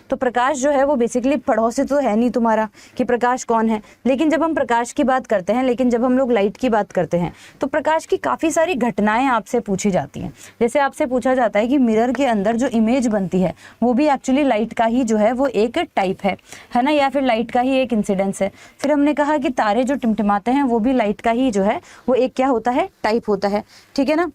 तो प्रकाश जो है वो बेसिकली पड़ोसी तो है नहीं तुम्हारा कि प्रकाश कौन है, लेकिन जब हम प्रकाश की बात करते हैं, लेकिन जब हम लोग लाइट की बात करते हैं तो प्रकाश की काफ़ी सारी घटनाएं आपसे पूछी जाती हैं। जैसे आपसे पूछा जाता है कि मिरर के अंदर जो इमेज बनती है वो भी एक्चुअली लाइट का ही जो है वो एक टाइप है ना, या फिर लाइट का ही एक इंसिडेंस है। फिर हमने कहा कि तारे जो टिमटिमाते हैं वो भी लाइट का ही जो है वो एक क्या होता है, टाइप होता है, ठीक है ना।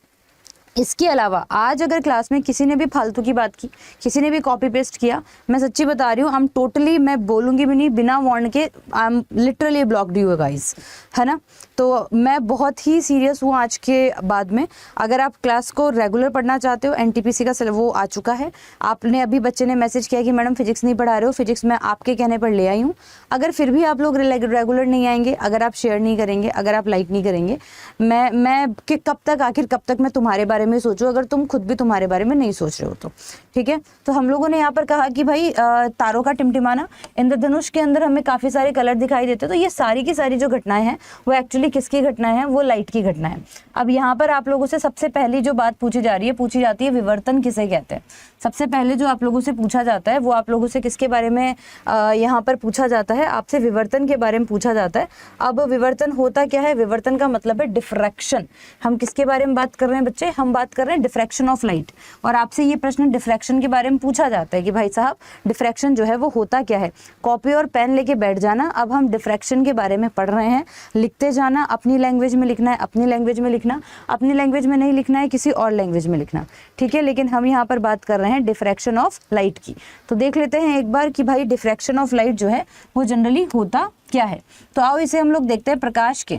इसके अलावा आज अगर क्लास में किसी ने भी फालतू की बात की, किसी ने भी कॉपी पेस्ट किया, मैं सच्ची बता रही हूँ, I'm टोटली मैं बोलूँगी भी नहीं, बिना वार्न के I am literally blocked you guys, है ना। तो मैं बहुत ही सीरियस हूँ आज के बाद में। अगर आप क्लास को रेगुलर पढ़ना चाहते हो, एनटीपीसी का वो आ चुका है। आपने अभी बच्चे ने मैसेज किया कि मैडम फिजिक्स नहीं पढ़ा रहे हो, फिजिक्स मैं आपके कहने पर ले आई हूँ। अगर फिर भी आप लोग रेगुलर नहीं आएंगे, अगर आप शेयर नहीं करेंगे, अगर आप लाइक नहीं करेंगे, मैं कि कब तक, आखिर कब तक मैं तुम्हारे बारे में सोचूं अगर तुम खुद भी तुम्हारे बारे में नहीं सोच रहे हो तो, ठीक है। तो हम लोगों ने यहाँ पर कहा कि भाई तारों का टिमटिमाना, इंद्रधनुष के अंदर हमें काफ़ी सारे कलर दिखाई देते हैं। तो ये सारी की सारी जो घटनाएं हैं वो एक्चुअली किसकी घटनाएं हैं, वो लाइट की घटना है। अब यहाँ पर आप लोगों से सबसे पहली जो बात पूछी जा रही है, पूछी जाती है विवर्तन किसे कहते हैं। सबसे पहले जो आप लोगों से पूछा जाता है वो आप लोगों से किसके बारे में यहाँ पर पूछा जाता है, आपसे विवर्तन के बारे में पूछा जाता है। अब विवर्तन होता क्या है, विवर्तन का मतलब है डिफ्रैक्शन। हम किसके बारे में बात कर रहे हैं बच्चे, हम बात कर रहे हैं डिफ्रैक्शन ऑफ लाइट। और आपसे ये प्रश्न डिफ्रैक्शन के बारे में पूछा जाता है कि भाई साहब डिफ्रैक्शन जो है वो होता क्या है। कॉपी और पेन लेके बैठ जाना, अब हम डिफ्रैक्शन के बारे में पढ़ रहे हैं, लिखते जाना, अपनी लैंग्वेज में लिखना है, अपनी लैंग्वेज में लिखना, अपनी लैंग्वेज में नहीं लिखना है, किसी और लैंग्वेज में लिखना, ठीक है। लेकिन हम यहाँ पर बात कर रहे हैं डिफ्रैक्शन ऑफ लाइट की। तो देख लेते हैं एक बार कि भाई डिफ्रैक्शन ऑफ लाइट जो है वो जनरली होता क्या है। तो आओ इसे हम लोग देखते हैं। प्रकाश के,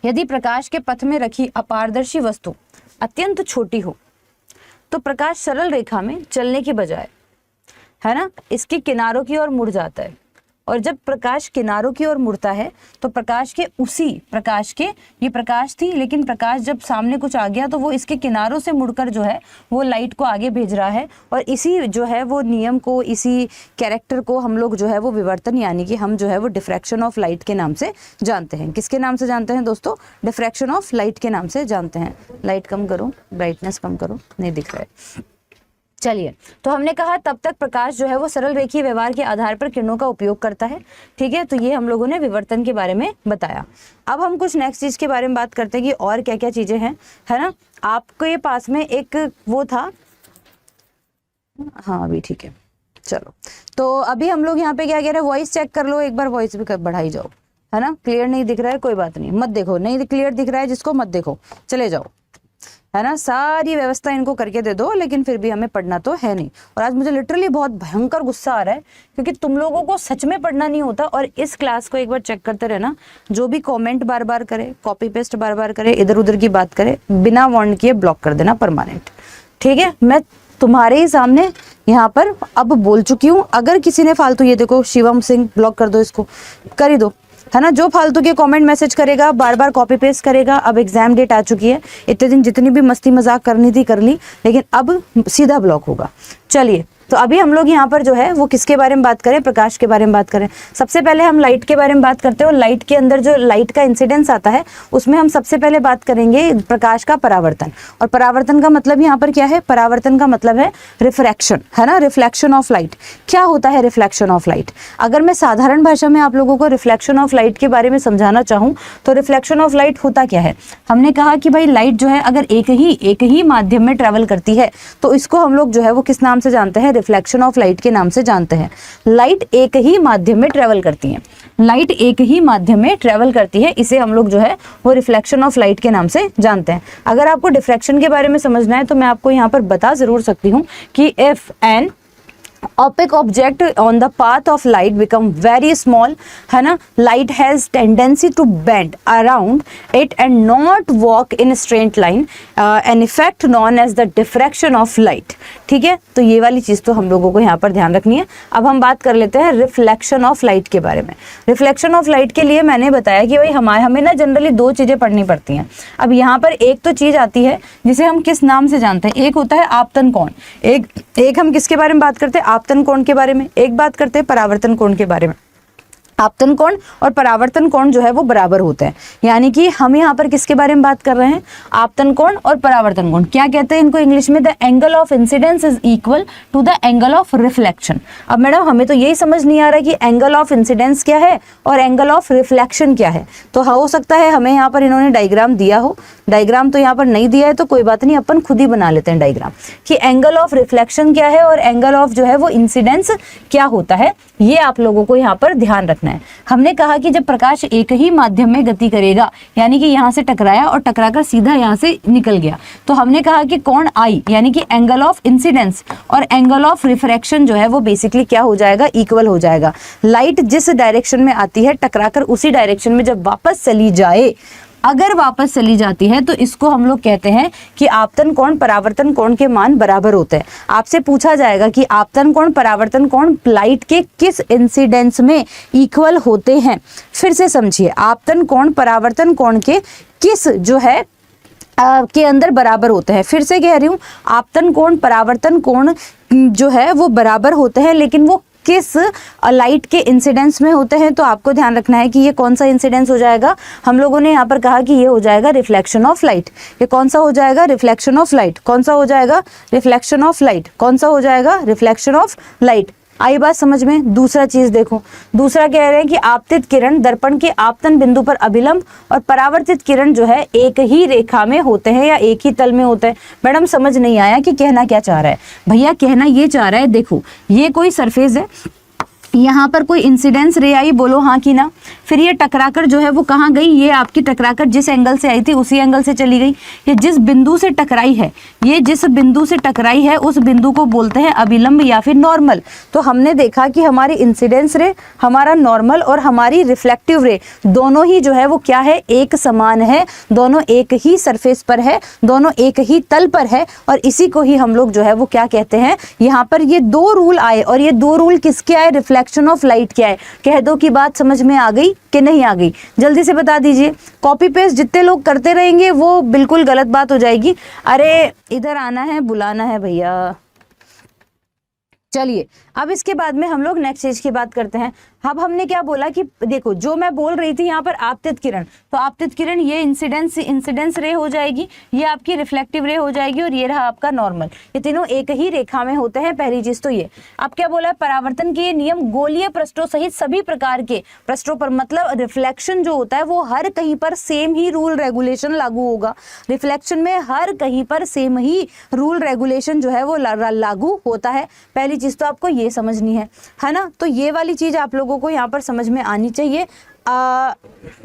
यदि प्रकाश के पथ में रखी अपारदर्शी वस्तु अत्यंत छोटी हो तो प्रकाश सरल रेखा में चलने के बजाय, है ना, इसके किनारों की ओर मुड़ जाता है। और जब प्रकाश किनारों की ओर मुड़ता है तो प्रकाश के ये प्रकाश थी, लेकिन प्रकाश जब सामने कुछ आ गया तो वो इसके किनारों से मुड़कर जो है वो लाइट को आगे भेज रहा है। और इसी जो है वो नियम को, इसी कैरेक्टर को हम लोग जो है वो विवर्तन, यानी कि हम जो है वो डिफ्रैक्शन ऑफ लाइट के नाम से जानते हैं। किसके नाम से जानते हैं दोस्तों, डिफ्रैक्शन ऑफ लाइट के नाम से जानते हैं। लाइट कम करो, ब्राइटनेस कम करो, नहीं दिख रहा है। चलिए, तो हमने कहा तब तक प्रकाश जो है वो सरल रेखीय व्यवहार के आधार पर किरणों का उपयोग करता है, ठीक है। तो ये हम लोगों ने विवर्तन के बारे में बताया। अब हम कुछ नेक्स्ट चीज के बारे में बात करते हैं कि और क्या क्या चीजें हैं, है ना। आपके पास में एक वो था, हाँ अभी ठीक है, चलो। तो अभी हम लोग यहाँ पे क्या कह रहे हैं, वॉइस चेक कर लो एक बार, वॉइस भी बढ़ाई जाओ, है ना। क्लियर नहीं दिख रहा है कोई बात नहीं, मत देखो, नहीं क्लियर दिख रहा है जिसको मत देखो, चले जाओ, है ना। सारी व्यवस्था इनको करके दे दो, लेकिन फिर भी हमें पढ़ना तो है नहीं। और आज मुझे लिटरली बहुत भयंकर गुस्सा आ रहा है क्योंकि तुम लोगों को सच में पढ़ना नहीं होता। और इस क्लास को एक बार चेक करते रहना, जो भी कमेंट बार बार करे, कॉपी पेस्ट बार बार करे, इधर उधर की बात करे, बिना वार्न किए ब्लॉक कर देना परमानेंट, ठीक है। मैं तुम्हारे ही सामने यहाँ पर अब बोल चुकी हूँ। अगर किसी ने फालतू, ये देखो शिवम सिंह, ब्लॉक कर दो इसको, कर ही दो, है ना। जो फालतू के कमेंट मैसेज करेगा, बार बार कॉपी पेस्ट करेगा, अब एग्जाम डेट आ चुकी है, इतने दिन जितनी भी मस्ती मजाक करनी थी कर ली, लेकिन अब सीधा ब्लॉक होगा। चलिए, तो अभी हम लोग यहाँ पर जो है वो किसके बारे में बात करें, प्रकाश के बारे में बात करें। सबसे पहले हम लाइट के बारे में बात करते हैं। और लाइट के अंदर जो लाइट का इंसिडेंस आता है उसमें हम सबसे पहले बात करेंगे प्रकाश का परावर्तन। और परावर्तन का मतलब यहाँ पर क्या है, परावर्तन का मतलब है रिफ्रैक्शन, है ना, रिफ्लेक्शन ऑफ लाइट। क्या होता है रिफ्लेक्शन ऑफ लाइट? अगर मैं साधारण भाषा में आप लोगों को रिफ्लेक्शन ऑफ लाइट के बारे में समझाना चाहूँ तो रिफ्लेक्शन ऑफ लाइट होता क्या है। हमने कहा कि भाई लाइट जो है अगर एक ही माध्यम में ट्रेवल करती है तो इसको हम लोग जो है वो किस नाम से जानते हैं, रिफ्लेक्शन ऑफ लाइट के नाम से जानते हैं। लाइट एक ही माध्यम में ट्रेवल करती है, लाइट एक ही माध्यम में ट्रेवल करती है, इसे हम लोग जो है वो रिफ्लेक्शन ऑफ लाइट के नाम से जानते हैं। अगर आपको डिफ्रैक्शन के बारे में समझना है तो मैं आपको यहाँ पर बता जरूर सकती हूँ कि if an opaque object on the path of light become very small, है ना, light has tendency to bend around it and not walk in a straight line, an effect known as the diffraction of light। ठीक है, तो ये वाली चीज तो हम लोगों को यहाँ पर ध्यान रखनी है। अब हम बात कर लेते हैं रिफ्लेक्शन ऑफ लाइट के बारे में। रिफ्लेक्शन ऑफ लाइट के लिए मैंने बताया कि भाई हमें ना जनरली दो चीजें पढ़नी पड़ती हैं। अब यहाँ पर एक तो चीज आती है जिसे हम किस नाम से जानते हैं, एक होता है आपतन कोण। एक हम किसके बारे में बात करते हैं, आपतन कोण के बारे में। एक बात करते हैं परावर्तन कोण के बारे में। आपतन कोण और परावर्तन कोण जो है वो बराबर होते हैं। यानी कि हम यहाँ पर किसके बारे में बात कर रहे हैं, आपतन कोण और परावर्तन कोण। क्या कहते हैं इनको इंग्लिश में, the angle of incidence is equal to the angle of reflection. अब मैडम हमें तो यही समझ नहीं आ रहा कि एंगल ऑफ इंसिडेंस क्या है और एंगल ऑफ रिफ्लेक्शन क्या है। तो हो सकता है हमें यहाँ पर इन्होंने डायग्राम दिया हो, डायग्राम तो यहाँ पर नहीं दिया है तो कोई बात नहीं, अपन खुद ही बना लेते हैं डायग्राम कि एंगल ऑफ रिफ्लेक्शन क्या है और एंगल ऑफ जो है वो इंसिडेंस क्या होता है। ये आप लोगों को यहाँ पर ध्यान रखना है। हमने कहा कि जब प्रकाश एक ही माध्यम में गति करेगा, यानी कि यहाँ से टकराया और टकराकर सीधा यहाँ से निकल गया, तो हमने कहा कि कोण आई यानी कि एंगल ऑफ इंसिडेंस और एंगल ऑफ रिफ्रैक्शन जो है वो बेसिकली क्या हो जाएगा, इक्वल हो जाएगा। लाइट जिस डायरेक्शन में आती है टकराकर उसी डायरेक्शन में जब वापस चली जाए, अगर वापस चली जाती है तो इसको हम लोग कहते हैं कि आपतन कोण परावर्तन कोण के मान बराबर होते हैं। आपसे पूछा जाएगा कि आपतन कोण परावर्तन कोण लाइट के किस इंसिडेंस में इक्वल होते हैं। फिर से समझिए, आपतन कोण परावर्तन कोण के किस जो है के अंदर बराबर होते हैं। फिर से कह रही हूँ, आपतन कोण परावर्तन कोण जो है वो बराबर होते हैं, लेकिन वो किस लाइट के इंसिडेंस में होते हैं। तो आपको ध्यान रखना है कि ये कौन सा इंसिडेंस हो जाएगा। हम लोगों ने यहाँ पर कहा कि ये हो जाएगा रिफ्लेक्शन ऑफ लाइट। ये कौन सा हो जाएगा, रिफ्लेक्शन ऑफ लाइट। कौन सा हो जाएगा, रिफ्लेक्शन ऑफ लाइट। कौन सा हो जाएगा, रिफ्लेक्शन ऑफ लाइट। आई बात समझ में। दूसरा चीज देखो, दूसरा कह रहे हैं कि आपतित किरण दर्पण के आपतन बिंदु पर अभिलंब और परावर्तित किरण जो है एक ही रेखा में होते हैं या एक ही तल में होते हैं। मैडम समझ नहीं आया कि कहना क्या चाह रहा है। भैया कहना ये चाह रहा है, देखो ये कोई सरफेस है, यहाँ पर कोई इंसिडेंस रे आई, बोलो हाँ कि ना। फिर ये टकराकर जो है वो कहाँ गई, ये आपकी टकराकर जिस एंगल से आई थी उसी एंगल से चली गई। ये जिस बिंदु से टकराई है, ये जिस बिंदु से टकराई है उस बिंदु को बोलते हैं अभिलंब या फिर नॉर्मल। तो हमने देखा कि हमारी इंसिडेंस रे, हमारा नॉर्मल और हमारी रिफ्लेक्टिव रे दोनों ही जो है वो क्या है, एक समान है। दोनों एक ही सरफेस पर है, दोनों एक ही तल पर है, और इसी को ही हम लोग जो है वो क्या कहते हैं। यहाँ पर ये दो रूल आए, और ये दो रूल किसके आए, रिफ्लेक्शन ऑफ लाइट क्या है। कह दो कि बात समझ में आ गई कि नहीं आ गई, जल्दी से बता दीजिए। कॉपी पेस्ट जितने लोग करते रहेंगे वो बिल्कुल गलत बात हो जाएगी। अरे इधर आना है, बुलाना है भैया। चलिए अब इसके बाद में हम लोग नेक्स्ट चीज की बात करते हैं। अब हमने क्या बोला कि देखो, जो मैं बोल रही थी यहाँ पर आपतित किरण, तो आपतित किरण ये इंसिडेंस रे हो जाएगी, ये आपकी रिफ्लेक्टिव रे हो जाएगी, और ये रहा आपका नॉर्मल। ये तीनों एक ही रेखा में होते हैं, पहली चीज तो ये। अब क्या बोला है, परावर्तन के नियम गोलीय पृष्ठों सहित सभी प्रकार के पृष्ठों पर, मतलब रिफ्लेक्शन जो होता है वो हर कहीं पर सेम ही रूल रेगुलेशन लागू होगा। रिफ्लेक्शन में हर कहीं पर सेम ही रूल रेगुलेशन जो है वो लागू होता है। पहली चीज तो आपको ये समझनी है ना। तो ये वाली चीज आप लोगों को यहाँ पर समझ में आनी चाहिए।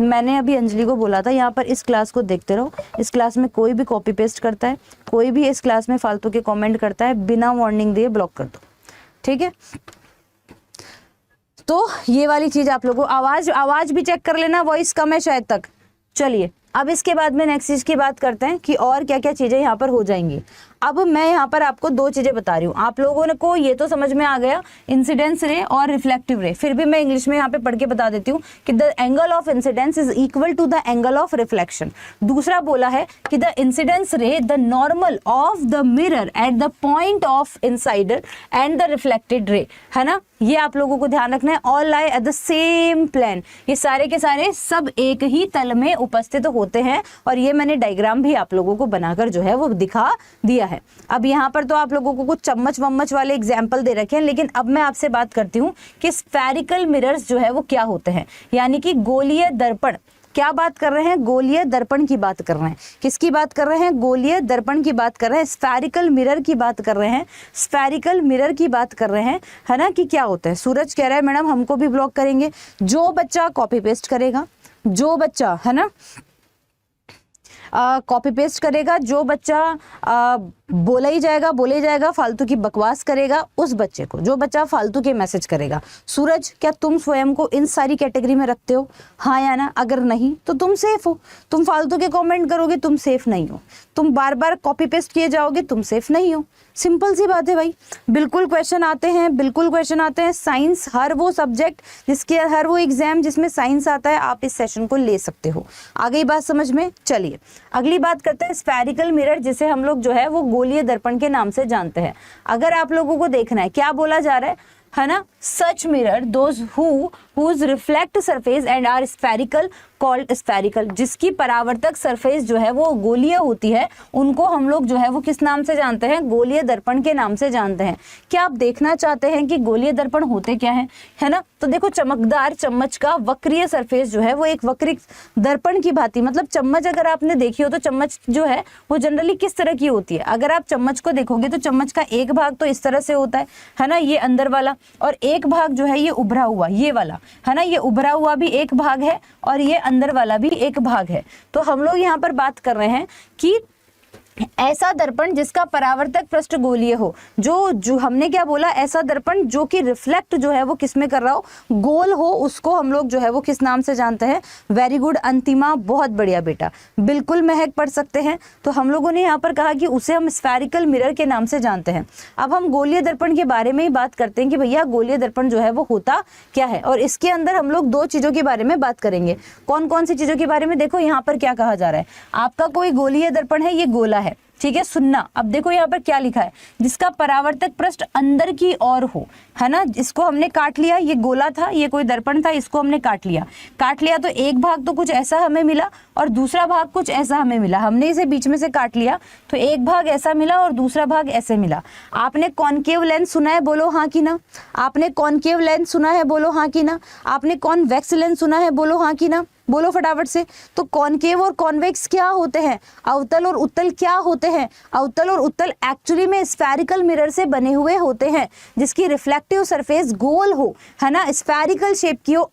मैंने अभी अंजलि को बोला था यहाँ पर इस क्लास को देखते रहो। इस क्लास में कोई भी कॉपी पेस्ट करता है, कोई भी इस क्लास में फालतू के कमेंट करता है, बिना वार्निंग दिए ब्लॉक कर दो, ठीक है। तो ये वाली चीज आप लोगों, आवाज भी चेक कर लेना, वॉइस कम है शायद तक। चलिए अब इसके बाद में नेक्स्ट चीज की बात करते हैं कि और क्या क्या चीजें यहाँ पर हो जाएंगी। अब मैं यहाँ पर आपको दो चीजें बता रही हूँ। आप लोगों को ये तो समझ में आ गया, इंसिडेंस रे और रिफ्लेक्टिव रे। फिर भी मैं इंग्लिश में यहाँ पे पढ़ के बता देती हूँ कि the angle of incidence is equal to the angle of reflection. दूसरा बोला है कि the incidence ray the normal of the mirror at the point of insider and the reflected ray, है ना। ये आप लोगों को ध्यान रखना है। All lie at the same plane, ये सारे के सारे सब एक ही तल में उपस्थित होते हैं, और ये मैंने डायग्राम भी आप लोगों को बनाकर जो है वो दिखा दिया है। अब यहाँ पर तो आप लोगों को कुछ चम्मच वम्मच वाले एग्जाम्पल दे रखे हैं, लेकिन अब मैं आपसे बात करती हूँ कि स्फेरिकल मिरर्स जो है वो क्या होते हैं, यानी कि गोलीय दर्पण। क्या बात कर रहे हैं, गोलीय दर्पण की बात कर रहे हैं। किसकी बात कर रहे हैं, गोलीय दर्पण की बात कर रहे हैं, स्फेरिकल मिरर की बात कर रहे हैं, स्फेरिकल मिरर की बात कर रहे हैं, है ना। कि क्या होता है। सूरज कह रहा है मैडम हमको भी ब्लॉक करेंगे। जो बच्चा कॉपी पेस्ट करेगा, जो बच्चा है ना कॉपी पेस्ट करेगा, जो बच्चा बोला ही जाएगा, फालतू की बकवास करेगा, उस बच्चे को, जो बच्चा फालतू के मैसेज करेगा। सूरज क्या तुम स्वयं को इन सारी कैटेगरी में रखते हो, हाँ या ना। अगर नहीं तो तुम सेफ हो। तुम फालतू के कमेंट करोगे, तुम सेफ नहीं हो। तुम बार बार कॉपी पेस्ट किए जाओगे, तुम सेफ नहीं हो। सिंपल सी बात है भाई। बिल्कुल क्वेश्चन आते हैं, बिल्कुल क्वेश्चन आते हैं। साइंस, हर वो सब्जेक्ट जिसके, हर वो एग्जाम जिसमें साइंस आता है, आप इस सेशन को ले सकते हो। आ गई बात समझ में। चलिए अगली बात करते हैं स्फेरिकल मिरर, जिसे हम लोग जो है वो गोलीय दर्पण के नाम से जानते हैं। अगर आप लोगों को देखना है क्या बोला जा रहा है ना, such mirror those whose reflect surface and are spherical called spherical। जिसकी परावर्तक सरफेस जो है वो गोलीय होती है, उनको हम लोग जो है वो किस नाम से जानते हैं? गोलीय दर्पण के नाम से जानते हैं। क्या आप देखना चाहते हैं कि गोलीय दर्पण होते क्या हैं, है ना? तो देखो, चमकदार चम्मच का वक्रीय सरफेस जो है वो एक वक्री दर्पण की भांति, मतलब चम्मच अगर आपने देखी हो तो चम्मच जो है वो जनरली किस तरह की होती है? अगर आप चम्मच को देखोगे तो चम्मच का एक भाग तो इस तरह से होता है ना, ये अंदर वाला, और एक भाग जो है ये उभरा हुआ, ये वाला, है ना, ये उभरा हुआ भी एक भाग है और ये अंदर वाला भी एक भाग है। तो हम लोग यहाँ पर बात कर रहे हैं कि ऐसा दर्पण जिसका परावर्तक पृष्ठ गोलीय हो, जो हमने क्या बोला, ऐसा दर्पण जो कि रिफ्लेक्ट जो है वो किसमें कर रहा हो, गोल हो, उसको हम लोग जो है वो किस नाम से जानते हैं? वेरी गुड अंतिमा, बहुत बढ़िया बेटा, बिल्कुल महक पढ़ सकते हैं। तो हम लोगों ने यहाँ पर कहा कि उसे हम स्फेरिकल मिरर के नाम से जानते हैं। अब हम गोलीय दर्पण के बारे में ही बात करते हैं कि भैया गोलीय दर्पण जो है वो होता क्या है, और इसके अंदर हम लोग दो चीजों के बारे में बात करेंगे। कौन कौन सी चीजों के बारे में? देखो यहाँ पर क्या कहा जा रहा है, आपका कोई गोलीय दर्पण है, ये गोला है, ठीक है, सुनना। अब देखो यहाँ पर क्या लिखा है, जिसका परावर्तक पृष्ठ अंदर की ओर हो, है ना, इसको हमने काट लिया, ये गोला था, ये कोई दर्पण था, इसको हमने काट लिया तो एक भाग तो कुछ ऐसा हमें मिला और दूसरा भाग कुछ ऐसा हमें मिला। हमने इसे बीच में से काट लिया तो एक भाग ऐसा मिला और दूसरा भाग ऐसे मिला। आपने कॉनकेव लेंस सुना है, बोलो हाँ कि ना? आपने कॉनकेव लेंस सुना है, बोलो हाँ कि ना? आपने कॉन्वेक्स लेंस सुना है, बोलो हाँ कि ना? बोलो फटाफट से। तो कॉनकेव और कॉन्वेक्स क्या होते हैं? अवतल और उत्तल क्या होते हैं? अवतल और उत्तल एक्चुअली में स्फेरिकल मिरर से बने हुए होते हैं, जिसकी रिफ्लेक्टिव सरफेस गोल हो, है ना, स्फेरिकल शेप की हो।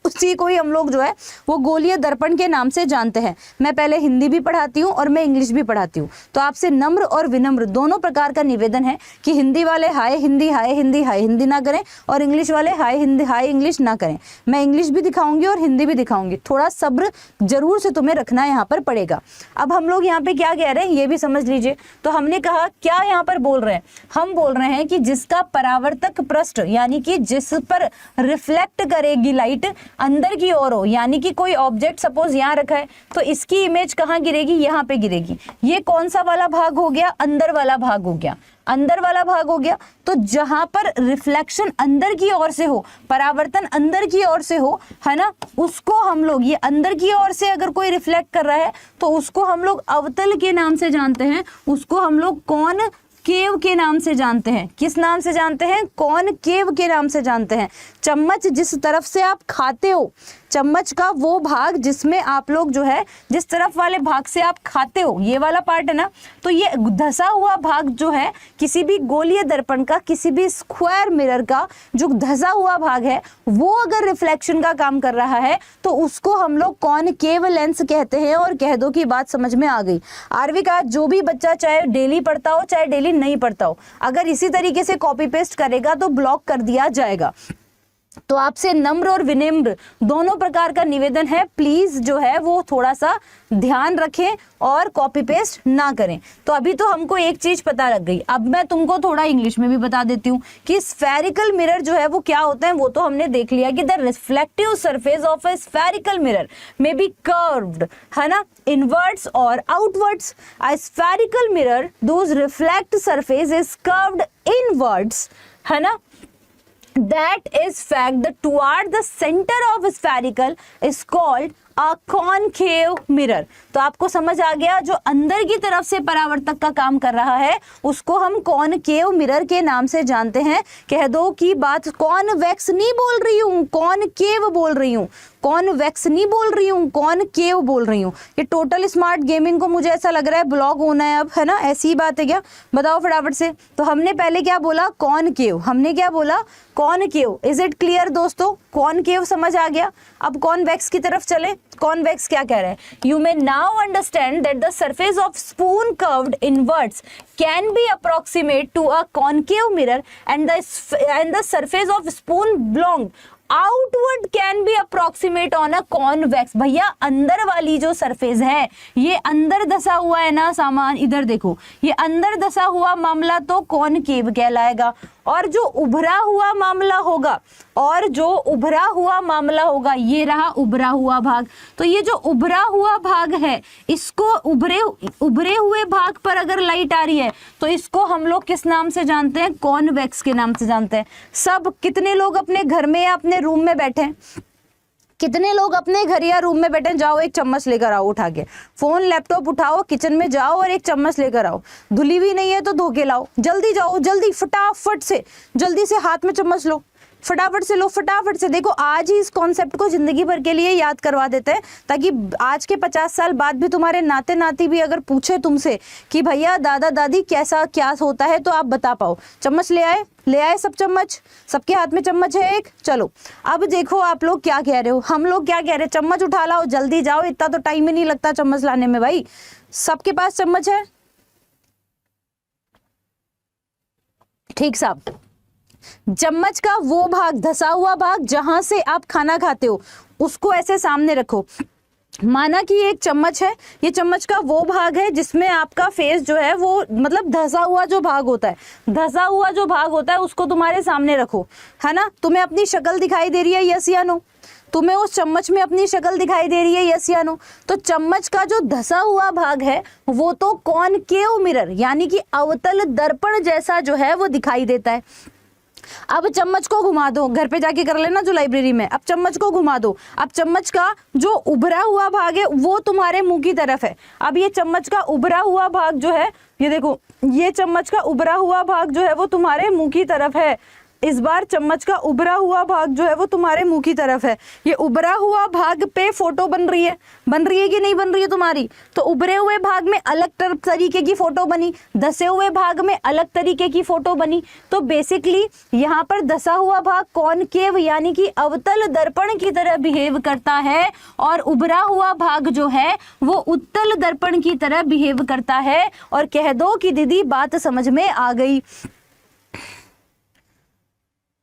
उसी को ही हम लोग जो है वो गोलीय दर्पण के नाम से जानते हैं। मैं पहले हिंदी भी पढ़ाती हूँ और मैं इंग्लिश भी पढ़ाती हूँ, तो आपसे नम्र और विनम्र दोनों प्रकार का निवेदन है कि हिंदी वाले हाय हिंदी हाय हिंदी हाय हिंदी ना करें और इंग्लिश वाले हाय हिंदी हाय इंग्लिश ना करें। मैं इंग्लिश भी दिखाऊंगी और हिंदी भी दिखाऊंगी, थोड़ा सब्र जरूर से तुम्हें रखना यहाँ पर पड़ेगा। अब हम लोग यहाँ पे क्या कह रहे हैं ये भी समझ लीजिए। तो हमने कहा क्या यहाँ पर बोल रहे हैं, हम बोल रहे हैं कि जिसका परावर्तक पृष्ठ यानी कि जिस पर रिफ्लेक्ट करेगी लाइट अंदर की ओर हो, यानी कि कोई ऑब्जेक्ट सपोज यहाँ रखा है तो इसकी इमेज कहाँ गिरेगी? यहाँ पे गिरेगी। ये कौन सा वाला भाग हो गया? अंदर वाला भाग हो गया, अंदर वाला भाग हो गया। तो जहां पर रिफ्लेक्शन अंदर की ओर से हो, परावर्तन अंदर की ओर से हो, है ना, उसको हम लोग, ये अंदर की ओर से अगर कोई रिफ्लेक्ट कर रहा है तो उसको हम लोग अवतल के नाम से जानते हैं, उसको हम लोग कॉनकेव के नाम से जानते हैं। किस नाम से जानते हैं? कॉनकेव के नाम से जानते हैं। चम्मच जिस तरफ से आप खाते हो, चम्मच का वो भाग जिसमें आप लोग जो है जिस तरफ वाले भाग से आप खाते हो, ये वाला पार्ट है ना, तो ये धसा हुआ भाग जो है किसी भी गोलीय दर्पण का, किसी भी स्क्वायर मिरर का जो धसा हुआ भाग है, वो अगर रिफ्लेक्शन का काम कर रहा है तो उसको हम लोग कॉनकेव लेंस कहते हैं। और कह दो कि बात समझ में आ गई। आरवी का जो भी बच्चा चाहे डेली पढ़ता हो चाहे डेली नहीं पढ़ता हो, अगर इसी तरीके से कॉपी पेस्ट करेगा तो ब्लॉक कर दिया जाएगा। तो आपसे नम्र और विनम्र दोनों प्रकार का निवेदन है, प्लीज जो है वो थोड़ा सा ध्यान रखें और कॉपी पेस्ट ना करें। तो अभी तो हमको एक चीज पता लग गई, अब मैं तुमको थोड़ा इंग्लिश में भी बता देती हूँ कि स्फेरिकल मिरर जो है वो क्या होते हैं। वो तो हमने देख लिया कि the reflective surface of A spherical mirror may be curved, है ना, इनवर्ड्स और outwards. A spherical mirror those reflect surface is curved inwards, है ना, that is fact that toward the center of spherical is called a concave mirror। तो आपको समझ आ गया, जो अंदर की तरफ से परावर्तक का काम कर रहा है उसको हम कॉनकेव मिरर के नाम से जानते हैं। कह दो कि बात कॉनवेक्स नहीं बोल रही हूँ, कॉनकेव बोल रही हूँ, कॉनवेक्स नहीं बोल रही हूँ, कॉनकेव बोल रही हूँ। ये टोटल स्मार्ट गेमिंग को मुझे ऐसा लग रहा है ब्लॉग होना है अब, है ना, ऐसी ही बात है क्या? बताओ फटाफट से। तो हमने पहले क्या बोला? कॉनकेव। हमने क्या बोला? कॉनकेव। इज इट क्लियर दोस्तों? कॉनकेव समझ आ गया। अब कॉनवेक्स की तरफ चले। कॉनवेक्स क्या कह रहे हैं? You may now understand that the surface of spoon curved inwards can be approximate to a concave mirror and the surface of spoon belong outward can be approximate on a convex. भैया अंदर वाली जो surface है, ये अंदर धसा हुआ है ना सामान, इधर देखो, ये अंदर धसा हुआ मामला तो कॉनकेव कहलाएगा, और जो उभरा हुआ मामला होगा और जो उभरा हुआ मामला होगा ये रहा उभरा हुआ भाग। तो ये जो उभरा हुआ भाग है इसको उभरे हुए भाग पर अगर लाइट आ रही है तो इसको हम लोग किस नाम से जानते हैं? कॉन्वेक्स के नाम से जानते हैं। सब कितने लोग अपने घर में या अपने रूम में बैठे हैं? कितने लोग अपने घर या रूम में बैठे? जाओ एक चम्मच लेकर आओ उठा के, फोन लैपटॉप उठाओ, किचन में जाओ और एक चम्मच लेकर आओ। धुली हुई नहीं है तो धो के लाओ, जल्दी जाओ, जल्दी फटाफट से, जल्दी से हाथ में चम्मच लो, फटाफट से लो, फटाफट से। देखो आज ही इस कॉन्सेप्ट को जिंदगी भर के लिए याद करवा देते हैं ताकि आज के 50 साल बाद भी तुम्हारे नाते नाती भी अगर पूछे तुमसे कि भैया दादा दादी कैसा क्या होता है तो आप बता पाओ। चम्मच ले आए सब चम्मच, सबके हाथ में चम्मच है एक। चलो अब देखो आप लोग क्या कह रहे हो, हम लोग क्या कह रहे हैं? चम्मच उठा लाओ, जल्दी जाओ, इतना तो टाइम ही नहीं लगता चम्मच लाने में भाई। सबके पास चम्मच है? ठीक साहब। चम्मच का वो भाग, धसा हुआ भाग जहां से आप खाना खाते हो, उसको ऐसे सामने रखो। माना कि एक चम्मच है, ये चम्मच का वो भाग है जिसमें आपका फेस जो है वो मतलब धसा हुआ जो भाग होता है, धसा हुआ जो भाग होता है उसको तुम्हारे सामने रखो, है ना। तुम्हें अपनी शक्ल दिखाई दे रही है, यस या नो? तुम्हें उस चम्मच में अपनी शक्ल दिखाई दे रही है, यस या नो? तो चम्मच का जो धसा हुआ भाग है वो तो कॉनकेव मिरर यानी कि अवतल दर्पण जैसा जो है वो दिखाई देता है। अब चम्मच को घुमा दो, घर पे जाके कर लेना जो लाइब्रेरी में। अब चम्मच को घुमा दो, अब चम्मच का जो उभरा हुआ भाग है वो तुम्हारे मुंह की तरफ है। अब ये चम्मच का उभरा हुआ भाग जो है, ये देखो, ये चम्मच का उभरा हुआ भाग जो है वो तुम्हारे मुंह की तरफ है। इस बार चम्मच का उभरा हुआ भाग जो है वो तुम्हारे मुंह की तरफ है। ये उभरा हुआ भाग पे फोटो बन रही है कि नहीं बन रही है तुम्हारी? तो उभरे हुए भाग में अलग तरीके की फोटो बनी, धसे हुए भाग में अलग तरीके की फोटो बनी। तो बेसिकली यहाँ पर धसा हुआ भाग कॉनकेव यानी कि अवतल दर्पण की तरह बिहेव करता है और उभरा हुआ भाग जो है वो उत्तल दर्पण की तरह बिहेव करता है। और कह दो कि दीदी बात समझ में आ गई।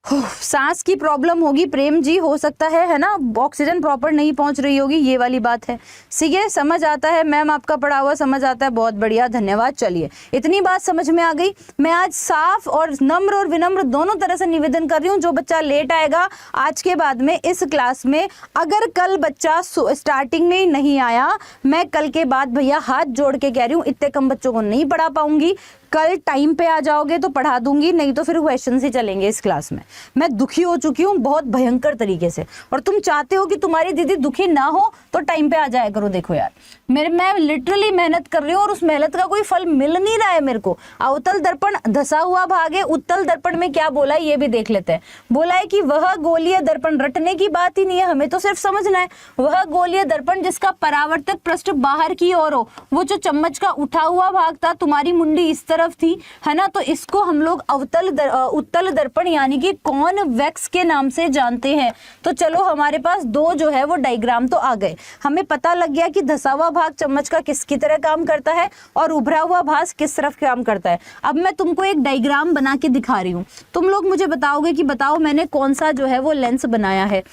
सांस की प्रॉब्लम होगी प्रेम जी, हो सकता है ना, ऑक्सीजन प्रॉपर नहीं पहुंच रही होगी, ये वाली बात है। ठीक है, समझ आता है मैम, आपका पढ़ा हुआ समझ आता है, बहुत बढ़िया, धन्यवाद। चलिए इतनी बात समझ में आ गई। मैं आज साफ और नम्र और विनम्र दोनों तरह से निवेदन कर रही हूँ, जो बच्चा लेट आएगा आज के बाद में इस क्लास में, अगर कल बच्चा स्टार्टिंग में ही नहीं आया, मैं कल के बाद भैया हाथ जोड़ के कह रही हूँ इतने कम बच्चों को नहीं पढ़ा पाऊंगी। कल टाइम पे आ जाओगे तो पढ़ा दूंगी, नहीं तो फिर क्वेश्चन ही चलेंगे इस क्लास में। मैं दुखी हो चुकी हूँ बहुत भयंकर तरीके से, और तुम चाहते हो कि तुम्हारी दीदी दुखी ना हो तो टाइम पे आ जाया करो। देखो यार, मैं लिटरली मेहनत कर रही हूँ और उस मेहनत का कोई फल मिल नहीं रहा है मेरे को। अवतल दर्पण धसा हुआ भाग है, उत्तल दर्पण में क्या बोला है ये भी देख लेते हैं। बोला है कि वह गोलीय दर्पण, रटने की बात ही नहीं है, हमें तो सिर्फ समझना है। वह गोलीय दर्पण जिसका परावर्तक पृष्ठ बाहर की ओर हो, वो जो चम्मच का उठा हुआ भाग था, तुम्हारी मुंडी इस तरफ थी, है ना, तो इसको हम लोग उत्तल दर्पण यानी कि कॉन्वेक्स के नाम से जानते हैं। तो चलो हमारे पास दो जो है वो डायग्राम तो आ गए, हमें पता लग गया कि धसा हुआ भाग चम्मच का किसकी तरह काम करता है और उभरा हुआ भाग किस तरफ काम करता है। अब मैं तुमको एक डायग्राम बना के दिखा रही हूँ, तुम लोग मुझे बताओगे कि बताओ मैंने कौन सा जो है वो लेंस बनाया है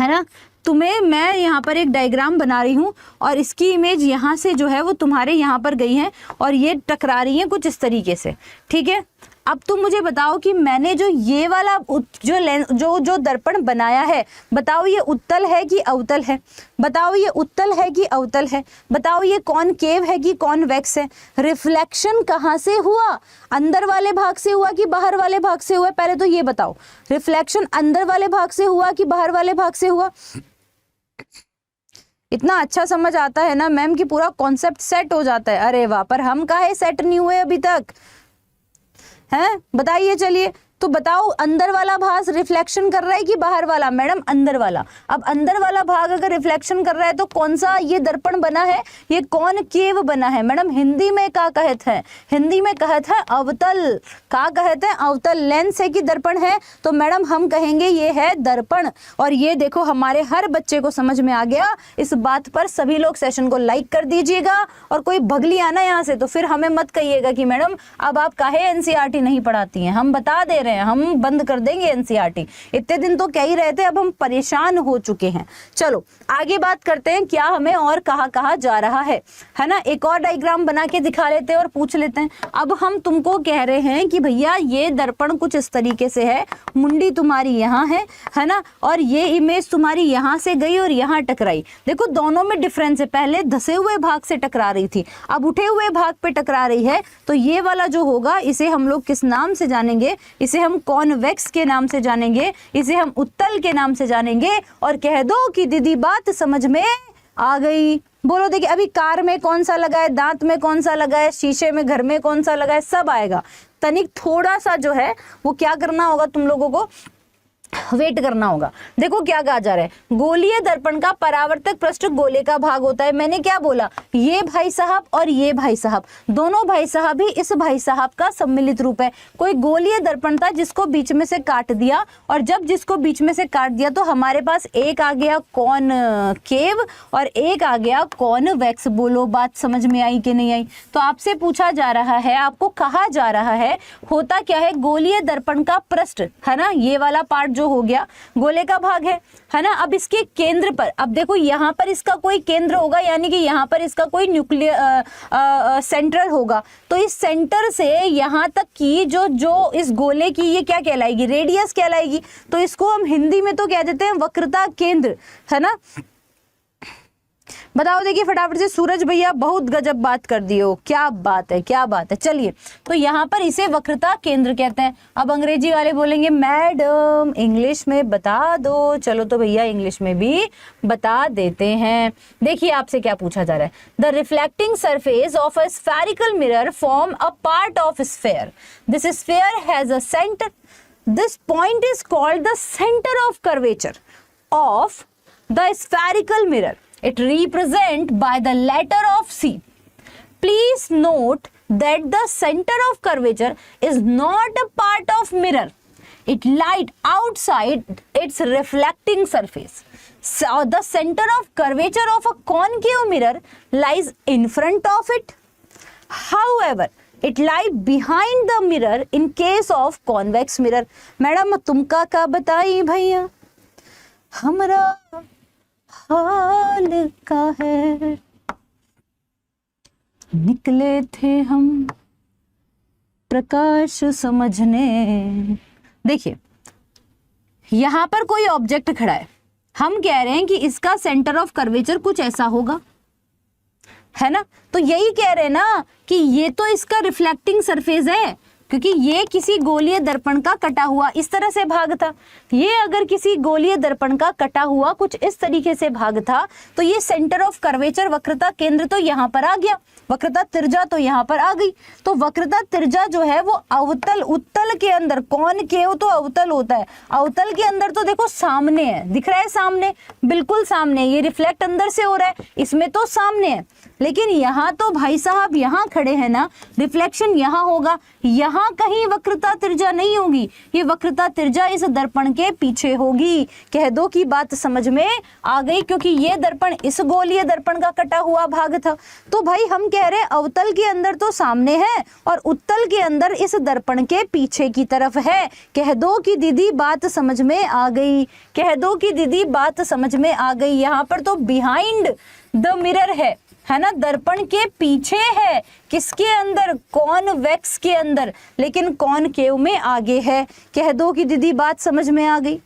ना। तुम्हें मैं यहाँ पर एक डायग्राम बना रही हूँ और इसकी इमेज यहाँ से जो है वो तुम्हारे यहाँ पर गई है और ये टकरा रही है कुछ इस तरीके से, ठीक है। अब तुम मुझे बताओ कि मैंने जो ये वाला जो लेंस जो दर्पण बनाया है, बताओ ये उत्तल है कि अवतल है? बताओ ये उत्तल है कि अवतल है? बताओ ये कॉनकेव है कि कॉन्वेक्स है? रिफ्लेक्शन कहाँ से हुआ, अंदर वाले भाग से हुआ कि बाहर वाले भाग से हुआ? पहले तो ये बताओ, रिफ्लेक्शन अंदर वाले भाग से हुआ कि बाहर वाले भाग से हुआ? इतना अच्छा समझ आता है ना मैम कि पूरा कॉन्सेप्ट सेट हो जाता है। अरे वाह, पर हम काहे सेट नहीं हुए अभी तक, हैं? बताइए चलिए, तो बताओ अंदर वाला भाग रिफ्लेक्शन कर रहा है कि बाहर वाला? मैडम अंदर वाला। अब अंदर वाला भाग अगर रिफ्लेक्शन कर रहा है तो कौन सा ये दर्पण बना है? ये कॉनकेव बना है। मैडम हिंदी में क्या कहते हैं? हिंदी में कहते हैं अवतल। क्या कहते हैं? अवतल। लेंस है कि दर्पण है? तो मैडम हम कहेंगे ये है दर्पण। और ये देखो हमारे हर बच्चे को समझ में आ गया। इस बात पर सभी लोग सेशन को लाइक कर दीजिएगा, और कोई भगली आना यहाँ से तो फिर हमें मत कहिएगा कि मैडम अब आप काहे एनसीईआरटी नहीं पढ़ाती हैं। हम बता दे रहे हैं हैं, हम बंद कर देंगे एनसीईआरटी। इतने दिन तो कह ही रहे थे, अब हम परेशान हो चुके हैं। चलो आगे बात करते हैं, क्या हमें और कहा जा रहा है ना। एक और डायग्राम बना के दिखा लेते हैं और पूछ लेते हैं। अब हम तुमको कह रहे हैं कि भैया ये दर्पण कुछ इस तरीके से है, मुंडी तुम्हारी यहाँ है ना, और ये इमेज तुम्हारी यहाँ से गई और यहाँ टकराई। देखो दोनों में डिफरेंस है, पहले धसे हुए भाग से टकरा रही थी, अब उठे हुए भाग पे टकरा रही है। तो ये वाला जो होगा इसे हम लोग किस नाम से जानेंगे, इसे हम कॉन्वेक्स के नाम से जानेंगे, इसे हम उत्तल के नाम से जानेंगे। और कह दो कि दीदी बात समझ में आ गई। बोलो देखिए, अभी कार में कौन सा लगा है, दांत में कौन सा लगा है, शीशे में घर में कौन सा लगा है, सब आएगा। तनिक थोड़ा सा जो है वो क्या करना होगा, तुम लोगों को वेट करना होगा। देखो क्या कहा जा रहा है, गोलीय दर्पण का परावर्तक पृष्ठ गोले का भाग होता है। मैंने क्या बोला, ये भाई साहब और ये भाई साहब, दोनों भाई साहब ही इस भाई साहब का सम्मिलित रूप है। कोई गोलीय दर्पण था जिसको बीच में से काट दिया, और जब जिसको बीच में से काट दिया तो हमारे पास एक आ गया कॉनकेव और एक आ गया कॉन्वेक्स। बोलो बात समझ में आई कि नहीं आई। तो आपसे पूछा जा रहा है, आपको कहा जा रहा है, होता क्या है, गोलीय दर्पण का पृष्ठ है ना, ये वाला पार्ट जो हो गया गोले का भाग है ना। अब इसके केंद्र पर, अब देखो यहाँ पर इसका कोई केंद्र होगा, यानी कि यहाँ पर इसका कोई न्यूक्लियर सेंटर होगा। तो इस सेंटर से यहाँ तक की जो इस गोले की ये क्या कहलाएगी, रेडियस कहलाएगी। तो इसको हम हिंदी में तो कह देते हैं वक्रता केंद्र, है ना। बताओ देखिए फटाफट से, सूरज भैया बहुत गजब बात कर दिए हो, क्या बात है क्या बात है। चलिए, तो यहाँ पर इसे वक्रता केंद्र कहते हैं। अब अंग्रेजी वाले बोलेंगे मैडम इंग्लिश में बता दो। चलो तो भैया इंग्लिश में भी बता देते हैं। देखिए आपसे क्या पूछा जा रहा है, the reflecting surface of a spherical mirror form a part of sphere, this sphere has a centre, this point is called the centre of curvature of the spherical mirror. It represent by the letter of C. Please note that the center of curvature is not a part of mirror. It lies outside its reflecting surface. So the center of curvature of a concave mirror lies in front of it. However, it lies behind the mirror in case of convex mirror. Madam तुमका का बताई भैया, हमरा हाल का है, निकले थे हम प्रकाश समझने। देखिए यहां पर कोई ऑब्जेक्ट खड़ा है, हम कह रहे हैं कि इसका सेंटर ऑफ कर्वेचर कुछ ऐसा होगा, है ना। तो यही कह रहे हैं ना कि ये तो इसका रिफ्लेक्टिंग सरफेस है, क्योंकि ये किसी गोलीय दर्पण का कटा हुआ इस तरह से भाग था। ये अगर किसी गोलीय दर्पण का कटा हुआ कुछ इस तरीके से भाग था, तो ये सेंटर ऑफ कर्वेचर वक्रता केंद्र तो यहाँ पर आ गया, वक्रता त्रिज्या तो यहाँ पर आ गई। तो वक्रता त्रिज्या जो है वो अवतल उत्तल के अंदर, कॉनकेव तो अवतल होता है, अवतल के अंदर तो देखो सामने है, दिख रहा है सामने, बिल्कुल सामने। ये रिफ्लेक्ट अंदर से हो रहा है, इसमें तो सामने है। लेकिन यहाँ तो भाई साहब यहाँ खड़े हैं ना, रिफ्लेक्शन यहाँ होगा, यहाँ कहीं वक्रता त्रिज्या नहीं होगी, ये वक्रता त्रिज्या इस दर्पण के पीछे होगी। कह दो कि बात समझ में आ गई, क्योंकि ये दर्पण इस गोलीय दर्पण का कटा हुआ भाग था। तो भाई हम कह रहे हैं अवतल के अंदर तो सामने है और उत्तल के अंदर इस दर्पण के पीछे की तरफ है। कह दो कि दीदी बात समझ में आ गई, कह दो कि दीदी बात समझ में आ गई। यहाँ पर तो बिहाइंड द मिरर है ना, दर्पण के पीछे है, किसके अंदर, कॉन्वेक्स के अंदर, लेकिन कॉनकेव में आगे है। कह दो कि दीदी बात समझ में आ गई।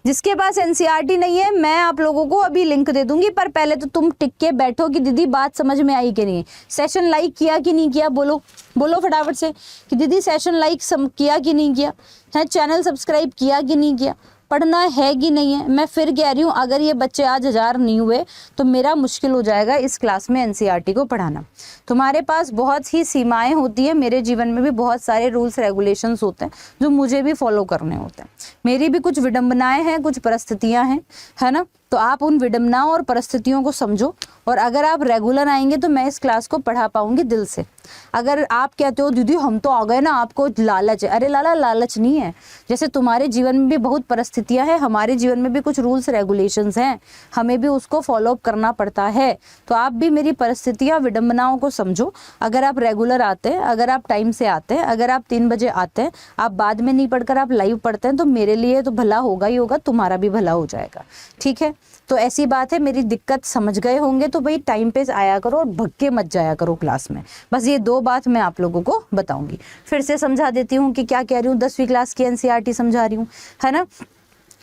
जिसके पास एनसीईआरटी नहीं है मैं आप लोगों को अभी लिंक दे दूंगी, पर पहले तो तुम टिक के बैठो कि दीदी बात समझ में आई कि नहीं। सेशन लाइक किया कि नहीं किया, बोलो बोलो फटाफट से कि दीदी सेशन लाइक किया कि नहीं किया है, चैनल सब्सक्राइब किया कि नहीं किया, पढ़ना है कि नहीं है। मैं फिर कह रही हूँ, अगर ये बच्चे आज 1000 नहीं हुए तो मेरा मुश्किल हो जाएगा इस क्लास में एनसीईआरटी को पढ़ाना। तुम्हारे पास बहुत ही सीमाएं होती है, मेरे जीवन में भी बहुत सारे रूल्स रेगुलेशंस होते हैं जो मुझे भी फॉलो करने होते हैं। मेरी भी कुछ विडंबनाएं हैं, कुछ परिस्थितियां हैं, है ना। तो आप उन विडंबनाओं और परिस्थितियों को समझो, और अगर आप रेगुलर आएंगे तो मैं इस क्लास को पढ़ा पाऊंगी दिल से। अगर आप कहते हो दीदी हम तो आ गए ना, आपको लालच है, अरे लाला लालच नहीं है। जैसे तुम्हारे जीवन में भी बहुत परिस्थितियां हैं, हमारे जीवन में भी कुछ रूल्स रेगुलेशंस हैं, हमें भी उसको फॉलो अप करना पड़ता है। तो आप भी मेरी परिस्थितियां विडंबनाओं को समझो। अगर आप रेगुलर आते हैं, अगर आप टाइम से आते हैं, अगर आप 3 बजे आते हैं, आप बाद में नहीं पढ़कर आप लाइव पढ़ते हैं, तो मेरे लिए तो भला होगा ही होगा, तुम्हारा भी भला हो जाएगा। ठीक है, तो ऐसी बात है, मेरी दिक्कत समझ गए होंगे तो भाई टाइम पे आया करो और भग मत जाया करो क्लास में। बस ये 2 बात मैं आप लोगों को बताऊंगी। फिर से समझा देती हूँ कि क्या कह रही हूँ, 10वीं क्लास की एनसीईआरटी समझा रही हूँ, है ना।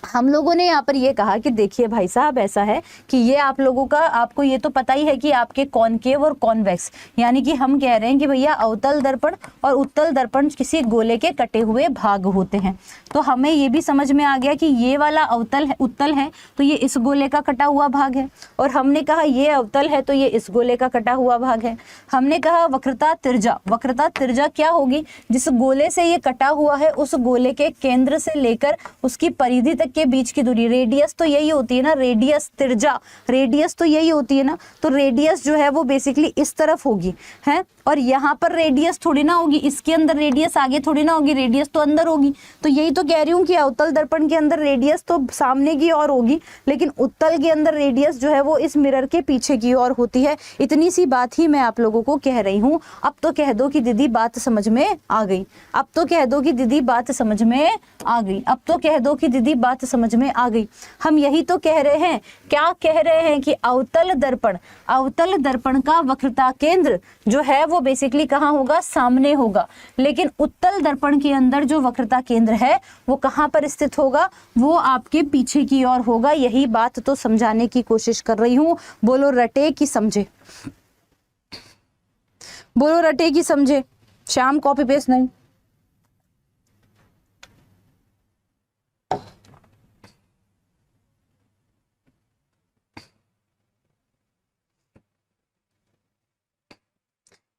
हम लोगों ने यहाँ पर ये कहा कि देखिए भाई साहब, ऐसा है कि ये आप लोगों का, आपको ये तो पता ही है कि आपके कॉनकेव और कॉन्वेक्स, यानी कि हम कह रहे हैं कि भैया अवतल दर्पण और उत्तल दर्पण किसी गोले के कटे हुए भाग होते हैं। तो हमें ये भी समझ में आ गया कि ये वाला अवतल है, उत्तल है, तो ये इस गोले का कटा हुआ भाग है। और हमने कहा ये अवतल है तो ये इस गोले का कटा हुआ भाग है। हमने कहा वक्रता त्रिज्या, वक्रता त्रिज्या क्या होगी, जिस गोले से ये कटा हुआ है उस गोले के केंद्र से लेकर उसकी परिधि तक के बीच की दूरी, रेडियस तो यही होती है ना, रेडियस त्रिज्या, रेडियस तो यही होती है ना। तो रेडियस जो है वो बेसिकली इस तरफ होगी, है, और यहाँ पर रेडियस थोड़ी ना होगी, इसके अंदर रेडियस आगे थोड़ी ना होगी, रेडियस तो अंदर होगी। तो यही तो कह रही हूँ कि अवतल दर्पण के अंदर रेडियस तो सामने की ओर होगी, लेकिन उत्तल के अंदर रेडियस जो है वो इस मिरर के पीछे की ओर होती है। इतनी सी बात ही मैं आप लोगों को कह रही हूँ। अब तो कह दो कि दीदी बात समझ में आ गई, अब तो कह दो कि दीदी बात समझ में आ गई, अब तो कह दो कि दीदी बात समझ में आ गई। हम यही तो कह रहे हैं, क्या कह रहे हैं कि अवतल दर्पण का वक्रता केंद्र जो है वो बेसिकली कहाँ होगा, सामने होगा। लेकिन उत्तल दर्पण के अंदर जो वक्रता केंद्र है वो कहाँ पर स्थित होगा, वो आपके पीछे की ओर होगा। यही बात तो समझाने की कोशिश कर रही हूँ। बोलो रटे कि समझे, बोलो रटे कि समझे। शाम कॉपी पेस्ट नहीं।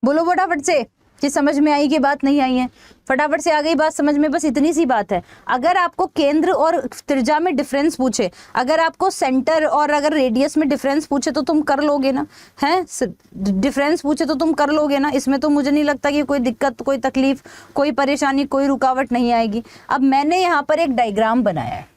बोलो फटाफट से कि समझ में आई कि बात नहीं आई है। फटाफट से आ गई बात समझ में, बस इतनी सी बात है। अगर आपको केंद्र और त्रिज्या में डिफरेंस पूछे, अगर आपको सेंटर और अगर रेडियस में डिफरेंस पूछे तो तुम कर लोगे ना, हैं, डिफरेंस पूछे तो तुम कर लोगे ना। इसमें तो मुझे नहीं लगता कि कोई दिक्कत, कोई तकलीफ, कोई परेशानी, कोई रुकावट नहीं आएगी। अब मैंने यहाँ पर एक डायग्राम बनाया है,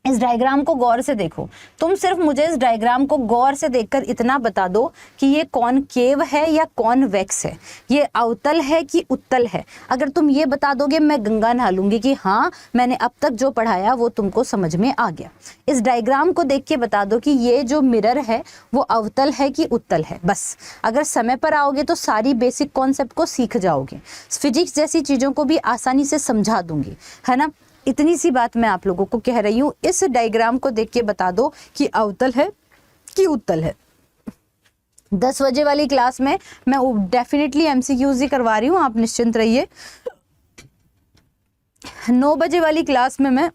इस डायग्राम को गौर से देखो। तुम सिर्फ मुझे इस डायग्राम को गौर से देखकर इतना बता दो कि ये कॉनकेव है या कॉन्वेक्स है, ये अवतल है कि उत्तल है। अगर तुम ये बता दोगे मैं गंगा नहा लूंगी कि हाँ मैंने अब तक जो पढ़ाया वो तुमको समझ में आ गया। इस डायग्राम को देख के बता दो कि ये जो मिरर है वो अवतल है कि उत्तल है। बस अगर समय पर आओगे तो सारी बेसिक कॉन्सेप्ट को सीख जाओगे, फिजिक्स जैसी चीज़ों को भी आसानी से समझा दूंगी, है ना। इतनी सी बात मैं आप लोगों को कह रही हूँ। इस डायग्राम को देख के बता दो कि अवतल है कि उत्तल है। 10 बजे वाली क्लास में मैं डेफिनेटली एमसीक्यूज ही करवा रही हूँ, आप निश्चिंत रहिए। 9 बजे वाली क्लास में मैं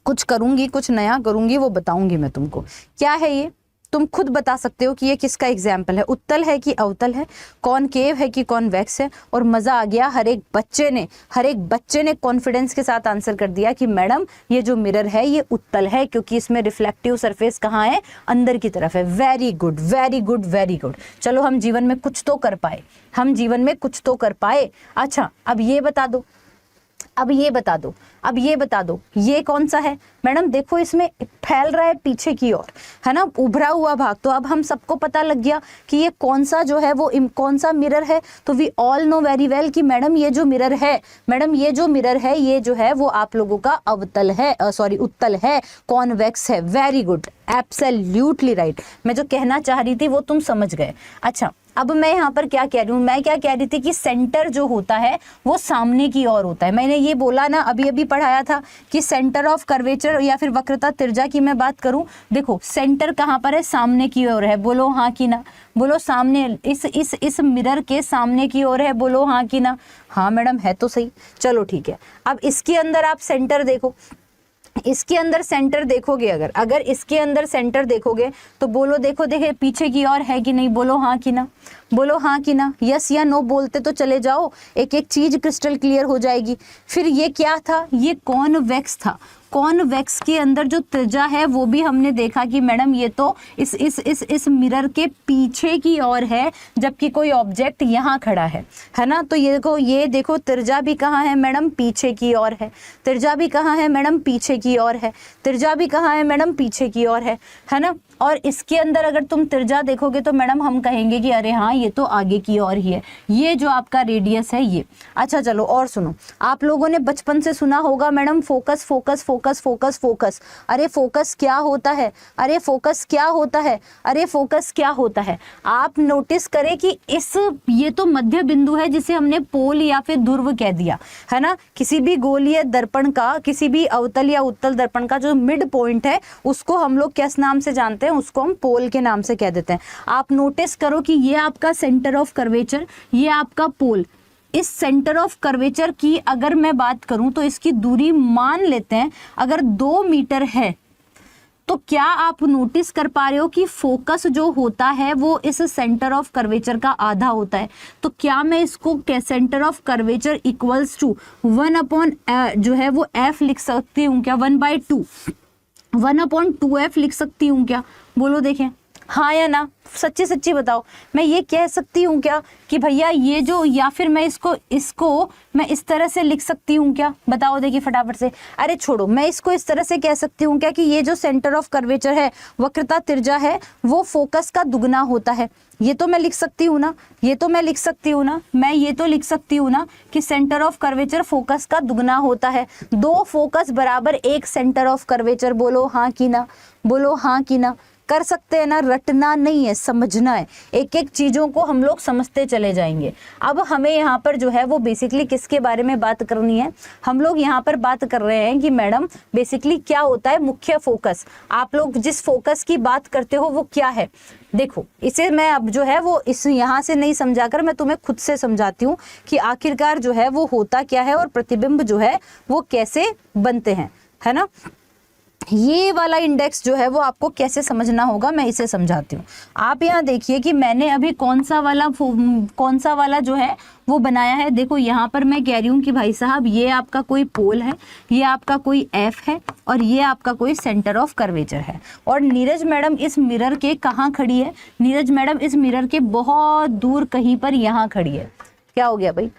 कुछ करूंगी, कुछ नया करूंगी, वो बताऊंगी मैं तुमको। क्या है ये, तुम खुद बता सकते हो कि ये किसका एग्जाम्पल है, उत्तल है कि अवतल है, कॉनकेव है कि कॉन्वेक्स है। और मजा आ गया, हर एक बच्चे ने कॉन्फिडेंस के साथ आंसर कर दिया कि मैडम ये जो मिरर है ये उत्तल है, क्योंकि इसमें रिफ्लेक्टिव सरफेस कहाँ है, अंदर की तरफ है। Very good, very good, very good. चलो हम जीवन में कुछ तो कर पाए, हम जीवन में कुछ तो कर पाए। अच्छा अब ये बता दो, अब ये बता दो, अब ये बता दो, ये कौन सा है मैडम, देखो इसमें फैल रहा है पीछे की ओर, है ना, उभरा हुआ भाग। तो अब हम सबको पता लग गया कि ये कौन सा जो है वो कौन सा मिरर है। तो we all know very well कि मैडम ये जो मिरर है, मैडम ये जो मिरर है ये जो है वो आप लोगों का अवतल है, सॉरी उत्तल है, कॉन्वेक्स है। Very good, absolutely right. मैं जो कहना चाह रही थी वो तुम समझ गए। अच्छा अब मैं यहाँ पर क्या कह रही हूँ, मैं क्या कह रही थी कि सेंटर जो होता है वो सामने की ओर होता है। मैंने ये बोला ना, अभी पढ़ाया था कि सेंटर ऑफ कर्वेचर या फिर वक्रता त्रिज्या की मैं बात करूं, देखो सेंटर कहाँ पर है, सामने की ओर है। बोलो हाँ कि ना, बोलो सामने, इस मिरर के सामने की ओर है। बोलो हाँ कि ना, हाँ मैडम है तो सही। चलो ठीक है, अब इसके अंदर आप सेंटर देखो, इसके अंदर सेंटर देखोगे, अगर इसके अंदर सेंटर देखोगे तो बोलो, देखो देखे पीछे की ओर है कि नहीं। बोलो हाँ कि ना, बोलो हाँ कि ना, यस या नो बोलते तो चले जाओ, एक एक चीज क्रिस्टल क्लियर हो जाएगी। फिर ये क्या था, ये कॉन्वेक्स था। कॉन्वेक्स के अंदर जो त्रिज्या है वो भी हमने देखा कि मैडम ये तो इस मिरर के पीछे की ओर है, जबकि कोई ऑब्जेक्ट यहाँ खड़ा है ना। तो ये देखो त्रिज्या भी कहाँ है मैडम, पीछे की ओर है। त्रिज्या भी कहाँ है मैडम, पीछे की ओर है। त्रिज्या भी कहाँ है मैडम, पीछे की ओर है ना। और इसके अंदर अगर तुम त्रिज्या देखोगे तो मैडम हम कहेंगे कि अरे हाँ ये तो आगे की ओर ही है, ये जो आपका रेडियस है ये। अच्छा चलो और सुनो, आप लोगों ने बचपन से सुना होगा madam focus focus focus focus focus. अरे फोकस क्या होता है, अरे फोकस क्या होता है, अरे फोकस क्या होता है। आप नोटिस करें कि ये तो मध्य बिंदु है जिसे हमने पोल या फिर ध्रुव कह दिया है ना। किसी भी गोलीय दर्पण का, किसी भी अवतल या उत्तल दर्पण का जो मिड पॉइंट है उसको हम लोग किस नाम से जानते हैं, उसको हम पोल के नाम से कह देते हैं। आप नोटिस करो कि ये आपका सेंटर ऑफ कर्वेचर, ये आपका पोल। इस सेंटर ऑफ कर्वेचर की अगर मैं बात करूं तो इसकी दूरी मान लेते हैं अगर 2 मीटर है, तो क्या आप नोटिस कर पा रहे हो कि फोकस जो होता है वो इस सेंटर ऑफ कर्वेचर का आधा होता है। तो क्या मैं इसको centre of curvature equals to 1 जो है वो f लिख सकती हूँ क्या, 1/2 1/2f लिख सकती हूँ क्या, बोलो देखें हाँ या ना, सच्ची सच्ची बताओ। मैं ये कह सकती हूँ क्या कि भैया ये जो, या फिर मैं इसको मैं इस तरह से लिख सकती हूँ क्या, बताओ देखिए फटाफट से। अरे छोड़ो, मैं इसको इस तरह से कह सकती हूँ क्या कि ये जो सेंटर ऑफ कर्वेचर है, वक्रता त्रिज्या है, वो फोकस का दुगना होता है। ये तो मैं लिख सकती हूँ ना, ये तो मैं लिख सकती हूँ ना, मैं ये तो लिख सकती हूँ ना कि सेंटर ऑफ कर्वेचर फोकस का दुगना होता है। 2 फोकस बराबर 1 सेंटर ऑफ कर्वेचर। बोलो हाँ कि ना, बोलो हाँ कि ना। कर सकते हैं ना, रटना नहीं है, समझना है। एक एक चीजों को हम लोग समझते चले जाएंगे। अब हमें यहाँ पर जो है वो बेसिकली किसके बारे में बात करनी है, हम लोग यहाँ पर बात कर रहे हैं कि मैडम बेसिकली क्या होता है मुख्य फोकस। आप लोग जिस फोकस की बात करते हो वो क्या है, देखो इसे मैं अब जो है वो इस यहाँ से नहीं समझाकर मैं तुम्हें खुद से समझाती हूँ कि आखिरकार जो है वो होता क्या है और प्रतिबिंब जो है वो कैसे बनते हैं, है ना। ये वाला इंडेक्स जो है वो आपको कैसे समझना होगा, मैं इसे समझाती हूँ। आप यहाँ देखिए कि मैंने अभी कौन सा वाला जो है वो बनाया है। देखो यहाँ पर मैं कह रही हूँ कि भाई साहब ये आपका कोई पोल है, ये आपका कोई एफ है और ये आपका कोई सेंटर ऑफ कर्वेचर है। और नीरज मैडम इस मिरर के कहाँ खड़ी है, नीरज मैडम इस मिरर के बहुत दूर कहीं पर यहाँ खड़ी है। क्या हो गया भाई,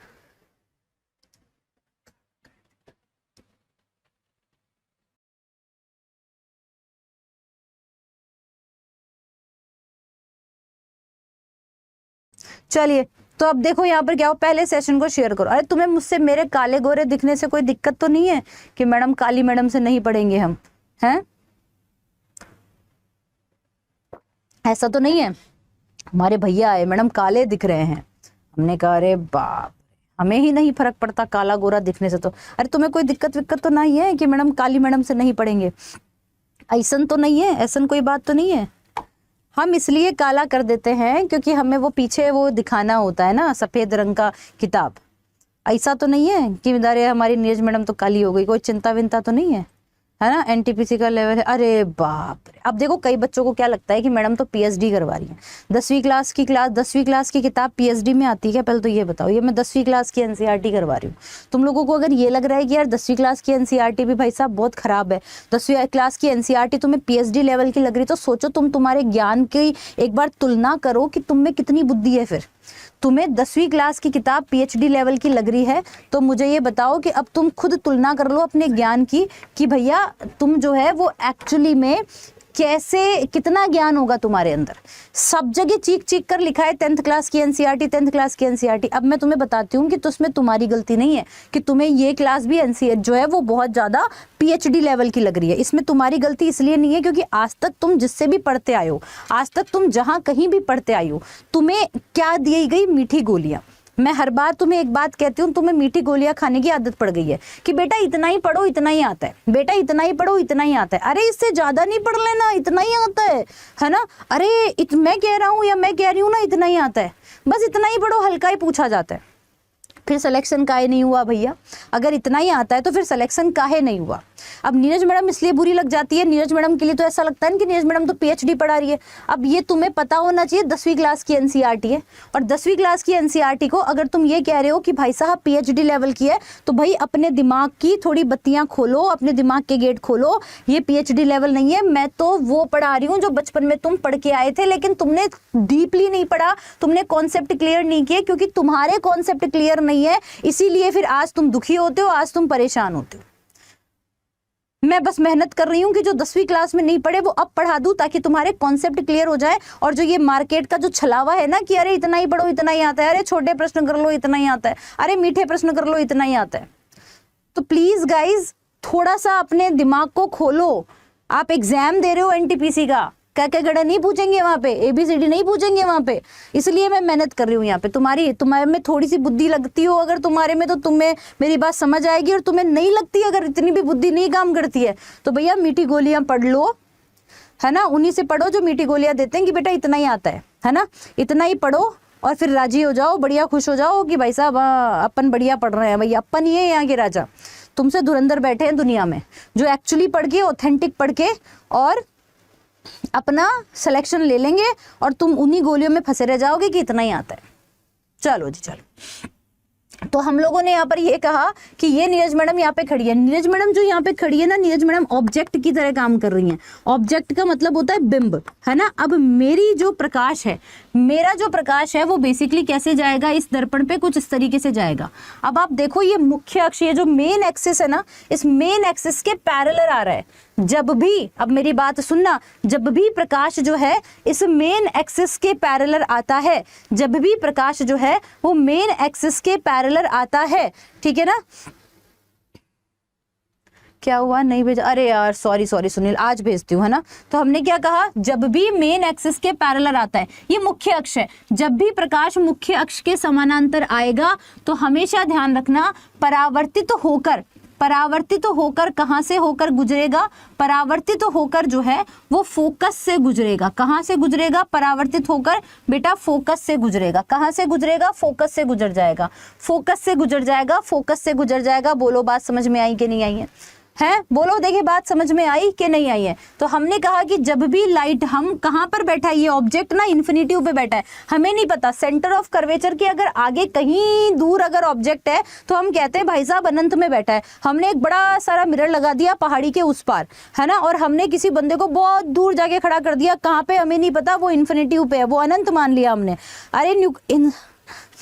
चलिए तो अब देखो यहाँ पर क्या हो, पहले सेशन को शेयर करो। अरे तुम्हें मुझसे मेरे काले गोरे दिखने से कोई दिक्कत तो नहीं है कि मैडम काली मैडम से नहीं पढ़ेंगे हम, हैं? ऐसा तो नहीं है। हमारे भैया आए, मैडम काले दिख रहे हैं, हमने कहा अरे बाप, हमें ही नहीं फर्क पड़ता काला गोरा दिखने से। तो अरे तुम्हें कोई दिक्कत विक्कत तो नहीं है कि मैडम काली मैडम से नहीं पढ़ेंगे, ऐसन तो नहीं है, ऐसन कोई बात तो नहीं है। हम इसलिए काला कर देते हैं क्योंकि हमें वो पीछे वो दिखाना होता है ना, सफेद रंग का किताब। ऐसा तो नहीं है कि अरे हमारी नीरज मैडम तो काली हो गई, कोई चिंता विंता तो नहीं है ना। एनटीपीसी का लेवल है, अरे बाप रे। अब देखो कई बच्चों को क्या लगता है कि मैडम तो पीएचडी करवा रही है। 10वीं क्लास की किताब पीएचडी में आती है, पहले तो ये बताओ। ये मैं 10वीं क्लास की एनसीईआरटी करवा रही हूँ। तुम लोगों को अगर ये लग रहा है कि यार 10वीं क्लास की एनसीईआरटी भी भाई साहब बहुत खराब है, 10वीं क्लास की एनसीईआरटी तुम्हें पीएचडी लेवल की लग रही, तो सोचो तुम्हारे ज्ञान की एक बार तुलना करो कि तुम में कितनी बुद्धि है। फिर तुम्हें 10वीं क्लास की किताब पीएचडी लेवल की लग रही है तो मुझे ये बताओ कि अब तुम खुद तुलना कर लो अपने ज्ञान की कि भैया तुम जो है वो एक्चुअली में कैसे, कितना ज्ञान होगा तुम्हारे अंदर। सब जगह चीख चीख कर लिखा है 10th क्लास की एनसीईआरटी, 10th क्लास की एनसीईआरटी। अब मैं तुम्हें बताती हूँ कि तो उसमें तुम्हारी गलती नहीं है कि तुम्हें ये क्लास भी एनसीईआरटी जो है वो बहुत ज़्यादा पीएचडी लेवल की लग रही है। इसमें तुम्हारी गलती इसलिए नहीं है क्योंकि आज तक तुम जिससे भी पढ़ते आए हो, आज तक तुम जहाँ कहीं भी पढ़ते आई हो, तुम्हें क्या दी गई, मीठी गोलियाँ। मैं हर बार तुम्हें एक बात कहती हूँ, तुम्हें मीठी गोलियां खाने की आदत पड़ गई है कि बेटा इतना ही पढ़ो इतना ही आता है, बेटा इतना ही पढ़ो इतना ही आता है। अरे इससे ज्यादा नहीं पढ़ लेना, इतना ही आता है ना। अरे मैं कह रहा हूँ या मैं कह रही हूँ ना, इतना ही आता है, बस इतना ही पढ़ो, हल्का ही पूछा जाता है। फिर सिलेक्शन काहे नहीं हुआ भैया? अगर इतना ही आता है तो फिर सिलेक्शन काहे नहीं हुआ? अब नीरज मैडम इसलिए बुरी लग जाती है, नीरज मैडम के लिए तो ऐसा लगता है कि नीरज मैडम तो पीएचडी पढ़ा रही है। अब ये तुम्हें पता होना चाहिए 10वीं क्लास की एनसीईआरटी है, और 10वीं क्लास की एनसीईआरटी को अगर तुम ये कह रहे हो कि भाई साहब पीएचडी लेवल की है, तो भाई अपने दिमाग की थोड़ी बत्तियां खोलो, अपने दिमाग के गेट खोलो। ये पीएचडी लेवल नहीं है, मैं तो वो पढ़ा रही हूँ जो बचपन में तुम पढ़ के आए थे, लेकिन तुमने डीपली नहीं पढ़ा, तुमने कॉन्सेप्ट क्लियर नहीं किए, क्योंकि तुम्हारे कॉन्सेप्ट क्लियर नहीं है, इसीलिए फिर आज तुम दुखी होते हो, आज तुम परेशान होते हो। मैं बस मेहनत कर रही हूँ कि जो 10वीं क्लास में नहीं पढ़े वो अब पढ़ा दूं, ताकि तुम्हारे कॉन्सेप्ट क्लियर हो जाए। और जो ये मार्केट का जो छलावा है ना कि अरे इतना ही पढ़ो इतना ही आता है, अरे छोटे प्रश्न कर लो इतना ही आता है, अरे मीठे प्रश्न कर लो इतना ही आता है, तो प्लीज गाइज थोड़ा सा अपने दिमाग को खोलो। आप एग्जाम दे रहे हो एनटीपीसी का, क्या क्या गड़ा नहीं पूछेंगे वहां पे, एबीसीडी नहीं पूछेंगे वहां पे, इसलिए मैं मेहनत कर रही हूँ यहाँ पे। तुम्हारे में थोड़ी सी बुद्धि लगती हो अगर तुम्हारे में, तो तुम्हें मेरी बात समझ आएगी, और तुम्हें नहीं लगती, अगर इतनी भी बुद्धि नहीं काम करती है, तो भैया मीठी गोलियां पढ़ लो, है ना, उन्हीं से पढ़ो जो मीठी गोलियां देते हैं कि बेटा इतना ही आता है ना, इतना ही पढ़ो, और फिर राजी हो जाओ, बढ़िया खुश हो जाओ कि भाई साहब अपन बढ़िया पढ़ रहे हैं, भैया अपन ही है यहाँ के राजा, तुमसे धुरंधर बैठे हैं दुनिया में, जो एक्चुअली पढ़ के ऑथेंटिक पढ़ के और अपना सिलेक्शन ले लेंगे, और तुम उन्हीं गोलियों में फंसे रह जाओगे कि इतना ही आता है। चलो जी चलो, तो हम लोगों ने यहाँ पर ये कहा कि ये नीरज मैडम यहाँ पे खड़ी है। नीरज मैडम जो यहाँ पे खड़ी है ना, नीरज मैडम ऑब्जेक्ट की तरह काम कर रही हैं। ऑब्जेक्ट का मतलब होता है बिंब, है ना। अब मेरी जो प्रकाश है, मेरा जो प्रकाश है वो बेसिकली कैसे जाएगा इस दर्पण पे, कुछ इस तरीके से जाएगा। अब आप देखो ये मुख्य अक्ष, ये जो मेन एक्सिस है ना, इस मेन एक्सिस के पैरेलल आ रहा है। जब भी, अब मेरी बात सुनना, जब भी प्रकाश जो है इस मेन एक्सिस के पैरेलल आता है, जब भी प्रकाश जो है वो मेन एक्सिस के पैरेलल आता है, ठीक है ना। क्या हुआ, नहीं भेजा, अरे यार सॉरी सुनील, आज भेजती हूँ, है ना। तो हमने क्या कहा, जब भी मेन एक्सिस के पैरेलल आता है, ये मुख्य अक्ष है, जब भी प्रकाश मुख्य अक्ष के समानांतर आएगा तो हमेशा ध्यान रखना परावर्तित होकर कहां से होकर गुजरेगा, परावर्तित होकर जो है वो फोकस से गुजरेगा। कहां से गुजरेगा, परावर्तित होकर बेटा फोकस से गुजरेगा। कहां से गुजरेगा, फोकस से गुजर जाएगा, फोकस से गुजर जाएगा, फोकस से गुजर जाएगा। बोलो बात समझ में आई कि नहीं आई है, बोलो, देखिए बात समझ में आई कि नहीं आई है। तो हमने कहा कि जब भी लाइट, हम कहाँ पर बैठा है, ये ऑब्जेक्ट ना इन्फिनिटिव पे बैठा है, हमें नहीं पता सेंटर ऑफ कर्वेचर के अगर आगे कहीं दूर अगर ऑब्जेक्ट है तो हम कहते हैं भाई साहब अनंत में बैठा है। हमने एक बड़ा सारा मिरर लगा दिया पहाड़ी के उस पार, है ना, और हमने किसी बंदे को बहुत दूर जाके खड़ा कर दिया, कहाँ पे हमें नहीं पता, वो इन्फिनिटिव पे है, वो अनंत मान लिया हमने। अरे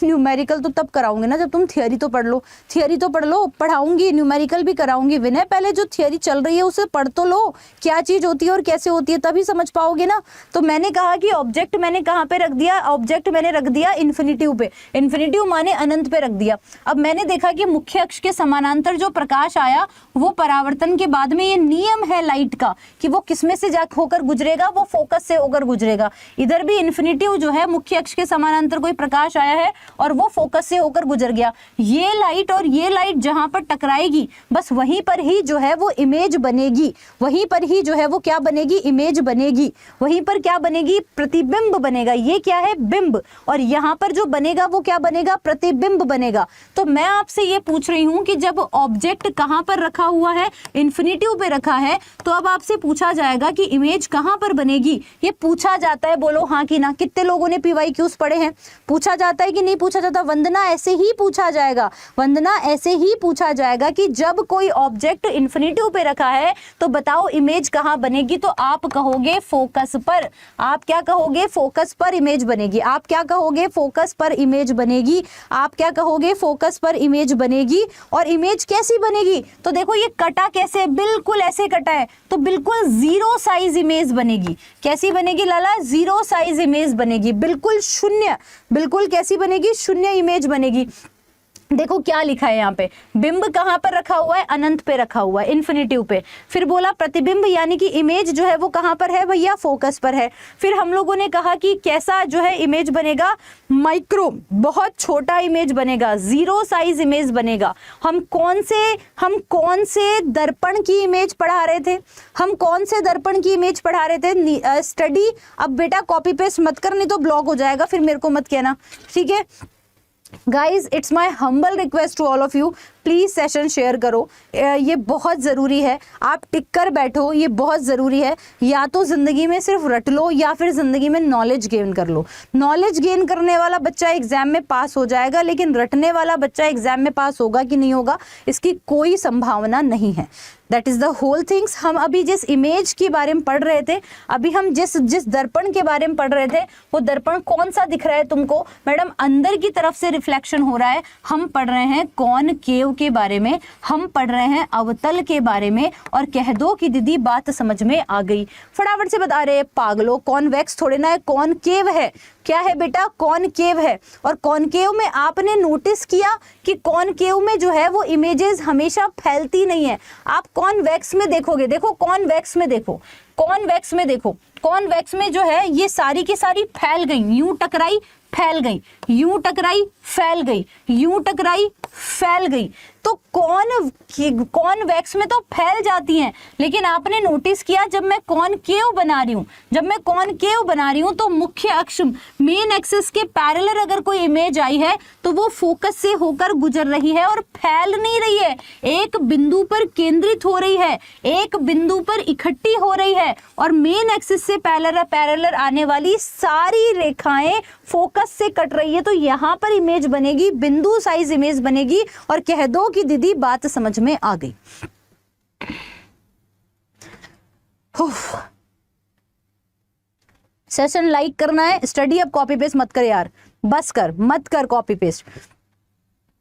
न्यूमेरिकल तो तब कराऊंगे ना जब तुम थियोरी तो पढ़ लो, थियोरी तो पढ़ लो, पढ़ाऊंगी, न्यूमेरिकल भी कराऊंगी। विनय पहले जो थियोरी चल रही है उसे पढ़ तो लो, क्या चीज होती है और कैसे होती है, तभी समझ पाओगे ना। तो मैंने कहा कि ऑब्जेक्ट मैंने कहाँ पे रख दिया, ऑब्जेक्ट मैंने रख दिया इन्फिनिटिव पे, इन्फिनिटिव माने अनंत पे रख दिया। अब मैंने देखा कि मुख्य अक्ष के समानांतर जो प्रकाश आया वो परावर्तन के बाद में, ये नियम है लाइट का कि वो किसमें से जा होकर गुजरेगा, वो फोकस से होकर गुजरेगा। इधर भी इन्फिनिटिव जो है, मुख्य अक्ष के समानांतर कोई प्रकाश आया है और वो फोकस से होकर गुजर गया। ये लाइट और ये लाइट जहां पर टकराएगी, बस वहीं पर ही जो है वो इमेज बनेगी, वहीं पर ही जो है वो क्या बनेगी, इमेज बनेगी। वहीं पर क्या बनेगी, प्रतिबिंब बनेगा। ये क्या है, बिंब, और यहाँ पर जो बनेगा वो क्या बनेगा, प्रतिबिंब बनेगा। तो मैं आपसे ये पूछ रही हूँ कि जब ऑब्जेक्ट कहाँ पर रखा हुआ है, इन्फिनिटिव पे रखा है, तो अब आपसे पूछा जाएगा कि इमेज कहाँ पर बनेगी। ये पूछा जाता है, बोलो हाँ कि ना। कितने लोगों ने PYQs पढ़े हैं, पूछा जाता है कि नहीं पूछा जाता। वंदना ऐसे ही पूछा जाएगा, वंदना ऐसे ही पूछा जाएगा कि जब कोई ऑब्जेक्ट इन्फिनिटिव पे रखा है तो बताओ इमेज कहाँ बनेगी। तो आप कहोगे फोकस पर। आप क्या कहोगे, फोकस पर इमेज बनेगी। आप क्या कहोगे, फोकस पर इमेज बनेगी। आप क्या कहोगे, फोकस पर इमेज बनेगी। और इमेज कैसी बनेगी, तो देखो ये कटा कैसे, बिल्कुल ऐसे कटा है, तो बिल्कुल जीरो साइज इमेज बनेगी। कैसी बनेगी लाला, जीरो साइज इमेज बनेगी, बिल्कुल शून्य। बिल्कुल कैसी बनेगी, शून्य इमेज बनेगी। देखो क्या लिखा है यहाँ पे, बिंब कहाँ पर रखा हुआ है, अनंत पे रखा हुआ है, इन्फिनिटिव पे। फिर बोला प्रतिबिंब यानी कि इमेज जो है वो कहाँ पर है भैया, फोकस पर है। फिर हम लोगों ने कहा कि कैसा जो है इमेज बनेगा, माइक्रो, बहुत छोटा इमेज बनेगा, जीरो साइज इमेज बनेगा। हम कौन से दर्पण की इमेज पढ़ा रहे थे, हम कौन से दर्पण की इमेज पढ़ा रहे थे, स्टडी। अब बेटा कॉपी पेस्ट मत कर, नहीं तो ब्लॉक हो जाएगा, फिर मेरे को मत कहना, ठीक है। Guys it's my humble request to all of you, please session share करो, ये बहुत ज़रूरी है। आप टिक कर बैठो, ये बहुत ज़रूरी है। या तो ज़िंदगी में सिर्फ रट लो या फिर ज़िंदगी में नॉलेज गेन कर लो। नॉलेज गेन करने वाला बच्चा एग्जाम में पास हो जाएगा, लेकिन रटने वाला बच्चा एग्जाम में पास होगा कि नहीं होगा इसकी कोई संभावना नहीं है। That is the whole things. हम अभी जिस इमेज के बारे में पढ़ रहे थे, अभी हम जिस दर्पण के बारे में पढ़ रहे थे, वो दर्पण कौन सा दिख रहा है तुमको? मैडम अंदर की तरफ से रिफ्लेक्शन हो रहा है। हम पढ़ रहे हैं कॉनकेव के बारे में, हम पढ़ रहे हैं अवतल के बारे में। और कह दो कि दीदी बात समझ में आ गई, फटाफट से बता रहे हैं पागलों, कॉन्वेक्स थोड़े ना है, कॉनकेव है। क्या है बेटा? कॉनकेव है। और कॉनकेव में आपने नोटिस किया कि कॉनकेव में जो है वो इमेजेस हमेशा फैलती नहीं है। आप कॉन्वेक्स में देखोगे, देखो कॉन्वेक्स में देखो, कॉन्वेक्स में देखो, कॉन्वेक्स में जो है ये सारी की सारी फैल गई, यूं टकराई फैल गई, यूं टकराई फैल गई, यूं टकराई फैल गई। तो कॉन्वेक्स में तो फैल जाती हैं, लेकिन आपने नोटिस किया जब मैं कॉनकेव बना रही हूं, जब मैं कॉनकेव बना रही हूं तो मुख्य अक्ष मेन एक्सिस के पैरेलल अगर कोई इमेज आई है तो वो फोकस से होकर गुजर रही है और फैल नहीं रही है, एक बिंदु पर केंद्रित हो रही है, एक बिंदु पर इकट्ठी हो रही है। और मेन एक्सिस से पैरेलल आने वाली सारी रेखाएं फोकस से कट रही है, तो यहां पर इमेज बनेगी, बिंदु साइज इमेज बनेगी। और कह दो कि दीदी बात समझ में आ गई। सेशन लाइक करना है, स्टडी अब कॉपी पेस्ट मत कर यार, बस कर, मत कर कॉपी पेस्ट।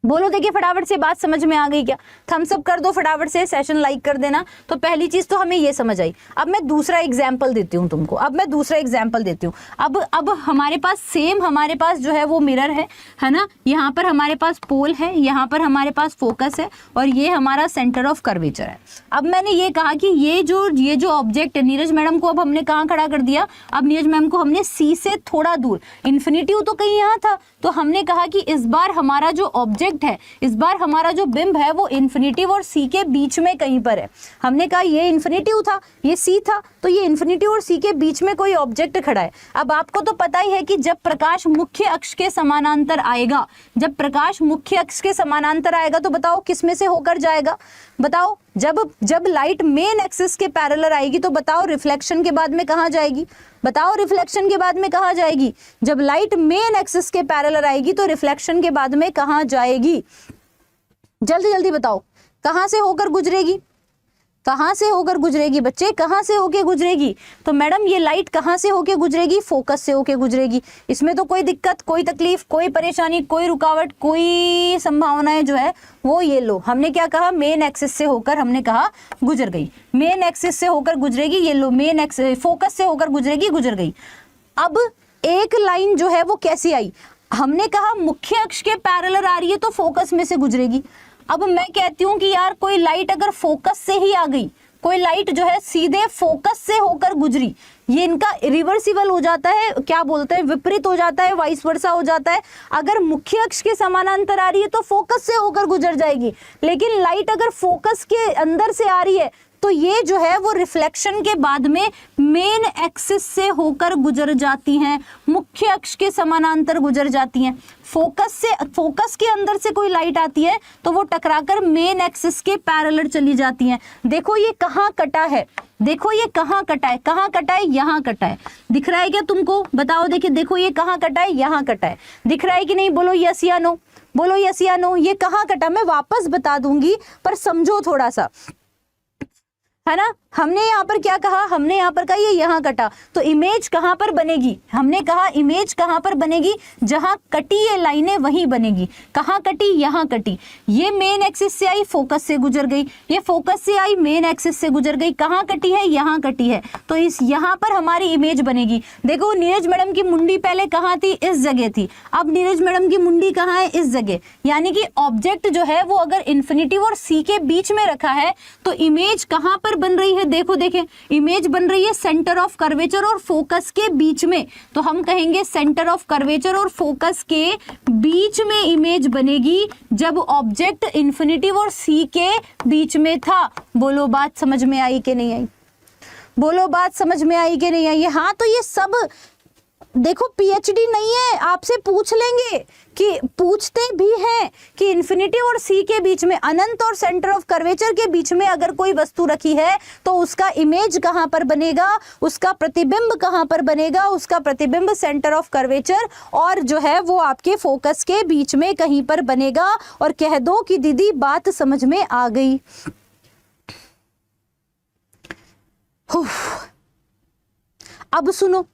बोलो देखिए फटाफट से बात समझ में आ गई क्या? थम्स अप कर दो फटाफट से, सेशन लाइक कर देना। तो पहली चीज तो हमें ये समझ आई। अब मैं दूसरा एग्जाम्पल देती हूँ तुमको, अब मैं दूसरा एग्जाम्पल देती हूँ। अब हमारे पास सेम, हमारे पास जो है वो मिरर है ना, यहाँ पर हमारे पास पोल है, यहाँ पर हमारे पास फोकस है, और ये हमारा सेंटर ऑफ कर्वेचर है। अब मैंने ये कहा कि ये जो ऑब्जेक्ट है, नीरज मैडम को अब हमने कहाँ खड़ा कर दिया? अब नीरज मैम को हमने सी से थोड़ा दूर, इन्फिनिटिव तो कहीं यहाँ था, तो हमने कहा कि इस बार हमारा जो ऑब्जेक्ट है, इस बार हमारा जो बिंब है वो इन्फिनिटिव और सी के बीच में कहीं पर है। हमने कहा ये इन्फिनिटिव था, ये सी था, तो ये इन्फिनिटिव और सी के बीच में कोई ऑब्जेक्ट खड़ा है। अब आपको तो पता ही है कि जब प्रकाश मुख्य अक्ष के समानांतर आएगा, जब प्रकाश मुख्य अक्ष के समानांतर आएगा तो बताओ किस में से होकर जाएगा? बताओ, जब लाइट मेन एक्सिस के पैरेलल आएगी तो बताओ रिफ्लेक्शन के बाद में कहाँ जाएगी? बताओ रिफ्लेक्शन के बाद में कहाँ जाएगी? जब लाइट मेन एक्सिस के पैरेलल आएगी तो रिफ्लेक्शन के बाद में कहाँ जाएगी? जल्दी जल्दी बताओ, कहाँ से होकर गुजरेगी? कहाँ से होकर गुजरेगी बच्चे? कहाँ से होके गुजरेगी? तो मैडम ये लाइट कहाँ से होके गुजरेगी? फोकस से होके गुजरेगी। इसमें तो कोई दिक्कत, कोई तकलीफ, कोई परेशानी, कोई रुकावट, कोई संभावनाएं जो है वो ये लो। हमने क्या कहा? मेन एक्सिस से होकर हमने कहा गुजर गई, मेन एक्सिस से होकर गुजरेगी, ये लो, मेन एक्सिस फोकस से होकर गुजरेगी, गुजर गई। अब एक लाइन जो है वो कैसी आई? हमने कहा मुख्य अक्ष के पैरेलल आ रही है तो फोकस में से गुजरेगी। अब मैं कहती हूँ कि यार कोई लाइट अगर फोकस से ही आ गई, कोई लाइट जो है सीधे फोकस से होकर गुजरी, ये इनका रिवर्सिबल हो जाता है, क्या बोलते हैं, विपरीत हो जाता है, वाइस वर्सा हो जाता है। अगर मुख्य अक्ष के समानांतर आ रही है तो फोकस से होकर गुजर जाएगी, लेकिन लाइट अगर फोकस के अंदर से आ रही है तो ये जो है वो रिफ्लेक्शन के बाद में मेन एक्सिस से होकर गुजर जाती हैं, मुख्य अक्ष के समानांतर गुजर जाती हैं। फोकस के अंदर से कोई लाइट आती है तो वो टकराकर मेन एक्सिस के पैरेलल चली जाती हैं। देखो ये कहाँ कटा है, देखो ये कहाँ कटा है, कहाँ कटा है? यहाँ कटा है। दिख रहा है क्या तुमको? बताओ, देखिए देखो ये कहाँ कटा है, यहाँ कटा है। दिख रहा है कि नहीं? बोलो यस या नो, बोलो यस या नो। ये कहाँ कटा? मैं वापस बता दूंगी पर समझो थोड़ा सा, है ना। हमने यहाँ पर क्या कहा? हमने यहाँ पर कहा ये यहाँ कटा, तो इमेज कहाँ पर बनेगी? हमने कहा इमेज कहाँ पर बनेगी? जहाँ कटी ये लाइनें वहीं बनेगी। कहाँ कटी? यहाँ कटी। ये मेन एक्सिस से आई, फोकस से गुजर गई, ये फोकस से आई, मेन एक्सिस से गुजर गई। कहाँ कटी है? यहाँ कटी है, तो इस यहाँ पर हमारी इमेज बनेगी। देखो नीरज मैडम की मुंडी पहले कहाँ थी? इस जगह थी। अब नीरज मैडम की मुंडी कहाँ है? इस जगह। यानी कि ऑब्जेक्ट जो है वो अगर इन्फिनिटिव और सी के बीच में रखा है तो इमेज कहाँ पर बन रही है? देखो देखें, इमेज बन रही है सेंटर ऑफ कर्वेचर और फोकस के बीच में। तो हम कहेंगे सेंटर ऑफ कर्वेचर और फोकस के बीच में इमेज बनेगी जब ऑब्जेक्ट इन्फिनिटिव और सी के बीच में था। बोलो बात समझ में आई कि नहीं आई? बोलो बात समझ में आई कि नहीं आई? हाँ, तो ये सब देखो पीएचडी नहीं है, आपसे पूछ लेंगे कि पूछते भी हैं कि इन्फिनिटी और सी के बीच में, अनंत और सेंटर ऑफ कर्वेचर के बीच में अगर कोई वस्तु रखी है तो उसका इमेज कहाँ पर बनेगा, उसका प्रतिबिंब कहाँ पर बनेगा, उसका प्रतिबिंब सेंटर ऑफ कर्वेचर और जो है वो आपके फोकस के बीच में कहीं पर बनेगा। और कह दो कि दीदी बात समझ में आ गई। अब सुनो,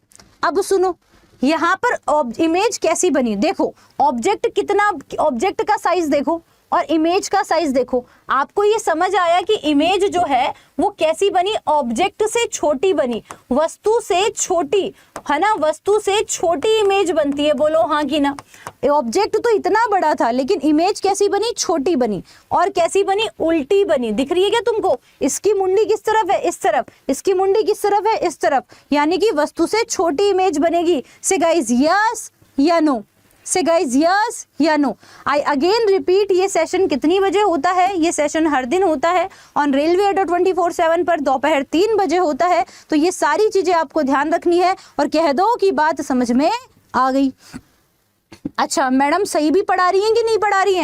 अब सुनो, यहां पर इमेज कैसी बनी, देखो ऑब्जेक्ट कितना, ऑब्जेक्ट का साइज देखो और इमेज का साइज देखो। आपको ये समझ आया कि इमेज जो है वो कैसी बनी, ऑब्जेक्ट से छोटी बनी, वस्तु से छोटी, है ना, वस्तु से छोटी इमेज बनती है, बोलो हाँ कि ना। ऑब्जेक्ट तो इतना बड़ा था लेकिन इमेज कैसी बनी, छोटी बनी। और कैसी बनी, उल्टी बनी। दिख रही है क्या तुमको, इसकी मुंडी किस तरफ है, इस तरफ, इसकी मुंडी किस तरफ है, इस तरफ, यानी कि वस्तु से छोटी इमेज बनेगी। से गाइस यस या नो, से गाइज यस या नो। आई अगेन रिपीट, ये सेशन कितनी बजे होता है, ये सेशन हर दिन होता है ऑन रेलवे अड्डा 24/7 पर, दोपहर 3 बजे होता है। तो ये सारी चीजें आपको ध्यान रखनी है और कह दो कि बात समझ में आ गई। अच्छा मैडम सही भी पढ़ा रही हैं कि नहीं पढ़ा रही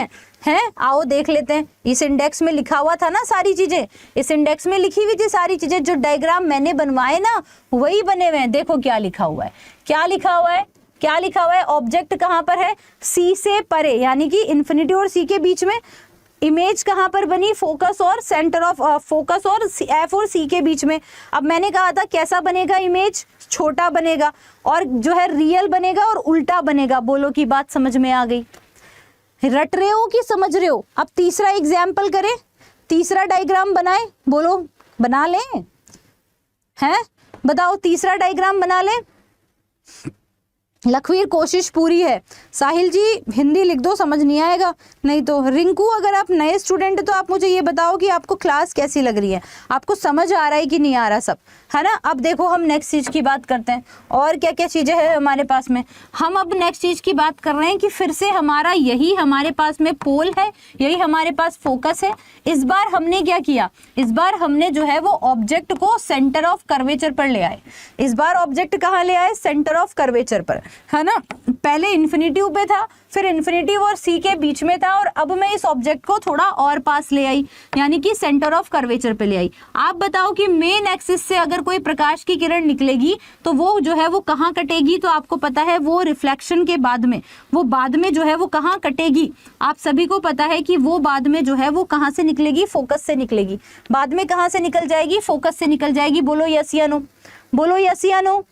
हैं? आओ देख लेते हैं। इस इंडेक्स में लिखा हुआ था ना सारी चीजें, इस इंडेक्स में लिखी हुई थी सारी चीजें, जो डायग्राम मैंने बनवाए ना वही बने हुए हैं। देखो क्या लिखा हुआ है, क्या लिखा हुआ है, क्या लिखा हुआ है, ऑब्जेक्ट कहाँ पर है, सी से परे, यानी कि इन्फिनिटी और सी के बीच में। इमेज कहाँ पर बनी, फोकस और सेंटर ऑफ फोकस और एफ और सी के बीच में। अब मैंने कहा था कैसा बनेगा इमेज, छोटा बनेगा और जो है रियल बनेगा और उल्टा बनेगा। बोलो की बात समझ में आ गई, रट रहे हो कि समझ रहे हो? अब तीसरा एग्जाम्पल करें, तीसरा डायग्राम बनाए, बोलो बना लें, हैं बताओ तीसरा डायग्राम बना लें। लखवीर कोशिश पूरी है। साहिल जी हिंदी लिख दो, समझ नहीं आएगा नहीं तो। रिंकू अगर आप नए स्टूडेंट तो आप मुझे ये बताओ कि आपको क्लास कैसी लग रही है, आपको समझ आ रहा है कि नहीं आ रहा सब, है ना। अब देखो हम नेक्स्ट चीज की बात करते हैं और क्या क्या चीजें हैं हमारे पास में। हम अब नेक्स्ट चीज की बात कर रहे हैं कि फिर से हमारा यही हमारे पास में पोल है, यही हमारे पास फोकस है। इस बार हमने क्या किया, इस बार हमने जो है वो ऑब्जेक्ट को सेंटर ऑफ कर्वेचर पर ले आए। इस बार ऑब्जेक्ट कहाँ ले आए, सेंटर ऑफ कर्वेचर पर, है ना। पहले इन्फिनिटी पे था, फिर इन्फिनिटी और सी के बीच में था और अब मैं इस ऑब्जेक्ट को थोड़ा और पास ले आई, यानी कि सेंटर ऑफ कर्वेचर पे ले आई। आप बताओ कि मेन एक्सिस से अगर कोई प्रकाश की किरण निकलेगी तो वो जो है वो कहाँ कटेगी, तो आपको पता है वो रिफ्लेक्शन के बाद में, वो बाद में जो है वो कहाँ कटेगी। आप सभी को पता है कि वो बाद में जो है वो कहाँ से निकलेगी, फोकस से निकलेगी। बाद में कहाँ से निकल जाएगी, फोकस से निकल जाएगी। बोलो यस या नो, बोलो यस या नो।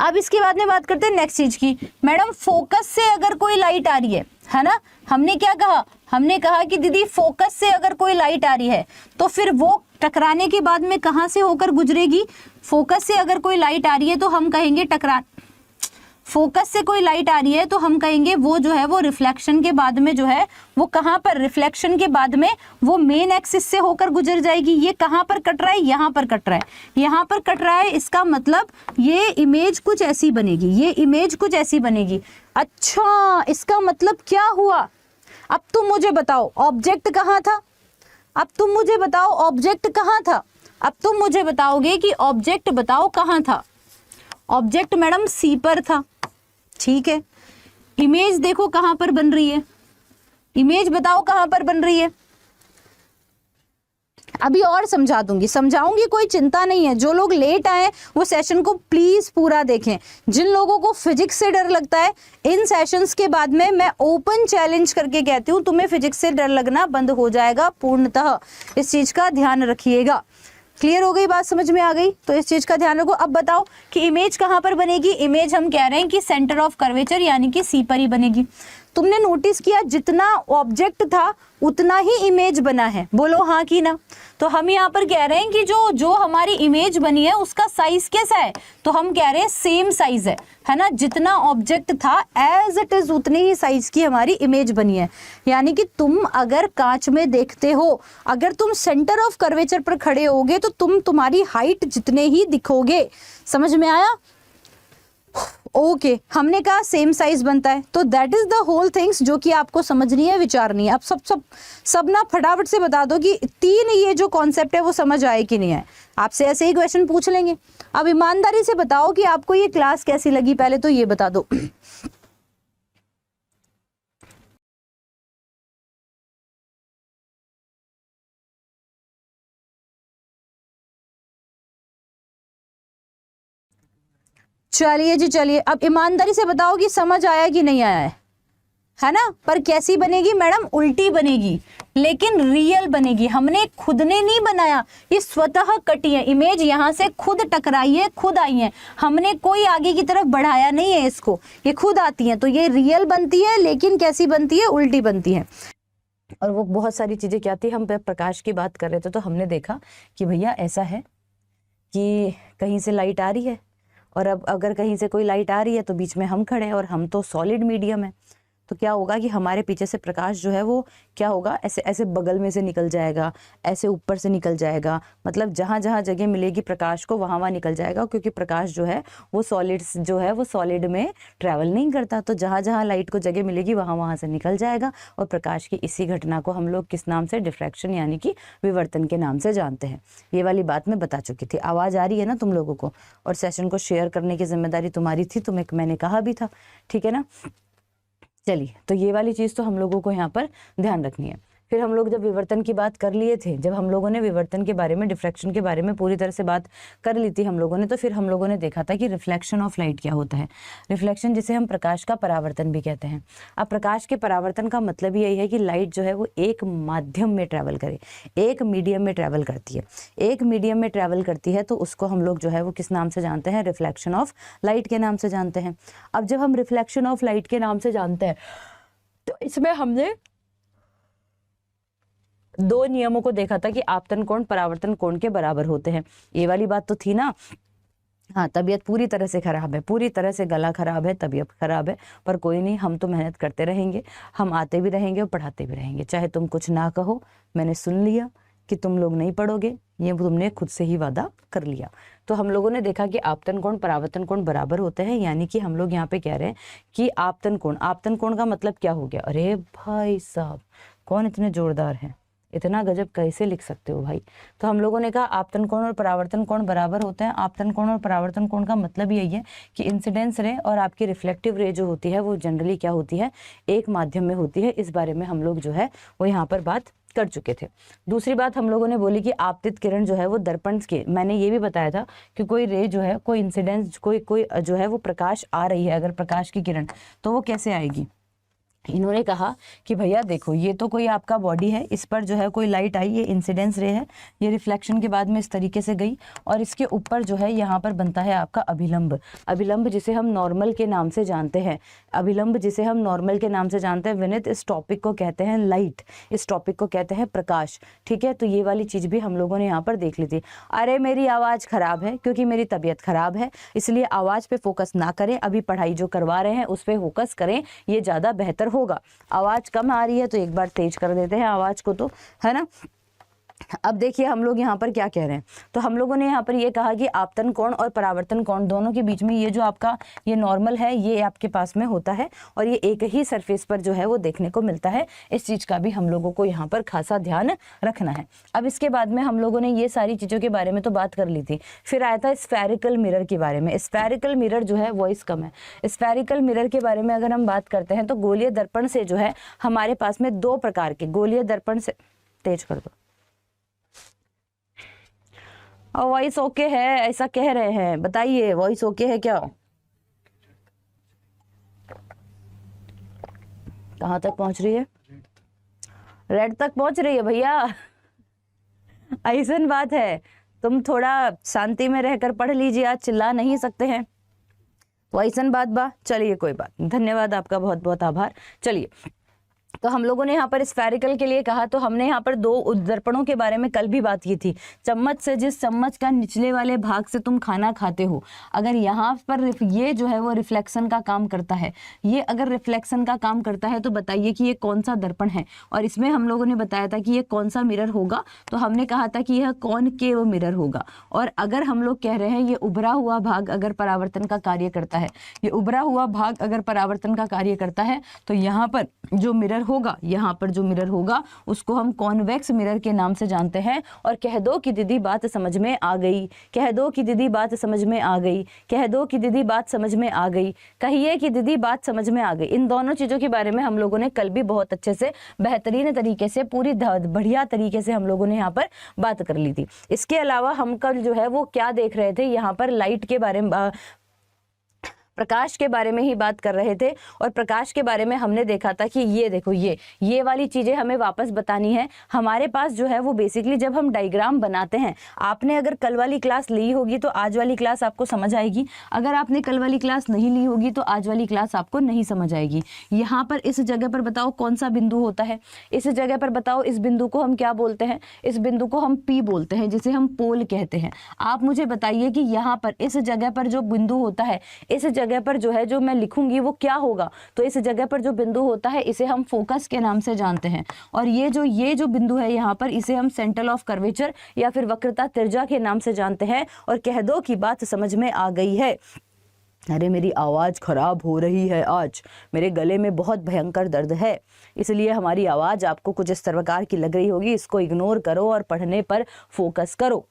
अब इसके बाद में बात करते हैं नेक्स्ट चीज की। मैडम फोकस से अगर कोई लाइट आ रही है ना, हमने क्या कहा, हमने कहा कि दीदी फोकस से अगर कोई लाइट आ रही है तो फिर वो टकराने के बाद में कहाँ से होकर गुजरेगी। फोकस से अगर कोई लाइट आ रही है तो हम कहेंगे फोकस से कोई लाइट आ रही है तो हम कहेंगे वो जो है वो रिफ्लेक्शन के बाद में जो है वो कहाँ पर, रिफ्लेक्शन के बाद में वो मेन एक्सिस से होकर गुजर जाएगी। ये कहाँ पर कट रहा है, यहाँ पर कट रहा है, यहाँ पर कट रहा है। इसका मतलब ये इमेज कुछ ऐसी बनेगी, ये इमेज कुछ ऐसी बनेगी। अच्छा इसका मतलब क्या हुआ, अब तुम मुझे बताओ ऑब्जेक्ट कहाँ था, अब तुम मुझे बताओ ऑब्जेक्ट कहाँ था। अब तुम मुझे बताओगे कि ऑब्जेक्ट बताओ कहाँ था। ऑब्जेक्ट मैडम सी पर था, ठीक है। इमेज देखो कहां पर बन रही है, इमेज बताओ कहां पर बन रही है। अभी और समझा दूंगी, समझाऊंगी, कोई चिंता नहीं है। जो लोग लेट आए वो सेशन को प्लीज पूरा देखें। जिन लोगों को फिजिक्स से डर लगता है, इन सेशंस के बाद में मैं ओपन चैलेंज करके कहती हूँ तुम्हें फिजिक्स से डर लगना बंद हो जाएगा पूर्णतः। इस चीज का ध्यान रखिएगा। क्लियर हो गई बात, समझ में आ गई, तो इस चीज का ध्यान रखो। अब बताओ कि इमेज कहां पर बनेगी। इमेज हम कह रहे हैं कि सेंटर ऑफ कर्वेचर यानी कि सी पर ही बनेगी। तुमने नोटिस किया जितना ऑब्जेक्ट था उतना ही इमेज बना है, बोलो हाँ कि ना। तो हम यहाँ पर कह रहे हैं कि जो हमारी इमेज बनी है उसका साइज कैसा है, तो हम कह रहे हैं सेम साइज है ना। जितना ऑब्जेक्ट था एज इट इज उतने ही साइज की हमारी इमेज बनी है। यानी कि तुम अगर कांच में देखते हो, अगर तुम सेंटर ऑफ कर्वेचर पर खड़े होगे तो तुम्हारी हाइट जितने ही दिखोगे। समझ में आया, ओके हमने कहा सेम साइज बनता है, तो that is the whole things जो कि आपको समझनी है, विचारनी है। अब सब ना फटाफट से बता दो कि तीन ये जो कॉन्सेप्ट है वो समझ आए कि नहीं आए। आपसे ऐसे ही क्वेश्चन पूछ लेंगे। अब ईमानदारी से बताओ कि आपको ये क्लास कैसी लगी, पहले तो ये बता दो। चलिए जी चलिए, अब ईमानदारी से बताओ कि समझ आया कि नहीं आया है ना। पर कैसी बनेगी मैडम, उल्टी बनेगी, लेकिन रियल बनेगी। हमने खुद ने नहीं बनाया, ये स्वतः कटी है इमेज, यहाँ से खुद टकराई है, खुद आई है, हमने कोई आगे की तरफ बढ़ाया नहीं है इसको, ये खुद आती है। तो ये रियल बनती है, लेकिन कैसी बनती है, उल्टी बनती है। और वो बहुत सारी चीजें क्या थी, हम प्रकाश की बात कर रहे थे तो हमने देखा कि भैया ऐसा है कि कहीं से लाइट आ रही है, और अब अगर कहीं से कोई लाइट आ रही है तो बीच में हम खड़े हैं, और हम तो सॉलिड मीडियम है, तो क्या होगा कि हमारे पीछे से प्रकाश जो है वो क्या होगा, ऐसे ऐसे बगल में से निकल जाएगा, ऐसे ऊपर से निकल जाएगा, मतलब जहाँ जहाँ जगह मिलेगी प्रकाश को वहाँ वहाँ निकल जाएगा, क्योंकि प्रकाश जो है वो सॉलिड्स जो है वो सॉलिड में ट्रैवल नहीं करता, तो जहाँ जहाँ लाइट को जगह मिलेगी वहाँ वहाँ से निकल जाएगा। और प्रकाश की इसी घटना को हम लोग किस नाम से, डिफ्रैक्शन यानी कि विवर्तन के नाम से जानते हैं। ये वाली बात मैं बता चुकी थी। आवाज़ आ रही है ना तुम लोगों को, और सेशन को शेयर करने की जिम्मेदारी तुम्हारी थी, तुम्हें मैंने कहा भी था, ठीक है ना। चलिए, तो ये वाली चीज़ तो हम लोगों को यहाँ पर ध्यान रखनी है। फिर हम लोग जब विवर्तन की बात कर लिए थे, जब हम लोगों ने विवर्तन के बारे में, डिफ्रैक्शन के बारे में पूरी तरह से बात कर ली थी हम लोगों ने, तो फिर हम लोगों ने देखा था कि रिफ्लेक्शन ऑफ लाइट क्या होता है। रिफ्लेक्शन जिसे हम प्रकाश का परावर्तन भी कहते हैं। अब प्रकाश के परावर्तन का मतलब यही है कि लाइट जो है वो एक माध्यम में ट्रैवल करे, एक मीडियम में ट्रैवल करती है। एक मीडियम में ट्रैवल करती है तो उसको हम लोग जो है वो किस नाम से जानते हैं, रिफ्लेक्शन ऑफ लाइट के नाम से जानते हैं। अब जब हम रिफ्लेक्शन ऑफ लाइट के नाम से जानते हैं तो इसमें हमने दो नियमों को देखा था कि आपतन कोण परावर्तन कोण के बराबर होते हैं। ये वाली बात तो थी ना। हाँ, तबीयत पूरी तरह से खराब है, पूरी तरह से गला खराब है, तबीयत खराब है, पर कोई नहीं, हम तो मेहनत करते रहेंगे, हम आते भी रहेंगे और पढ़ाते भी रहेंगे, चाहे तुम कुछ ना कहो। मैंने सुन लिया कि तुम लोग नहीं पढ़ोगे, ये तुमने खुद से ही वादा कर लिया। तो हम लोगों ने देखा कि आपतन कोण परावर्तन कोण बराबर होते हैं, यानी कि हम लोग यहाँ पे कह रहे हैं कि आपतन कोण का मतलब क्या हो गया। अरे भाई साहब, कौन इतने जोरदार हैं, इतना गजब कैसे लिख सकते हो भाई। तो हम लोगों ने कहा आपतन कोण और परावर्तन कोण बराबर होते हैं। आपतन कोण और परावर्तन कोण का मतलब यही है कि इंसिडेंस रे और आपकी रिफ्लेक्टिव रे जो होती है वो जनरली क्या होती है, एक माध्यम में होती है। इस बारे में हम लोग जो है वो यहाँ पर बात कर चुके थे। दूसरी बात हम लोगों ने बोली कि आपतित किरण जो है वो दर्पण के, मैंने ये भी बताया था कि कोई रे जो है, कोई इंसिडेंस, कोई जो है वो प्रकाश आ रही है, अगर प्रकाश की किरण, तो वो कैसे आएगी। इन्होंने कहा कि भैया देखो, ये तो कोई आपका बॉडी है, इस पर जो है कोई लाइट आई, ये इंसिडेंस रे है, ये रिफ्लेक्शन के बाद में इस तरीके से गई, और इसके ऊपर जो है यहाँ पर बनता है आपका अभिलंब। अभिलंब जिसे हम नॉर्मल के नाम से जानते हैं, अभिलंब जिसे हम नॉर्मल के नाम से जानते हैं। विनीत, इस टॉपिक को कहते हैं लाइट, इस टॉपिक को कहते हैं प्रकाश, ठीक है। तो ये वाली चीज़ भी हम लोगों ने यहाँ पर देख ली थी। अरे मेरी आवाज़ ख़राब है क्योंकि मेरी तबीयत ख़राब है, इसलिए आवाज़ पे फोकस ना करें, अभी पढ़ाई जो करवा रहे हैं उस पर फोकस करें, ये ज़्यादा बेहतर होगा। आवाज कम आ रही है तो एक बार तेज कर देते हैं आवाज को, तो है ना। अब देखिए हम लोग यहाँ पर क्या कह रहे हैं। तो हम लोगों ने यहाँ पर ये कहा कि आपतन कोण और परावर्तन कोण दोनों के बीच में ये जो आपका ये नॉर्मल है, ये आपके पास में होता है, और ये एक ही सरफेस पर जो है वो देखने को मिलता है। इस चीज़ का भी हम लोगों को यहाँ पर खासा ध्यान रखना है। अब इसके बाद में हम लोगों ने ये सारी चीज़ों के बारे में तो बात कर ली थी। फिर आया था स्फेरिकल मिरर के बारे में। स्फेरिकल मिरर जो है, वॉइस कम है, स्फेरिकल मिरर के बारे में अगर हम बात करते हैं तो गोलीय दर्पण से जो है हमारे पास में दो प्रकार के गोलीय दर्पण से, तेज कर दो, और वॉइस ओके है ऐसा कह रहे हैं, बताइए वॉइस ओके है क्या, कहाँ तक पहुंच रही है, रेड तक पहुंच रही है भैया। ऐसन बात है, तुम थोड़ा शांति में रहकर पढ़ लीजिए, आज चिल्ला नहीं सकते हैं, तो ऐसन बात बा। चलिए कोई बात, धन्यवाद आपका, बहुत बहुत आभार। चलिए तो हम लोगों ने यहाँ पर स्फेरिकल के लिए कहा, तो हमने यहाँ पर दो दर्पणों के बारे में कल भी बात की थी। चम्मच से, जिस चम्मच का निचले वाले भाग से तुम खाना खाते हो, अगर यहाँ पर ये जो है वो रिफ्लेक्शन का काम करता है, ये अगर रिफ्लेक्शन का काम करता है तो बताइए कि ये कौन सा दर्पण है। और इसमें हम लोगों ने बताया था कि ये कौन सा मिरर होगा, तो हमने कहा था कि यह कॉनकेव मिरर होगा। और अगर हम लोग कह रहे हैं ये उभरा हुआ भाग अगर परावर्तन का कार्य करता है, ये उभरा हुआ भाग अगर परावर्तन का कार्य करता है, तो यहाँ पर जो मिरर होगा, यहाँ पर जो मिरर होगा उसको हम कॉन्वेक्स मिरर के नाम से जानते हैं। और कह दो कि दीदी बात समझ में आ गई, कह दो कि दीदी बात समझ में आ गई, कह दो कि दीदी बात समझ में आ गई, कहिए कि दीदी बात समझ में आ गई। इन दोनों चीजों के बारे में हम लोगों ने कल भी बहुत अच्छे से, बेहतरीन तरीके से, पूरी बढ़िया तरीके से हम लोगों ने यहाँ पर बात कर ली थी। इसके अलावा हम कल जो है वो क्या देख रहे थे, यहाँ पर लाइट के बारे में, प्रकाश के बारे में ही बात कर रहे थे। और प्रकाश के बारे में हमने देखा था कि ये देखो, ये वाली चीजें हमें वापस बतानी है। हमारे पास जो है वो बेसिकली जब हम डायग्राम बनाते हैं, आपने अगर कल वाली क्लास ली होगी तो आज वाली क्लास आपको समझ आएगी, अगर आपने कल वाली क्लास नहीं ली होगी तो आज वाली क्लास आपको नहीं समझ आएगी। यहाँ पर इस जगह पर बताओ कौन सा बिंदु होता है, इस जगह पर बताओ इस बिंदु को हम क्या बोलते हैं, इस बिंदु को हम P बोलते हैं, जिसे हम पोल कहते हैं। आप मुझे बताइए कि यहाँ पर इस जगह पर जो बिंदु होता है, इस जगह पर जो है जो मैं लिखूंगी वो क्या होगा, तो इस जगह पर जो बिंदु होता है इसे हम फोकस के नाम से जानते हैं। और ये जो बिंदु है यहाँ पर, इसे हम सेंटर ऑफ कर्वेचर या फिर वक्रता त्रिज्या के नाम से जानते हैं। और कह दो कि बात समझ में आ गई है। अरे मेरी आवाज़ खराब हो रही है, आज मेरे गले में बहुत भयंकर दर्द है, इसलिए हमारी आवाज़ आपको कुछ इस प्रकार की लग रही होगी। इसको इग्नोर करो और पढ़ने पर फोकस करो।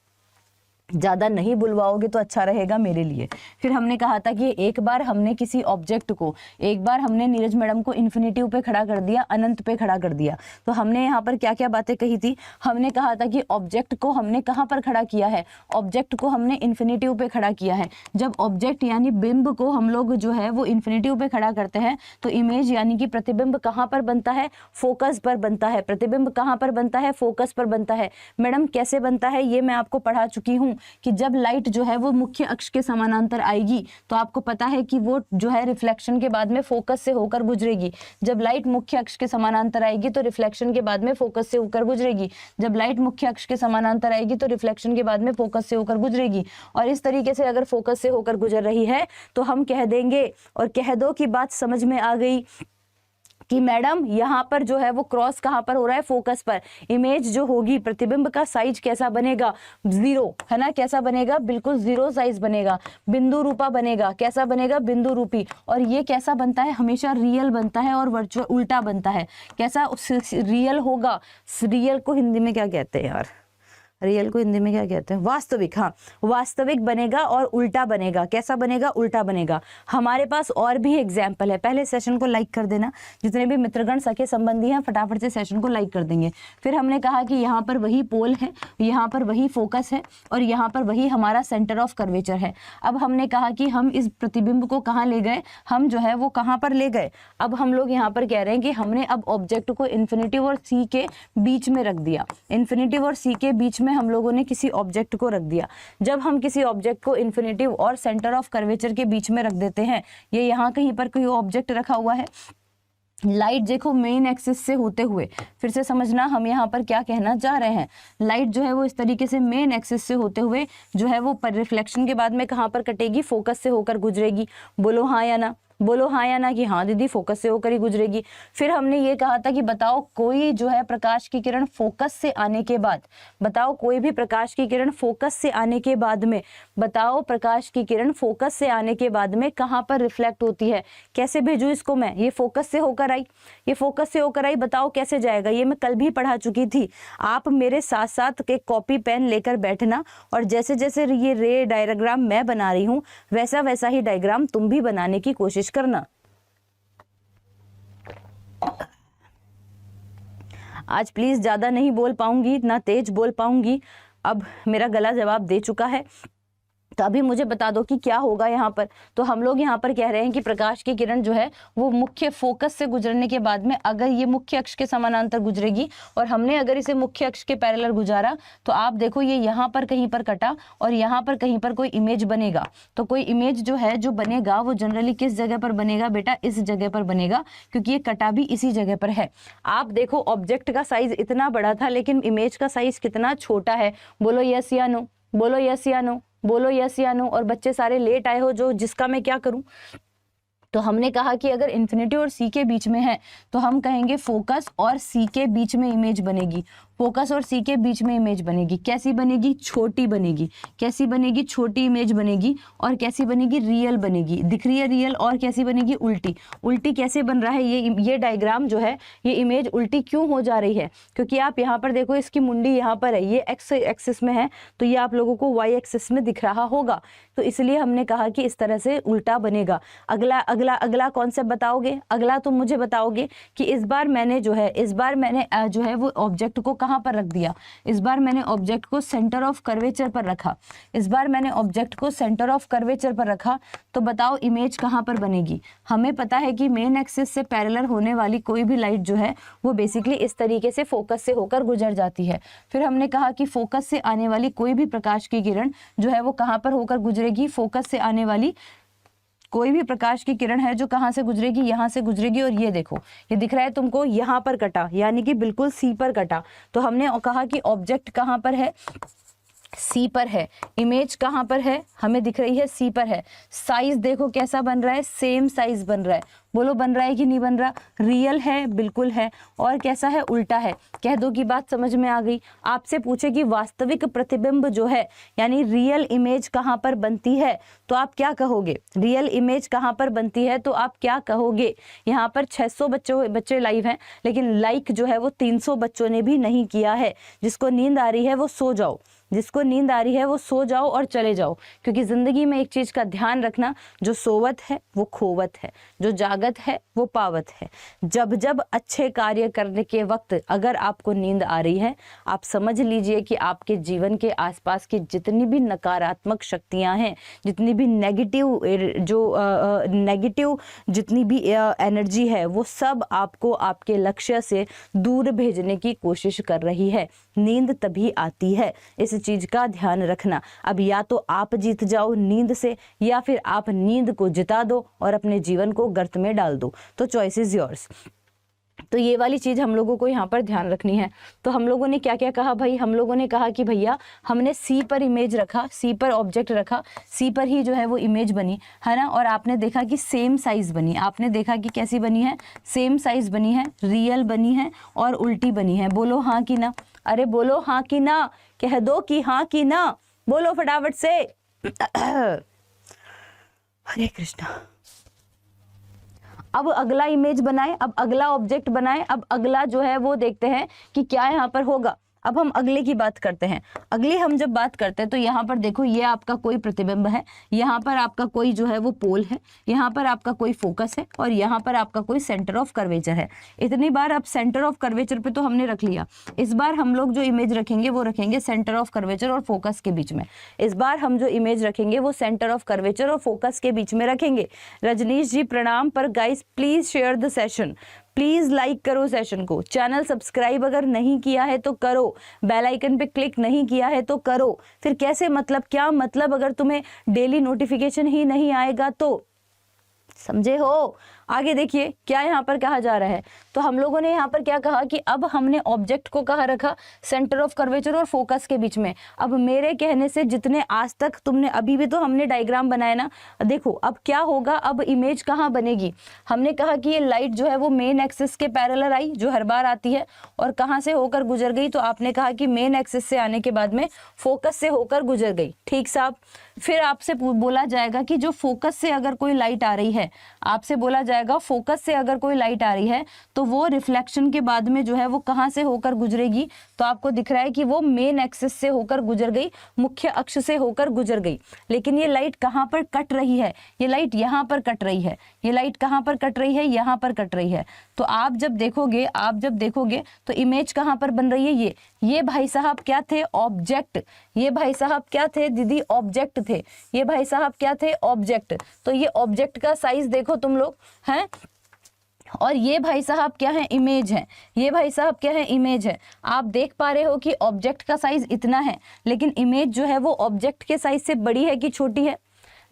ज़्यादा नहीं बुलवाओगे तो अच्छा रहेगा मेरे लिए। फिर हमने कहा था कि एक बार हमने किसी ऑब्जेक्ट को, एक बार हमने नीरज मैडम को इन्फिनिटिव पे खड़ा कर दिया, अनंत पे खड़ा कर दिया। तो हमने यहाँ पर क्या क्या बातें कही थी, हमने कहा था कि ऑब्जेक्ट को हमने कहाँ पर खड़ा किया है, ऑब्जेक्ट को हमने इन्फिनिटिव पे खड़ा किया है। जब ऑब्जेक्ट यानी बिंब को हम लोग जो है वो इन्फिनिटिव पे खड़ा करते हैं तो इमेज यानी कि प्रतिबिंब कहाँ पर बनता है, फोकस पर बनता है। प्रतिबिंब कहाँ पर बनता है, फोकस पर बनता है। मैडम कैसे बनता है ये मैं आपको पढ़ा चुकी हूँ कि जब लाइट जो है वो मुख्य अक्ष के समानांतर आएगी तो आपको पता है कि वो जो है रिफ्लेक्शन के बाद में फोकस से होकर गुजरेगी। जब लाइट मुख्य अक्ष के समानांतर आएगी तो रिफ्लेक्शन के बाद में फोकस से होकर गुजरेगी। जब लाइट मुख्य अक्ष के समानांतर आएगी तो रिफ्लेक्शन के बाद में फोकस से होकर गुजरेगी। और इस तरीके से अगर फोकस से होकर गुजर रही है तो हम कह देंगे, और कह दो कि बात समझ में आ गई, कि मैडम यहाँ पर जो है वो क्रॉस कहाँ पर हो रहा है, फोकस पर। इमेज जो होगी, प्रतिबिंब का साइज कैसा बनेगा, जीरो, है ना, कैसा बनेगा, बिल्कुल जीरो साइज बनेगा, बिंदु रूपा बनेगा। कैसा बनेगा, बिंदु रूपी। और ये कैसा बनता है, हमेशा रियल बनता है और वर्चुअल उल्टा बनता है। कैसा रियल होगा, रियल को हिंदी में क्या कहते हैं यार, रियल को हिंदी में क्या कहते हैं, वास्तविक। हाँ, वास्तविक बनेगा और उल्टा बनेगा। कैसा बनेगा, उल्टा बनेगा। हमारे पास और भी एग्जाम्पल है। पहले सेशन को लाइक कर देना, जितने भी मित्रगण सखे संबंधी हैं फटाफट से सेशन को लाइक कर देंगे। फिर हमने कहा कि यहाँ पर वही पोल है, यहाँ पर वही फोकस है और यहाँ पर वही हमारा सेंटर ऑफ कर्वेचर है। अब हमने कहा कि हम इस प्रतिबिंब को कहाँ ले गए, हम जो है वो कहाँ पर ले गए। अब हम लोग यहाँ पर कह रहे हैं कि हमने अब ऑब्जेक्ट को इन्फिनिटिव और सी के बीच में रख दिया। इन्फिनिटिव और सी के बीच में हम लोगों ने किसी ऑब्जेक्ट को रख दिया। जब हम किसी ऑब्जेक्ट को इन्फिनिटिव और सेंटर ऑफ कर्वेचर के बीच में रख देते हैं, ये यहाँ कहीं पर कोई ऑब्जेक्ट रखा हुआ है, लाइट देखो मेन एक्सिस से होते हुए, फिर से समझना हम यहाँ पर क्या कहना चाह रहे हैं। लाइट जो है वो इस तरीके से मेन एक्सिस से होते हुए जो है वो रिफ्लेक्शन के बाद में कहाँ पर कटेगी, फोकस से होकर गुजरेगी। बोलो हाँ या ना, बोलो हाँ या ना कि हाँ दीदी फोकस से होकर ही गुजरेगी। फिर हमने ये कहा था कि बताओ कोई जो है प्रकाश की किरण फोकस से आने के बाद, बताओ कोई भी प्रकाश की किरण फोकस से आने के बाद में, बताओ प्रकाश की किरण फोकस से आने के बाद में कहाँ पर रिफ्लेक्ट होती है। कैसे भेजूँ इसको मैं, ये फोकस से होकर आई, ये फोकस से होकर आई, बताओ कैसे जाएगा। ये मैं कल भी पढ़ा चुकी थी। आप मेरे साथ साथ एक कॉपी पेन लेकर बैठना और जैसे जैसे ये रे डायग्राम मैं बना रही हूँ वैसा वैसा ही डायग्राम तुम भी बनाने की कोशिश करना। आज प्लीज ज्यादा नहीं बोल पाऊंगी, ना तेज बोल पाऊंगी। अब मेरा गला जवाब दे चुका है। तो अभी मुझे बता दो कि क्या होगा यहाँ पर। तो हम लोग यहाँ पर कह रहे हैं कि प्रकाश की किरण जो है वो मुख्य फोकस से गुजरने के बाद में अगर ये मुख्य अक्ष के समानांतर गुजरेगी और हमने अगर इसे मुख्य अक्ष के पैरेलल गुजारा तो आप देखो ये यहाँ पर कहीं पर कटा और यहाँ पर कहीं पर कोई इमेज बनेगा। तो कोई इमेज जो है जो बनेगा वो जनरली किस जगह पर बनेगा बेटा, इस जगह पर बनेगा, क्योंकि ये कटा भी इसी जगह पर है। आप देखो ऑब्जेक्ट का साइज इतना बड़ा था लेकिन इमेज का साइज कितना छोटा है। बोलो यस या नो, बोलो यस या नो, बोलो यस या नो। और बच्चे सारे लेट आए हो जो जिसका मैं क्या करूं। तो हमने कहा कि अगर इन्फिनिटी और सी के बीच में है तो हम कहेंगे फोकस और सी के बीच में इमेज बनेगी। फोकस और सी के बीच में इमेज बनेगी। कैसी बनेगी? छोटी बनेगी। कैसी बनेगी? छोटी इमेज बनेगी। और कैसी बनेगी? रियल बनेगी। दिख रही है रियल। और कैसी बनेगी? उल्टी। उल्टी कैसे बन रहा है ये डायग्राम जो है, ये इमेज उल्टी क्यों हो जा रही है? क्योंकि आप यहाँ पर देखो इसकी मुंडी यहाँ पर है, ये एक्स एक्सिस में है तो ये आप लोगों को वाई एक्सिस में दिख रहा होगा। तो इसलिए हमने कहा कि इस तरह से उल्टा बनेगा। अगला कॉन्सेप्ट बताओगे? अगला तुम मुझे बताओगे कि इस बार मैंने जो है वो ऑब्जेक्ट को कहाँ पर रख दिया। इस बार मैंने ऑब्जेक्ट को सेंटर ऑफ कर्वेचर पर रखा। इस बार मैंने ऑब्जेक्ट को सेंटर ऑफ कर्वेचर पर रखा। तो बताओ इमेज कहाँ पर बनेगी? हमें पता है कि मेन एक्सिस से पैरेलल होने वाली कोई भी लाइट जो है वो बेसिकली इस तरीके से फोकस से होकर गुजर जाती है। फिर हमने कहा कि फोकस से आने वाली कोई भी प्रकाश की किरण जो है वो कहाँ पर होकर गुजरेगी? फोकस से आने वाली कोई भी प्रकाश की किरण है जो कहां से गुजरेगी? यहां से गुजरेगी। और ये देखो ये दिख रहा है तुमको, यहां पर कटा, यानी कि बिल्कुल सी पर कटा। तो हमने कहा कि ऑब्जेक्ट कहां पर है? सी पर है। इमेज कहां पर है? हमें दिख रही है सी पर है। साइज देखो कैसा बन रहा है? सेम साइज बन रहा है। बोलो बन रहा है कि नहीं बन रहा? रियल है, बिल्कुल है। और कैसा है? उल्टा है। कह दो कि बात समझ में आ गई। आपसे पूछे कि वास्तविक प्रतिबिंब जो है यानी रियल इमेज कहाँ पर बनती है तो आप क्या कहोगे? रियल इमेज कहाँ पर बनती है तो आप क्या कहोगे? यहाँ पर 600 बच्चे लाइव हैं लेकिन लाइक जो है वो 300 बच्चों ने भी नहीं किया है। जिसको नींद आ रही है वो सो जाओ, जिसको नींद आ रही है वो सो जाओ और चले जाओ। क्योंकि जिंदगी में एक चीज का ध्यान रखना, जो सोवत है वो खोवत है, जो जागत है वो पावत है। जब जब अच्छे कार्य करने के वक्त अगर आपको नींद आ रही है, आप समझ लीजिए कि आपके जीवन के आसपास की जितनी भी नकारात्मक शक्तियां हैं, जितनी भी नेगेटिव जितनी भी एनर्जी है वो सब आपको आपके लक्ष्य से दूर भेजने की कोशिश कर रही है। नींद तभी आती है, इस चीज का ध्यान रखना। अब या तो आप जीत जाओ नींद से या फिर आप नींद को जिता दो और अपने जीवन को गर्त में डाल दो। तो चॉइस इज योर्स। तो ये वाली चीज हम लोगों को यहाँ पर ध्यान रखनी है। तो हम लोगों ने क्या क्या कहा भाई? हम लोगों ने कहा कि भैया हमने सी पर इमेज रखा, सी पर ऑब्जेक्ट रखा, सी पर ही जो है वो इमेज बनी है ना। और आपने देखा कि सेम साइज बनी। आपने देखा कि कैसी बनी है? सेम साइज बनी है, रियल बनी है और उल्टी बनी है। बोलो हाँ कि ना? अरे बोलो हाँ कि ना? कह दो कि हाँ कि ना। बोलो फटाफट से। हरे कृष्णा। अब अगला इमेज बनाए, अब अगला ऑब्जेक्ट बनाए, अब अगला जो है वो देखते हैं कि क्या यहाँ पर होगा। अब हम अगले की बात करते हैं। अगली हम जब बात करते हैं तो यहाँ पर देखो ये आपका कोई प्रतिबिंब है, यहाँ पर आपका कोई जो है वो पोल है, यहाँ पर आपका कोई फोकस है और यहाँ पर आपका कोई सेंटर ऑफ कर्वेचर है। इतनी बार अब सेंटर ऑफ कर्वेचर पे तो हमने रख लिया। इस बार हम लोग जो इमेज रखेंगे वो रखेंगे सेंटर ऑफ कर्वेचर और फोकस के बीच में। इस बार हम जो इमेज रखेंगे वो सेंटर ऑफ कर्वेचर और फोकस के बीच में रखेंगे। रजनीश जी प्रणाम। पर guys please share the session, please like करो सेशन को। चैनल सब्सक्राइब अगर नहीं किया है तो करो, बेल आइकन पे क्लिक नहीं किया है तो करो। फिर कैसे मतलब, क्या मतलब अगर तुम्हें डेली नोटिफिकेशन ही नहीं आएगा तो? समझे हो? आगे देखिए क्या यहाँ पर कहा जा रहा है। तो हम लोगों ने यहाँ पर क्या कहा कि अब हमने ऑब्जेक्ट को कहाँ रखा? सेंटर ऑफ कर्वेचर और फोकस के बीच में। अब मेरे कहने से जितने आज तक तुमने, अभी भी तो हमने डायग्राम बनाया ना, देखो अब क्या होगा। अब इमेज कहाँ बनेगी? हमने कहा कि ये लाइट जो है वो मेन एक्सिस के पैरेलल आई, जो हर बार आती है, और कहाँ से होकर गुजर गई? तो आपने कहा कि मेन एक्सिस से आने के बाद में फोकस से होकर गुजर गई। ठीक साहब। फिर आपसे बोला जाएगा कि जो फोकस से अगर कोई लाइट आ रही है, आपसे बोला जाएगा जाएगा, फोकस से अगर कोई लाइट आ रही है तो वो रिफ्लेक्शन के बाद में जो है वो कहाँ से होकर गुजरेगी, तो आपको दिख रहा है कि वो मेन एक्सिस से होकर गुजर गई, मुख्य अक्ष से होकर गुजर गई। लेकिन ये लाइट कहाँ पर कट रही है, ये लाइट यहाँ पर कट रही है, ये लाइट कहाँ पर कट रही है, यहाँ पर कट रही है। तो आप जब देखोगे तो इमेज कहाँ पर बन रही है, ये भाई साहब क्या थे, ऑब्जेक्ट, ये भाई साहब क्या थे दीदी, ऑब्जेक्ट थे, ये भाई साहब क्या थे, ऑब्जेक्ट। तो ये ऑब्जेक्ट का साइज देखो तुम लोग हैं, और ये भाई साहब क्या है, इमेज है, ये भाई साहब क्या है, इमेज है। आप देख पा रहे हो कि ऑब्जेक्ट का साइज इतना है, लेकिन इमेज जो है वो ऑब्जेक्ट के साइज से बड़ी है कि छोटी है।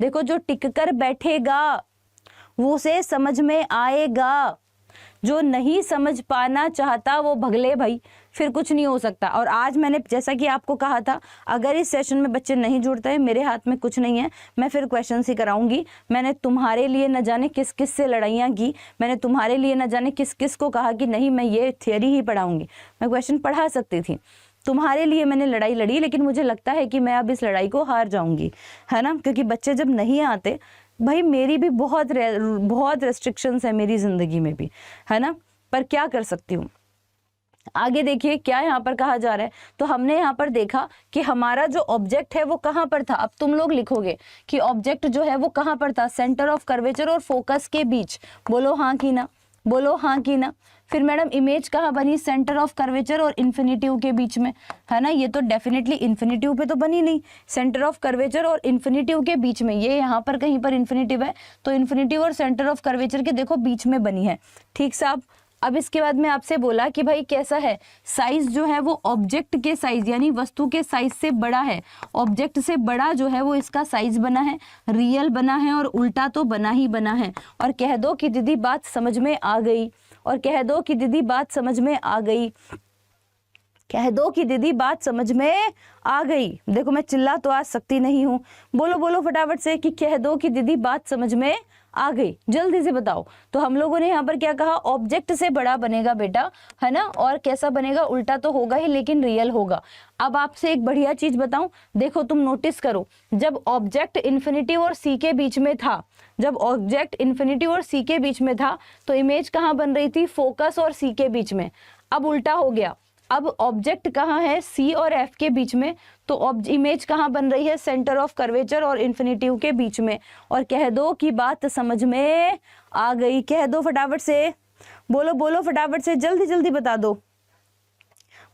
देखो जो टिक कर बैठेगा वो उसे समझ में आएगा, जो नहीं समझ पाना चाहता वो भगले भाई, फिर कुछ नहीं हो सकता। और आज मैंने जैसा कि आपको कहा था, अगर इस सेशन में बच्चे नहीं जुड़ते हैं, मेरे हाथ में कुछ नहीं है, मैं फिर क्वेश्चन ही कराऊंगी। मैंने तुम्हारे लिए न जाने किस किस से लड़ाइयाँ की, मैंने तुम्हारे लिए न जाने किस किस को कहा कि नहीं मैं ये थियरी ही पढ़ाऊंगी, मैं क्वेश्चन पढ़ा सकती थी, तुम्हारे लिए मैंने लड़ाई लड़ी, लेकिन मुझे लगता है कि मैं अब इस लड़ाई को हार जाऊंगी, है ना, क्योंकि बच्चे जब नहीं आते, भाई मेरी भी बहुत रेस्ट्रिक्शंस है मेरी जिंदगी में भी, है ना, पर क्या कर सकती हूँ। आगे देखिए क्या यहाँ पर कहा जा रहा है। तो हमने यहाँ पर देखा कि हमारा जो ऑब्जेक्ट है वो कहाँ पर था। अब तुम लोग लिखोगे कि ऑब्जेक्ट जो है वो कहाँ पर था, सेंटर ऑफ कर्वेचर और फोकस के बीच। बोलो हाँ कि ना, बोलो हाँ कि ना। फिर मैडम इमेज कहाँ बनी, सेंटर ऑफ कर्वेचर और इन्फिनिटिव के बीच में, है ना। ये तो डेफिनेटली इन्फिनिटिव पे तो बनी नहीं, सेंटर ऑफ कर्वेचर और इन्फिनिटिव के बीच में, ये यहाँ पर कहीं पर इन्फिनिटिव है, तो इन्फिनिटिव और सेंटर ऑफ कर्वेचर के देखो बीच में बनी है। ठीक साहब। अब इसके बाद में आपसे बोला कि भाई कैसा है, साइज जो है वो ऑब्जेक्ट के साइज यानी वस्तु के साइज से बड़ा है, ऑब्जेक्ट से बड़ा जो है वो इसका साइज बना है, रियल बना है और उल्टा तो बना ही बना है। और कह दो कि दीदी बात समझ में आ गई, और कह दो कि दीदी बात समझ में आ गई, कह दो कि दीदी बात समझ में आ गई। देखो मैं चिल्ला तो आज सकती नहीं हूँ, बोलो बोलो फटाफट से कि कह दो कि दीदी बात समझ में आ गई, जल्दी से बताओ। तो हम लोगों ने यहाँ पर क्या कहा, ऑब्जेक्ट से बड़ा बनेगा बेटा, है ना, और कैसा बनेगा, उल्टा तो होगा ही लेकिन रियल होगा। अब आपसे एक बढ़िया चीज बताऊं, देखो तुम नोटिस करो, जब ऑब्जेक्ट इन्फिनिटी और सी के बीच में था, जब ऑब्जेक्ट इन्फिनिटी और सी के बीच में था तो इमेज कहाँ बन रही थी, फोकस और सी के बीच में। अब उल्टा हो गया, अब ऑब्जेक्ट कहाँ है, सी और एफ के बीच में, तो इमेज कहाँ बन रही है, सेंटर ऑफ कर्वेचर और इन्फिनिटिव के बीच में। और कह दो कि बात समझ में आ गई, कह दो फटाफट से, बोलो बोलो फटाफट से, जल्दी जल्दी बता दो।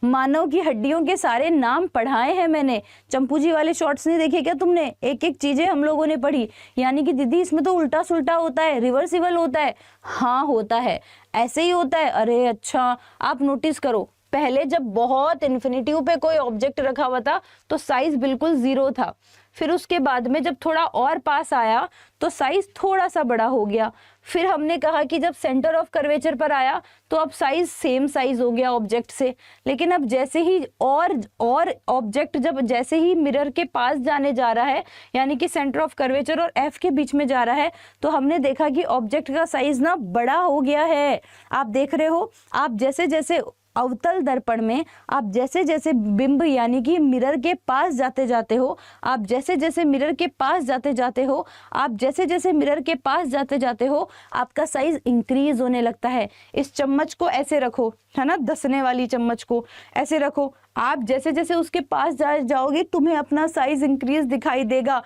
मानव की हड्डियों के सारे नाम पढ़ाए हैं मैंने, चंपू जी वाले शॉर्ट्स नहीं देखे क्या तुमने, एक एक चीजें हम लोगों ने पढ़ी। यानी कि दीदी इसमें तो उल्टा सुल्टा होता है, रिवर्सिबल होता है, हाँ होता है, ऐसे ही होता है। अरे अच्छा, आप नोटिस करो, पहले जब बहुत इन्फिनिटिव पे कोई ऑब्जेक्ट रखा हुआ था तो साइज बिल्कुल 0 था, फिर उसके बाद में जब थोड़ा और पास आया तो साइज थोड़ा सा बड़ा हो गया। फिर हमने कहा कि जब सेंटर ऑफ कर्वेचर पर आया तो अब साइज सेम साइज हो गया ऑब्जेक्ट से। लेकिन अब जैसे ही और ऑब्जेक्ट जब जैसे ही मिरर के पास जाने जा रहा है, यानी कि सेंटर ऑफ कर्वेचर और एफ के बीच में जा रहा है, तो हमने देखा कि ऑब्जेक्ट का साइज ना बड़ा हो गया है। आप देख रहे हो, आप जैसे जैसे अवतल दर्पण में आप जैसे जैसे बिंब यानी कि मिरर के पास जाते जाते हो, आप जैसे जैसे मिरर के पास जाते जाते हो, आप जैसे जैसे मिरर के पास जाते जाते हो, आपका साइज इंक्रीज होने लगता है। इस चम्मच को ऐसे रखो, है ना, दसने वाली चम्मच को ऐसे रखो, आप जैसे जैसे उसके पास जाओगे तुम्हें अपना साइज इंक्रीज दिखाई देगा।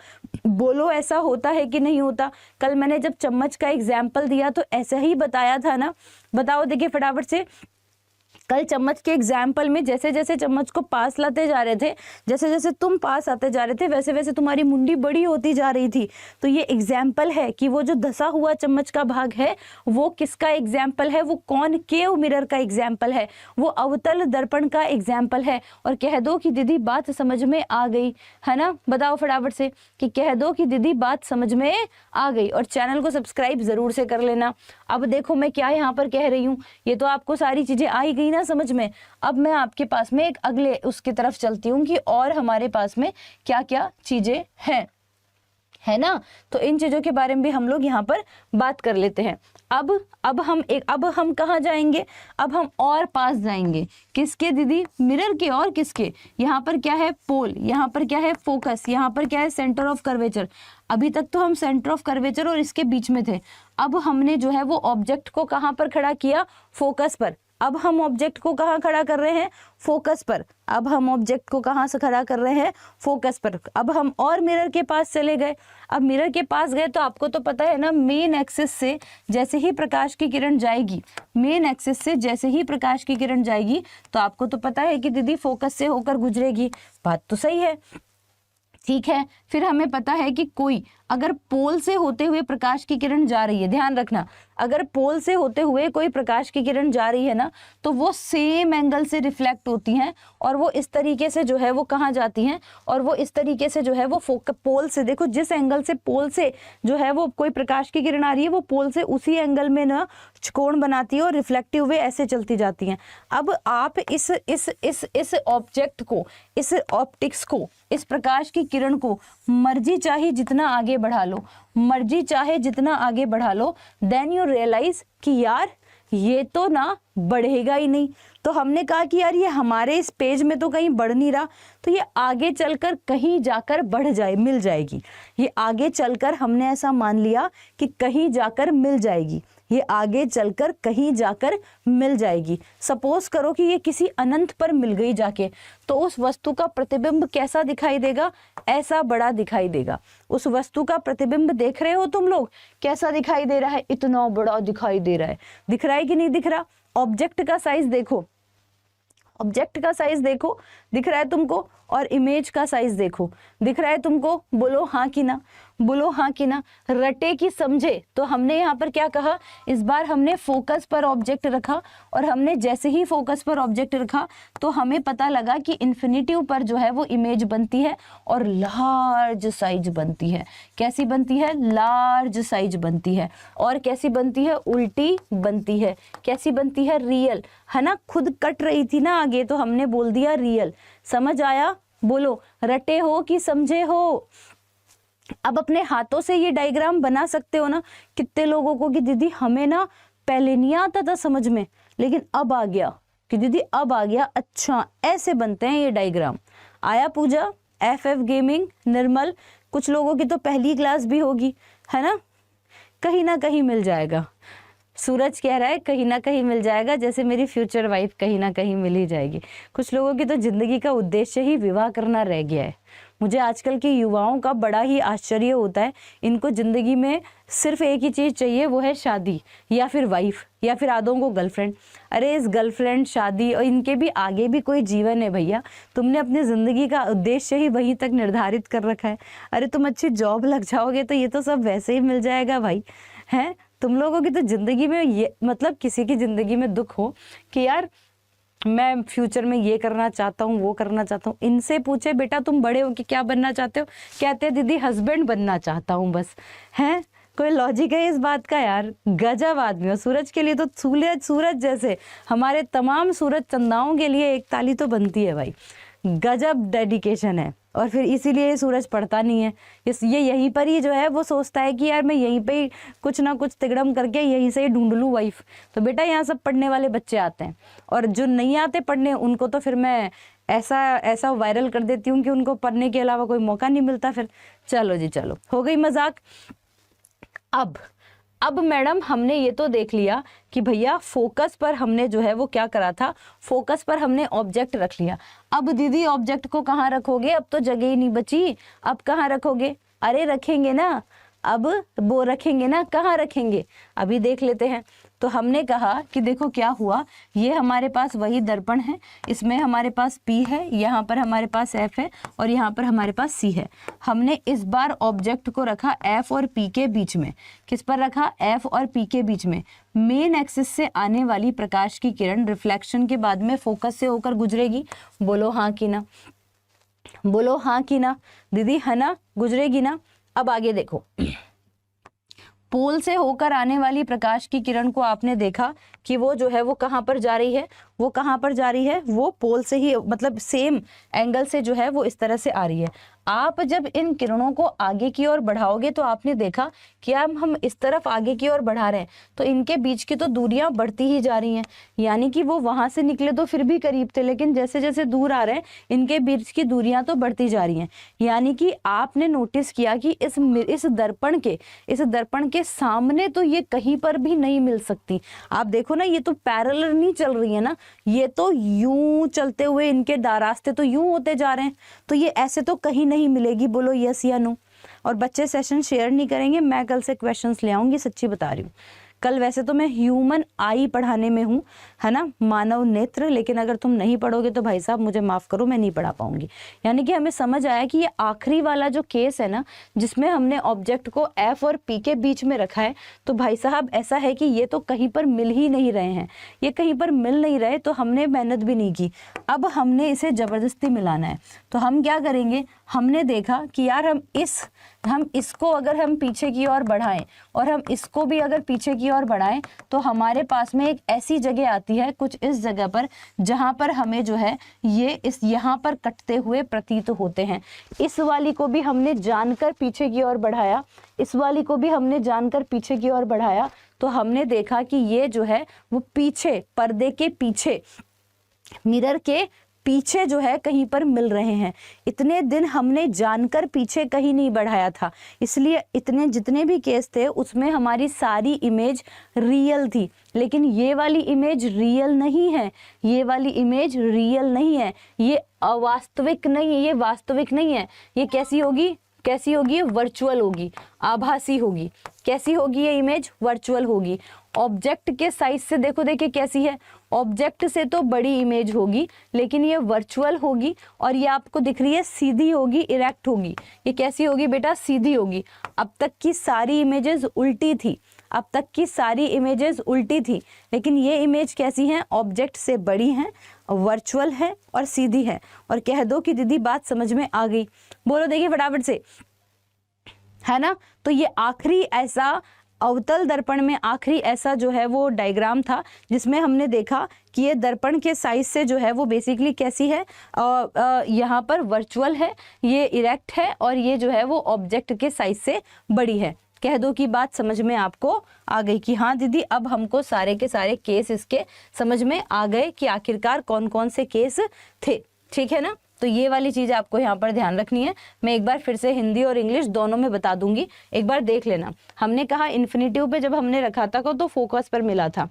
बोलो ऐसा होता है कि नहीं होता। कल मैंने जब चम्मच का एग्जाम्पल दिया तो ऐसा ही बताया था ना, बताओ देखिए फटाफट से। कल चम्मच के एग्जाम्पल में जैसे जैसे चम्मच को पास लाते जा रहे थे, जैसे जैसे तुम पास आते जा रहे थे, वैसे वैसे तुम्हारी मुंडी बड़ी होती जा रही थी। तो ये एग्जाम्पल है कि वो जो धसा हुआ चम्मच का भाग है वो किसका एग्जाम्पल है, वो कॉनकेव मिरर का एग्जाम्पल है, वो अवतल दर्पण का एग्जाम्पल है। और कह दो कि दीदी बात समझ में आ गई, है ना, बताओ फटाफट से कि कह दो कि दीदी बात समझ में आ गई। और चैनल को सब्सक्राइब जरूर से कर लेना। अब देखो मैं क्या यहाँ पर कह रही हूँ, ये तो आपको सारी चीजें आ ही गई ना समझ में। अब मैं आपके पास में एक अगले उसकी तरफ चलती हूँ कि और हमारे पास में क्या क्या चीजें हैं, है ना। तो इन चीजों के बारे में भी हम लोग यहाँ पर बात कर लेते हैं। अब हम कहाँ जाएंगे, अब हम और पास जाएंगे, किसके दीदी, मिरर के। और किसके, यहाँ पर क्या है पोल, यहाँ पर क्या है फोकस, यहाँ पर क्या है सेंटर ऑफ कर्वेचर। अभी तक तो हम सेंटर ऑफ कर्वेचर और इसके बीच में थे, अब हमने जो है वो ऑब्जेक्ट को कहाँ पर खड़ा किया, फोकस पर। अब हम ऑब्जेक्ट को कहाँ खड़ा कर रहे हैं, फोकस पर। अब हम ऑब्जेक्ट को कहाँ से खड़ा कर रहे हैं, फोकस पर। अब हम और मिरर के पास चले गए। अब मिरर के पास गए तो आपको तो पता है ना, मेन एक्सिस से जैसे ही प्रकाश की किरण जाएगी, मेन एक्सिस से जैसे ही प्रकाश की किरण जाएगी तो आपको तो पता है कि दीदी फोकस से होकर गुजरेगी। बात तो सही है, ठीक है। फिर हमें पता है कि कोई अगर पोल से होते हुए प्रकाश की किरण जा रही है, ध्यान रखना, अगर पोल से होते हुए कोई प्रकाश की किरण जा रही है ना, तो वो सेम एंगल से रिफ्लेक्ट होती हैं और वो इस तरीके से जो है वो कहाँ जाती हैं, और वो इस तरीके से जो है वो पोल से, देखो जिस एंगल से पोल से जो है वो कोई प्रकाश की किरण आ रही है, वो पोल से उसी एंगल में ना कोण बनाती है और रिफ्लेक्टिव वे ऐसे चलती जाती हैं। अब आप इस ऑब्जेक्ट को, इस ऑप्टिक्स को, इस प्रकाश की किरण को मर्जी चाहे जितना आगे बढ़ा लो, मर्जी चाहे जितना आगे बढ़ा लो, देन यू रियलाइज कि यार ये तो ना बढ़ेगा ही नहीं। तो हमने कहा कि यार ये हमारे इस पेज में तो कहीं बढ़ नहीं रहा, तो ये आगे चलकर कहीं जाकर बढ़ जाए, मिल जाएगी। ये आगे चलकर हमने ऐसा मान लिया कि कहीं जाकर मिल जाएगी, ये आगे चलकर कहीं जाकर मिल जाएगी। सपोज करो कि ये किसी अनंत पर मिल गई जाके, तो उस वस्तु का प्रतिबिंब कैसा दिखाई देगा, ऐसा बड़ा दिखाई देगा। उस वस्तु का प्रतिबिंब देख रहे हो तुम लोग, कैसा दिखाई दे रहा है, इतना बड़ा दिखाई दे रहा है। दिख रहा है कि नहीं दिख रहा। ऑब्जेक्ट का साइज देखो, ऑब्जेक्ट का साइज देखो, दिख रहा है तुमको, और इमेज का साइज देखो, दिख रहा है तुमको। बोलो हाँ कि ना, बोलो हाँ कि ना। रटे की समझे। तो हमने यहाँ पर क्या कहा, इस बार हमने फोकस पर ऑब्जेक्ट रखा, और हमने जैसे ही फोकस पर ऑब्जेक्ट रखा तो हमें पता लगा कि इन्फिनिटिव पर जो है वो इमेज बनती है और लार्ज साइज बनती है। कैसी बनती है, लार्ज साइज बनती है। और कैसी बनती है, उल्टी बनती है। कैसी बनती है, रियल, है ना। खुद कट रही थी ना आगे, तो हमने बोल दिया रियल। समझ आया, बोलो रटे हो कि समझे हो। अब अपने हाथों से ये डायग्राम बना सकते हो ना। कितने लोगों को कि दीदी हमें ना पहले नहीं आता था समझ में, लेकिन अब आ गया, कि दीदी अब आ गया, अच्छा ऐसे बनते हैं ये डायग्राम। आया पूजा, FF गेमिंग, निर्मल, कुछ लोगों की तो पहली क्लास भी होगी, है ना कहीं मिल जाएगा। सूरज कह रहा है कहीं ना कहीं मिल जाएगा, जैसे मेरी फ्यूचर वाइफ कहीं ना कहीं मिल ही जाएगी। कुछ लोगों की तो जिंदगी का उद्देश्य ही विवाह करना रह गया है। मुझे आजकल के युवाओं का बड़ा ही आश्चर्य होता है। इनको जिंदगी में सिर्फ एक ही चीज़ चाहिए, वो है शादी, या फिर वाइफ, या फिर आधों को गर्लफ्रेंड। अरे इस गर्लफ्रेंड, शादी और इनके भी आगे भी कोई जीवन है भैया। तुमने अपनी ज़िंदगी का उद्देश्य ही वहीं तक निर्धारित कर रखा है। अरे तुम अच्छी जॉब लग जाओगे तो ये तो सब वैसे ही मिल जाएगा भाई, हैं। तुम लोगों की तो ज़िंदगी में ये, मतलब किसी की ज़िंदगी में दुख हो कि यार मैं फ्यूचर में ये करना चाहता हूँ, वो करना चाहता हूँ, इनसे पूछे बेटा तुम बड़े हो कि क्या बनना चाहते हो, कहते हैं दीदी हस्बैंड बनना चाहता हूँ बस, हैं। कोई लॉजिक है इस बात का यार। गजब आदमी हो। सूरज के लिए तो सूरज जैसे हमारे तमाम सूरज चंदाओं के लिए एक ताली तो बनती है भाई। गजब डेडिकेशन है। और फिर इसीलिए ये सूरज पढ़ता नहीं है। ये यहीं पर ही जो है वो सोचता है कि यार मैं यहीं पे ही कुछ ना कुछ तिगड़म करके यहीं से ही ढूंढ लूँ वाइफ। तो बेटा यहाँ सब पढ़ने वाले बच्चे आते हैं, और जो नहीं आते पढ़ने उनको तो फिर मैं ऐसा वायरल कर देती हूँ कि उनको पढ़ने के अलावा कोई मौका नहीं मिलता फिर। चलो जी चलो, हो गई मजाक। अब मैडम हमने ये तो देख लिया कि भैया फोकस पर हमने जो है वो क्या करा था, फोकस पर हमने ऑब्जेक्ट रख लिया। अब दीदी ऑब्जेक्ट को कहाँ रखोगे, अब तो जगह ही नहीं बची, अब कहाँ रखोगे। अरे रखेंगे ना, अब वो रखेंगे ना, कहाँ रखेंगे अभी देख लेते हैं। तो हमने कहा कि देखो क्या हुआ, ये हमारे पास वही दर्पण है, इसमें हमारे पास P है, यहाँ पर हमारे पास F है, और यहाँ पर हमारे पास C है। हमने इस बार ऑब्जेक्ट को रखा F और P के बीच में। किस पर रखा, F और P के बीच में। मेन एक्सिस से आने वाली प्रकाश की किरण रिफ्लेक्शन के बाद में फोकस से होकर गुजरेगी। बोलो हाँ कि ना, बोलो हाँ कि ना दीदी, है ना, गुजरेगी ना। अब आगे देखो, पोल से होकर आने वाली प्रकाश की किरण को आपने देखा कि कि वो जो है वो कहाँ पर जा रही है, वो कहाँ पर जा रही है, वो पोल से ही, मतलब सेम एंगल से जो है वो इस तरह से आ रही है। आप जब इन किरणों को आगे की ओर बढ़ाओगे तो आपने देखा कि अब हम इस तरफ आगे की ओर बढ़ा रहे हैं तो इनके बीच की तो दूरियां बढ़ती ही जा रही हैं, यानी कि वो वहां से निकले तो फिर भी करीब थे, लेकिन जैसे जैसे दूर आ रहे हैं इनके बीच की दूरियां तो बढ़ती जा रही हैं। यानी कि आपने नोटिस किया कि इस दर्पण के सामने तो ये कहीं पर भी नहीं मिल सकती। आप देखो ना, ये तो पैरेलल नहीं चल रही है ना, ये तो यूं चलते हुए इनके रास्ते तो यूं होते जा रहे हैं, तो ये ऐसे तो कहीं नहीं मिलेगी। बोलो यस या नो। और बच्चे सेशन शेयर नहीं करेंगे, मैं कल से क्वेश्चंस ले आऊंगी, सच्ची बता रही हूँ। कल वैसे तो मैं ह्यूमन आई पढ़ाने में हूँ, है ना, मानव नेत्र, लेकिन अगर तुम नहीं पढ़ोगे तो भाई साहब मुझे माफ करो, मैं नहीं पढ़ा पाऊंगी। यानी कि हमें समझ आया कि ये आखिरी वाला जो केस है ना, जिसमें हमने ऑब्जेक्ट को एफ और पी के बीच में रखा है, तो भाई साहब ऐसा है कि ये तो कहीं पर मिल ही नहीं रहे हैं, ये कहीं पर मिल नहीं रहे, तो हमने मेहनत भी नहीं की, अब हमने इसे जबरदस्ती मिलाना है। तो हम क्या करेंगे, हमने देखा कि यार हम इसको अगर हम पीछे की ओर बढ़ाएं और हम इसको भी अगर पीछे की ओर बढ़ाएं तो हमारे पास में एक ऐसी जगह आती है, कुछ इस जगह पर, जहां पर हमें जो है ये यहाँ पर कटते हुए प्रतीत होते हैं। इस वाली को भी हमने जानकर पीछे की ओर बढ़ाया, इस वाली को भी हमने जानकर पीछे की ओर बढ़ाया, तो हमने देखा कि ये जो है वो पीछे, पर्दे के पीछे, मिरर के पीछे जो है कहीं पर मिल रहे हैं। इतने दिन हमने जानकर पीछे कहीं नहीं बढ़ाया था, इसलिए इतने जितने भी केस थे उसमें हमारी सारी इमेज रियल थी, लेकिन ये वाली इमेज रियल नहीं है, ये वाली इमेज रियल नहीं है, ये अवास्तविक नहीं है, ये वास्तविक नहीं है। ये कैसी होगी, कैसी होगी, वर्चुअल होगी, आभासी होगी। कैसी होगी ये इमेज, वर्चुअल होगी। ऑब्जेक्ट के साइज से देखो, देखिए कैसी है, ऑब्जेक्ट से तो बड़ी इमेज होगी, लेकिन ये वर्चुअल होगी, और ये आपको दिख रही है सीधी होगी, इरेक्ट होगी। ये कैसी होगी बेटा, सीधी होगी। अब तक की सारी इमेजेस उल्टी थी, अब तक की सारी इमेजेस उल्टी थी, लेकिन ये इमेज कैसी है, ऑब्जेक्ट से बड़ी है, वर्चुअल है और सीधी है। और कह दो कि दीदी बात समझ में आ गई, बोलो देखिए फटाफट से, है ना। तो ये आखिरी ऐसा अवतल दर्पण में आखिरी ऐसा जो है वो डायग्राम था, जिसमें हमने देखा कि ये दर्पण के साइज से जो है वो बेसिकली कैसी है, यहाँ पर वर्चुअल है, ये इरेक्ट है, और ये जो है वो ऑब्जेक्ट के साइज से बड़ी है। कह दो कि बात समझ में आपको आ गई कि हाँ दीदी अब हमको सारे के सारे केस इसके समझ में आ गए कि आखिरकार कौन कौन से केस थे, ठीक है ना। तो ये वाली चीज आपको यहाँ पर ध्यान रखनी है। मैं एक बार फिर से हिंदी और इंग्लिश दोनों में बता दूंगी, एक बार देख लेना। हमने कहा इन्फिनेटिव पे जब हमने रखा था तो फोकस पर मिला था,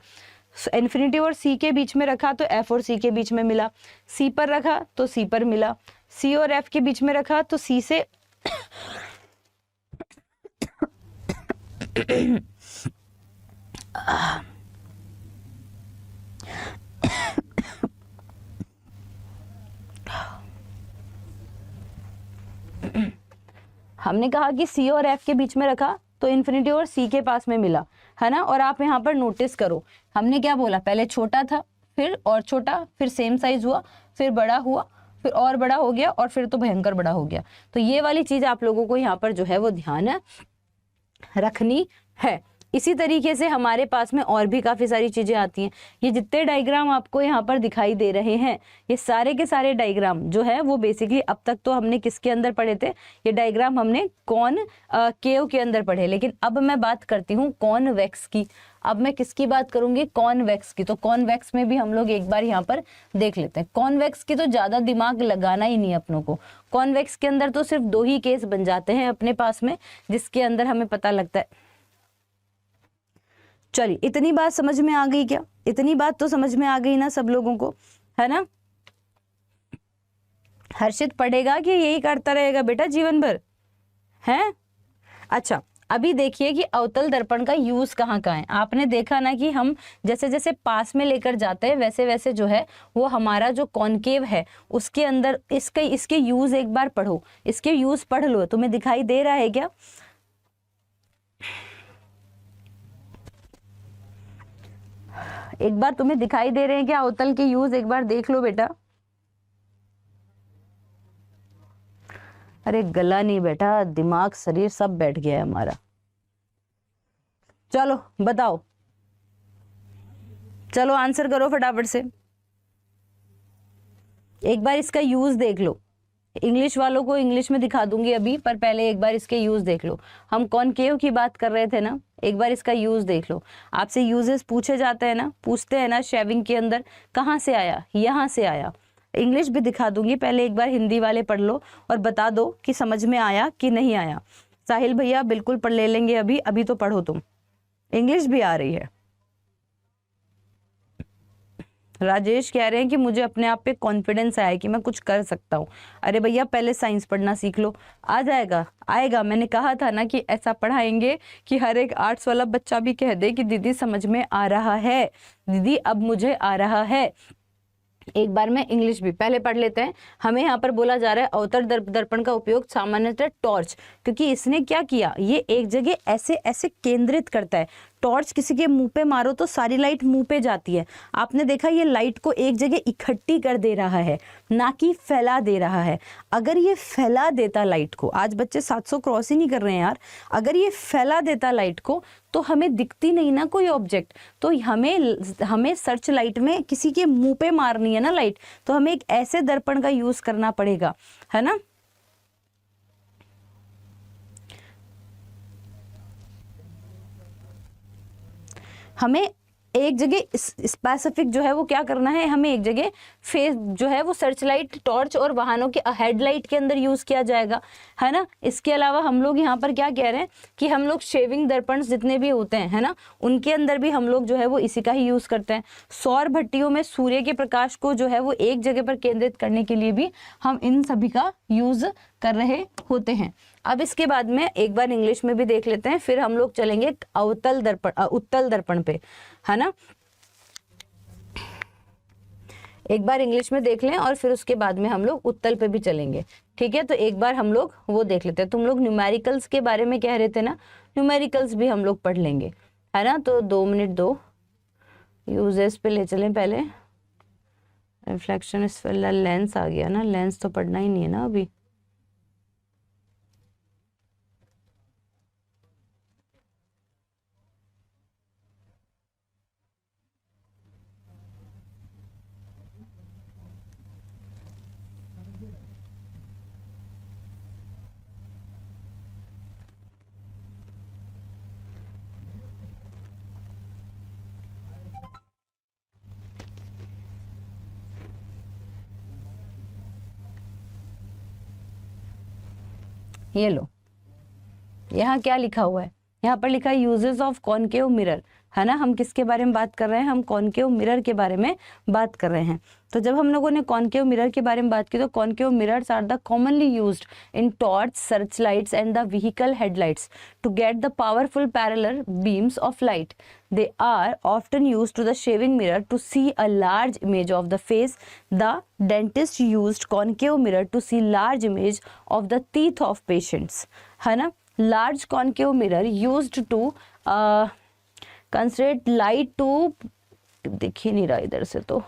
इन्फिनेटिव और सी के बीच में रखा तो एफ और सी के बीच में मिला, सी पर रखा तो सी पर मिला, सी और एफ के बीच में रखा तो सी से हमने कहा कि सी और एफ के बीच में रखा तो इन्फिनिटी और सी के पास में मिला, है ना। और आप यहाँ पर नोटिस करो, हमने क्या बोला, पहले छोटा था, फिर और छोटा, फिर सेम साइज हुआ, फिर बड़ा हुआ, फिर और बड़ा हो गया, और फिर तो भयंकर बड़ा हो गया। तो ये वाली चीज आप लोगों को यहाँ पर जो है वो ध्यान रखनी है। इसी तरीके से हमारे पास में और भी काफी सारी चीजें आती हैं। ये जितने डायग्राम आपको यहाँ पर दिखाई दे रहे हैं, ये सारे के सारे डायग्राम जो है वो बेसिकली अब तक तो हमने किसके अंदर पढ़े थे, ये डायग्राम हमने केव के अंदर पढ़े, लेकिन अब मैं बात करती हूँ कॉन्वेक्स की। अब मैं किसकी बात करूंगी, कॉन्वेक्स की। तो कॉन्वेक्स में भी हम लोग एक बार यहाँ पर देख लेते हैं। कॉन्वेक्स की तो ज्यादा दिमाग लगाना ही नहीं अपनों को। कॉन्वेक्स के अंदर तो सिर्फ 2 ही केस बन जाते हैं अपने पास में, जिसके अंदर हमें पता लगता है। चलिए, इतनी बात समझ में आ गई क्या, इतनी बात तो समझ में आ गई ना सब लोगों को, है ना। हर्षित पढ़ेगा कि यही करता रहेगा बेटा जीवन भर, है। अच्छा, अभी देखिए कि अवतल दर्पण का यूज कहाँ कहाँ है। आपने देखा ना कि हम जैसे जैसे पास में लेकर जाते हैं वैसे वैसे जो है वो हमारा जो कॉनकेव है उसके अंदर इसके यूज एक बार पढ़ो, इसके यूज पढ़ लो। तुम्हें दिखाई दे रहा है क्या, एक बार तुम्हें दिखाई दे रहे हैं क्या अवतल के यूज, एक बार देख लो बेटा। अरे गला नहीं बैठा, दिमाग शरीर सब बैठ गया है हमारा। चलो बताओ, चलो आंसर करो फटाफट से। एक बार इसका यूज देख लो, इंग्लिश वालों को इंग्लिश में दिखा दूंगी अभी, पर पहले एक बार इसके यूज देख लो। हम कॉनकेव की बात कर रहे थे ना, एक बार इसका यूज देख लो। आपसे यूजेस पूछे जाते हैं ना, पूछते हैं ना शेविंग के अंदर, कहाँ से आया, यहाँ से आया। इंग्लिश भी दिखा दूंगी, पहले एक बार हिंदी वाले पढ़ लो और बता दो कि समझ में आया कि नहीं आया। साहिल भैया बिल्कुल पढ़ ले लेंगे अभी, अभी तो पढ़ो तुम, इंग्लिश भी आ रही है। राजेश कह रहे हैं कि मुझे अपने आप पे कॉन्फिडेंस आया कि मैं कुछ कर सकता हूँ। अरे भैया पहले साइंस पढ़ना सीख लो, आ जाएगा, आएगा। मैंने कहा था ना कि ऐसा पढ़ाएंगे कि हर एक आर्ट्स वाला बच्चा भी कह दे कि दीदी समझ में आ रहा है, दीदी अब मुझे आ रहा है। एक बार में इंग्लिश भी पहले पढ़ लेते हैं। हमें यहाँ पर बोला जा रहा है अवतल दर्पण का उपयोग सामान्यतः टॉर्च, क्योंकि इसने क्या किया, ये एक जगह ऐसे ऐसे केंद्रित करता है। टॉर्च किसी के मुंह पे मारो तो सारी लाइट मुंह पे जाती है। आपने देखा ये लाइट को एक जगह इकट्ठी कर दे रहा है, ना कि फैला दे रहा है। अगर ये फैला देता लाइट को, आज बच्चे 700 क्रॉस ही नहीं कर रहे हैं यार, अगर ये फैला देता लाइट को तो हमें दिखती नहीं ना कोई ऑब्जेक्ट। तो हमें सर्च लाइट में किसी के मुंह पे मारनी है ना लाइट, तो हमें एक ऐसे दर्पण का यूज करना पड़ेगा, है ना। हमें एक जगह स्पेसिफिक जो है वो क्या करना है, हमें एक जगह फेस जो है वो सर्च लाइट, टॉर्च और वाहनों के हेडलाइट के अंदर यूज किया जाएगा, है ना। इसके अलावा हम लोग यहाँ पर क्या कह रहे हैं कि हम लोग शेविंग दर्पण जितने भी होते हैं, है ना, उनके अंदर भी हम लोग जो है वो इसी का ही यूज करते हैं। सौर भट्टियों में सूर्य के प्रकाश को जो है वो एक जगह पर केंद्रित करने के लिए भी हम इन सभी का यूज कर रहे होते हैं। अब इसके बाद में एक बार इंग्लिश में भी देख लेते हैं, फिर हम लोग चलेंगे अवतल दर्पण, उत्तल दर्पण पे, है ना। एक बार इंग्लिश में देख लें और फिर उसके बाद में हम लोग उत्तल पे भी चलेंगे, ठीक है। तो एक बार हम लोग वो देख लेते हैं। तुम लोग न्यूमेरिकल्स के बारे में कह रहे थे ना, न्यूमेरिकल्स भी हम लोग पढ़ लेंगे, है ना। तो 2 मिनट दो, यूजेस पे ले चलें पहले। रिफ्लेक्शन इस लेंस आ गया ना, लेंस तो पढ़ना ही नहीं है ना अभी। ये लो, यहाँ क्या लिखा हुआ है, यहाँ पर लिखा है यूजेस ऑफ कॉनकेव मिरर, है ना। हम किसके बारे में बात कर रहे हैं, हम कॉनकेव मिरर के बारे में बात कर रहे हैं। तो जब हम लोगों ने कॉनकेव मिरर के बारे में बात की, तो concave mirrors are the commonly used in torch, search lights and the vehicle headlights to get the powerful parallel beams of light. They are often used to the shaving mirror to see a large image of the face. The dentist used concave mirror to see large image of the teeth of patients. है ना. Large concave mirror used to concentrate light to, दिख ही नहीं रहा इधर से, तो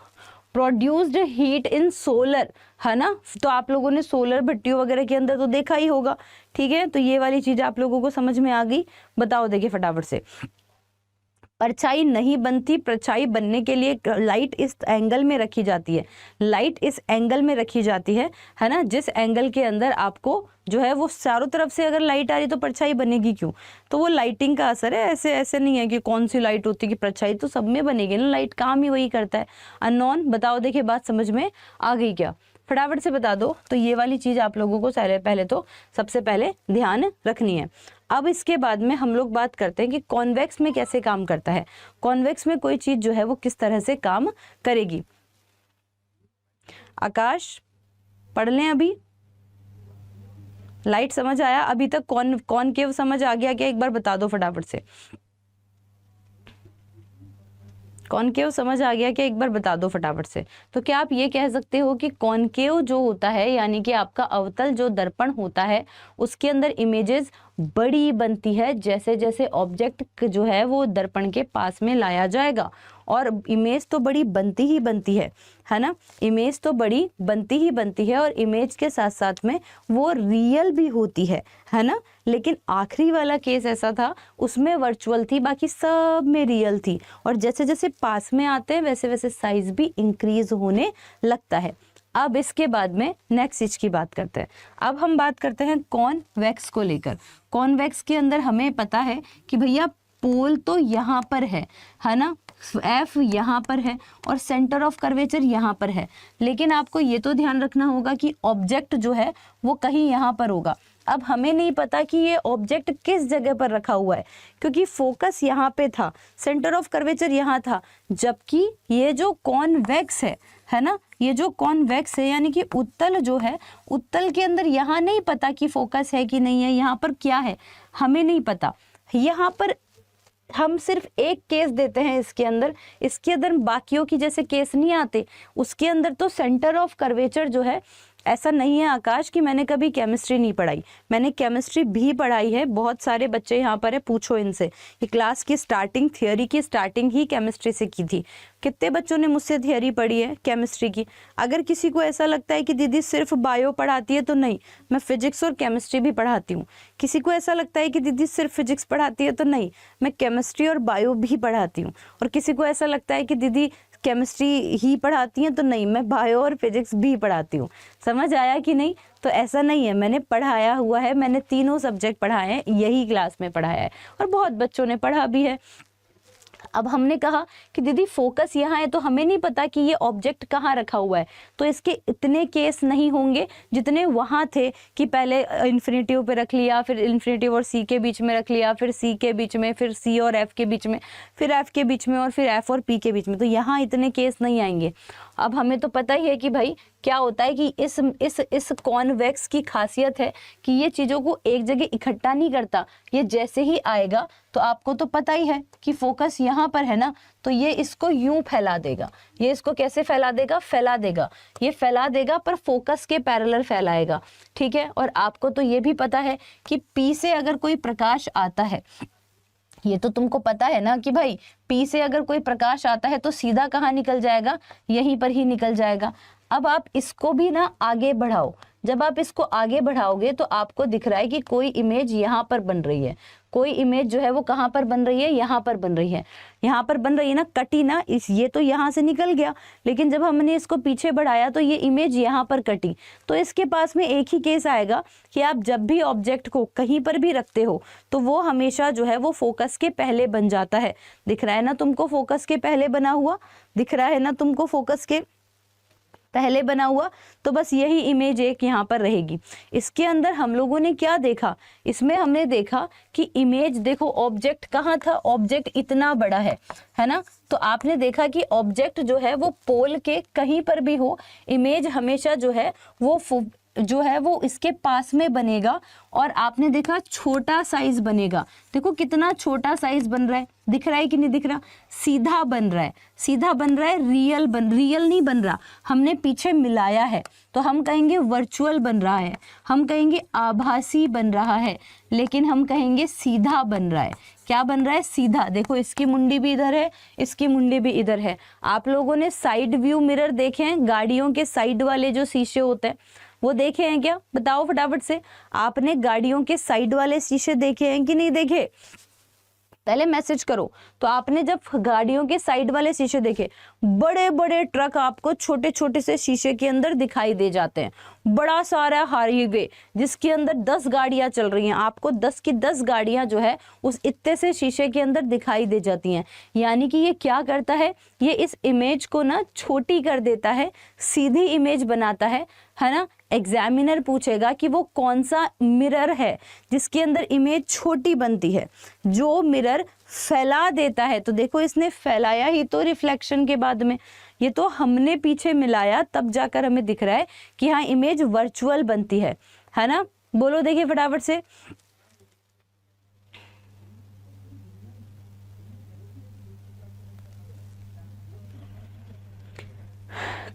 produced heat in solar, है ना. तो आप लोगों ने सोलर भट्टियों वगैरह के अंदर तो देखा ही होगा. ठीक है, तो ये वाली चीज आप लोगों को समझ में आ गई. बताओ, देखिए फटाफट से. परछाई नहीं बनती. परछाई बनने के लिए लाइट इस एंगल में रखी जाती है. लाइट इस एंगल में रखी जाती है ना. जिस एंगल के अंदर आपको जो है वो चारों तरफ से अगर लाइट आ रही तो परछाई बनेगी क्यों? तो वो लाइटिंग का असर है. ऐसे ऐसे नहीं है कि कौन सी लाइट होती है कि परछाई तो सब में बनेगी ना. लाइट काम ही वही करता है. अननोन, बताओ, देखिए बात समझ में आ गई क्या? फटाफट से बता दो. तो ये वाली चीज आप लोगों को पहले तो सबसे पहले ध्यान रखनी है. अब इसके बाद में हम लोग बात करते हैं कि कॉन्वेक्स में कैसे काम करता है. कॉन्वेक्स में कोई चीज जो है वो किस तरह से काम करेगी. आकाश पढ़ लें अभी. लाइट समझ आया अभी तक? कॉनकेव समझ आ गया क्या? एक बार बता दो फटाफट से. कॉनकेव समझ आ गया क्या? एक बार बता दो फटाफट से. तो क्या आप ये कह सकते हो कि कॉनकेव जो होता है, यानी कि आपका अवतल जो दर्पण होता है, उसके अंदर इमेजेस बड़ी बनती है जैसे जैसे ऑब्जेक्ट जो है वो दर्पण के पास में लाया जाएगा. और इमेज तो बड़ी बनती ही बनती है ना, इमेज तो बड़ी बनती ही बनती है और इमेज के साथ साथ में वो रियल भी होती है ना। लेकिन आखिरी वाला केस ऐसा था, उसमें वर्चुअल थी, बाकी सब में रियल थी, और जैसे जैसे पास में आते हैं वैसे वैसे साइज भी इंक्रीज होने लगता है। अब इसके बाद में नेक्स्ट चीज की बात करते हैं। अब हम बात करते हैं कॉन्वेक्स को लेकर। कॉन्वेक्स के अंदर हमें पता है कि भैया पोल तो यहाँ पर है ना, एफ यहाँ पर है और सेंटर ऑफ कर्वेचर यहाँ पर है, लेकिन आपको ये तो ध्यान रखना होगा कि ऑब्जेक्ट जो है वो कहीं यहाँ पर होगा। अब हमें नहीं पता कि ये ऑब्जेक्ट किस जगह पर रखा हुआ है, क्योंकि फोकस यहाँ पे था, सेंटर ऑफ कर्वेचर यहाँ था, जबकि ये जो कॉन्वेक्स है ना, ये जो कॉन्वेक्स है यानी कि उत्तल जो है, उत्तल के अंदर यहाँ नहीं पता कि फोकस है कि नहीं है, यहाँ पर क्या है हमें नहीं पता। यहाँ पर हम सिर्फ एक केस देते हैं इसके अंदर बाकियों की जैसे केस नहीं आते। उसके अंदर तो सेंटर ऑफ कर्वेचर जो है, ऐसा नहीं है आकाश कि मैंने कभी केमिस्ट्री नहीं पढ़ाई, मैंने केमिस्ट्री भी पढ़ाई है। बहुत सारे बच्चे यहाँ पर है, पूछो इनसे। ये क्लास की स्टार्टिंग, थियोरी की स्टार्टिंग ही केमिस्ट्री से की थी। कितने बच्चों ने मुझसे थियोरी पढ़ी है केमिस्ट्री की? अगर किसी को ऐसा लगता है कि दीदी सिर्फ बायो पढ़ाती है, तो नहीं, मैं फिजिक्स और केमिस्ट्री भी पढ़ाती हूँ। किसी को ऐसा लगता है कि दीदी सिर्फ फिजिक्स पढ़ाती है, तो नहीं, मैं केमिस्ट्री और बायो भी पढ़ाती हूँ। और किसी को ऐसा लगता है कि दीदी केमिस्ट्री ही पढ़ाती हैं, तो नहीं, मैं बायो और फिजिक्स भी पढ़ाती हूँ। समझ आया कि नहीं? तो ऐसा नहीं है, मैंने पढ़ाया हुआ है, मैंने तीनों सब्जेक्ट पढ़ाए हैं, यही क्लास में पढ़ाया है और बहुत बच्चों ने पढ़ा भी है। अब हमने कहा कि दीदी फोकस यहाँ है, तो हमें नहीं पता कि ये ऑब्जेक्ट कहाँ रखा हुआ है, तो इसके इतने केस नहीं होंगे जितने वहाँ थे कि पहले इन्फिनिटिव पे रख लिया, फिर इन्फिनिटिव और सी के बीच में रख लिया, फिर सी के बीच में, फिर सी और एफ के बीच में, फिर एफ के बीच में, और फिर एफ और पी के बीच में। तो यहाँ इतने केस नहीं आएंगे। अब हमें तो पता ही है कि भाई क्या होता है कि इस कॉन्वेक्स की खासियत है कि ये चीज़ों को एक जगह इकट्ठा नहीं करता। ये जैसे ही आएगा, तो आपको तो पता ही है कि फोकस यहाँ पर है ना, तो ये इसको यूं फैला देगा। ये इसको कैसे फैला देगा? फैला देगा, ये फैला देगा पर फोकस के पैरेलल फैलाएगा, ठीक है। और आपको तो ये भी पता है कि पी से अगर कोई प्रकाश आता है, ये तो तुमको पता है ना कि भाई पी से अगर कोई प्रकाश आता है तो सीधा कहाँ निकल जाएगा? यहीं पर ही निकल जाएगा। अब आप इसको भी ना आगे बढ़ाओ। जब आप इसको आगे बढ़ाओगे तो आपको दिख रहा है कि कोई इमेज यहाँ पर बन रही है, कोई इमेज जो है वो कहाँ पर बन रही है? यहाँ पर बन रही है, यहाँ पर बन रही है ना, कटी ना, इस ये तो यहाँ से निकल गया, लेकिन जब हमने इसको पीछे बढ़ाया तो ये इमेज यहाँ पर कटी। तो इसके पास में एक ही केस आएगा कि आप जब भी ऑब्जेक्ट को कहीं पर भी रखते हो तो वो हमेशा जो है वो फोकस के पहले बन जाता है। दिख रहा है ना तुमको फोकस के पहले बना हुआ? दिख रहा है ना तुमको फोकस के पहले बना हुआ? तो बस यही इमेज एक यहाँ पर रहेगी। इसके अंदर हम लोगों ने क्या देखा? इसमें हमने देखा कि इमेज देखो, ऑब्जेक्ट कहाँ था? ऑब्जेक्ट इतना बड़ा है ना। तो आपने देखा कि ऑब्जेक्ट जो है वो पोल के कहीं पर भी हो, इमेज हमेशा जो है वो इसके पास में बनेगा। और आपने देखा छोटा साइज बनेगा। देखो कितना छोटा साइज बन रहा है, दिख रहा है कि नहीं दिख रहा? सीधा बन रहा है, सीधा बन रहा है, रियल नहीं बन रहा। हमने पीछे मिलाया है तो हम कहेंगे वर्चुअल बन रहा है, हम कहेंगे आभासी बन रहा है, लेकिन हम कहेंगे सीधा बन रहा है। क्या बन रहा है? सीधा। देखो इसकी मुंडी भी इधर है, इसकी मुंडी भी इधर है। आप लोगों ने साइड व्यू मिरर देखे हैं? गाड़ियों के साइड वाले जो शीशे होते हैं वो देखे हैं क्या? बताओ फटाफट से। आपने गाड़ियों के साइड वाले शीशे देखे हैं कि नहीं देखे? पहले मैसेज करो। तो आपने जब गाड़ियों के साइड वाले शीशे देखे, बड़े बड़े ट्रक आपको छोटे छोटे से शीशे के अंदर दिखाई दे जाते हैं। बड़ा सारा हाईवे जिसके अंदर 10 गाड़ियां चल रही हैं, आपको 10 की 10 गाड़ियां जो है उस इतने से शीशे के अंदर दिखाई दे जाती हैं। यानी कि ये क्या करता है? ये इस इमेज को ना छोटी कर देता है, सीधी इमेज बनाता है ना। एग्जामिनर पूछेगा कि वो कौन सा मिरर है जिसके अंदर इमेज छोटी बनती है, जो मिरर फैला देता है। तो देखो इसने फैलाया ही तो रिफ्लेक्शन के बाद में, ये तो हमने पीछे मिलाया तब जाकर हमें दिख रहा है कि हाँ इमेज वर्चुअल बनती है ना। बोलो देखिए फटाफट से।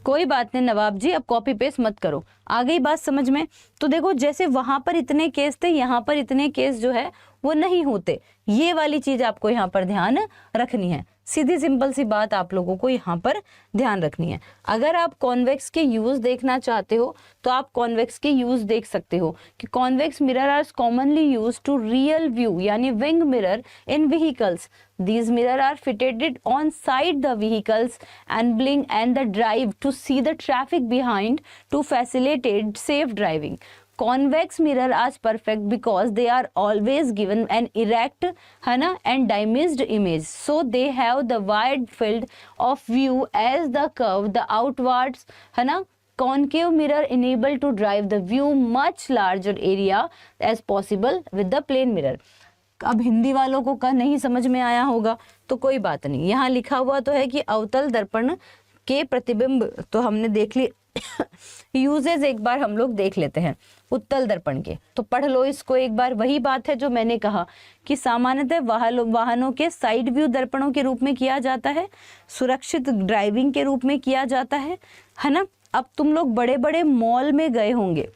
कोई बात नहीं नवाब जी, अब कॉपी पेस्ट मत करो, आ गई बात समझ में। तो देखो जैसे वहां पर इतने केस थे, यहाँ पर इतने केस जो है वो नहीं होते। ये वाली चीज आपको यहाँ पर ध्यान रखनी है। सीधी सिंपल सी बात आप लोगों को यहाँ पर ध्यान रखनी है। अगर आप कॉन्वेक्स के यूज देखना चाहते हो तो आप कॉन्वेक्स के यूज देख सकते हो कि convex mirror are commonly use to rear view यानी wing mirror in vehicles. These mirror are fitted on side the vehicles and blink and the drive to see the traffic behind to facilitate safe driving. Convex mirror are perfect because they are always given an erect है ना and diminished image, so they have the wide field of view as the curve the outwards है ना। Concave mirror enable to drive the view much larger area as possible with the plane mirror. अब हिंदी वालों को का नहीं समझ में आया होगा तो कोई बात नहीं, यहाँ लिखा हुआ तो है कि अवतल दर्पण के प्रतिबिंब तो हमने देख ली यूजेज एक बार हम लोग देख लेते हैं उत्तल दर्पण के, तो पढ़ लो इसको एक बार। वही बात है जो मैंने कहा कि सामान्यतः वाहनों के साइड व्यू दर्पणों के रूप में किया जाता है, सुरक्षित ड्राइविंग के रूप में किया जाता है ना। अब तुम लोग बड़े बड़े मॉल में गए होंगे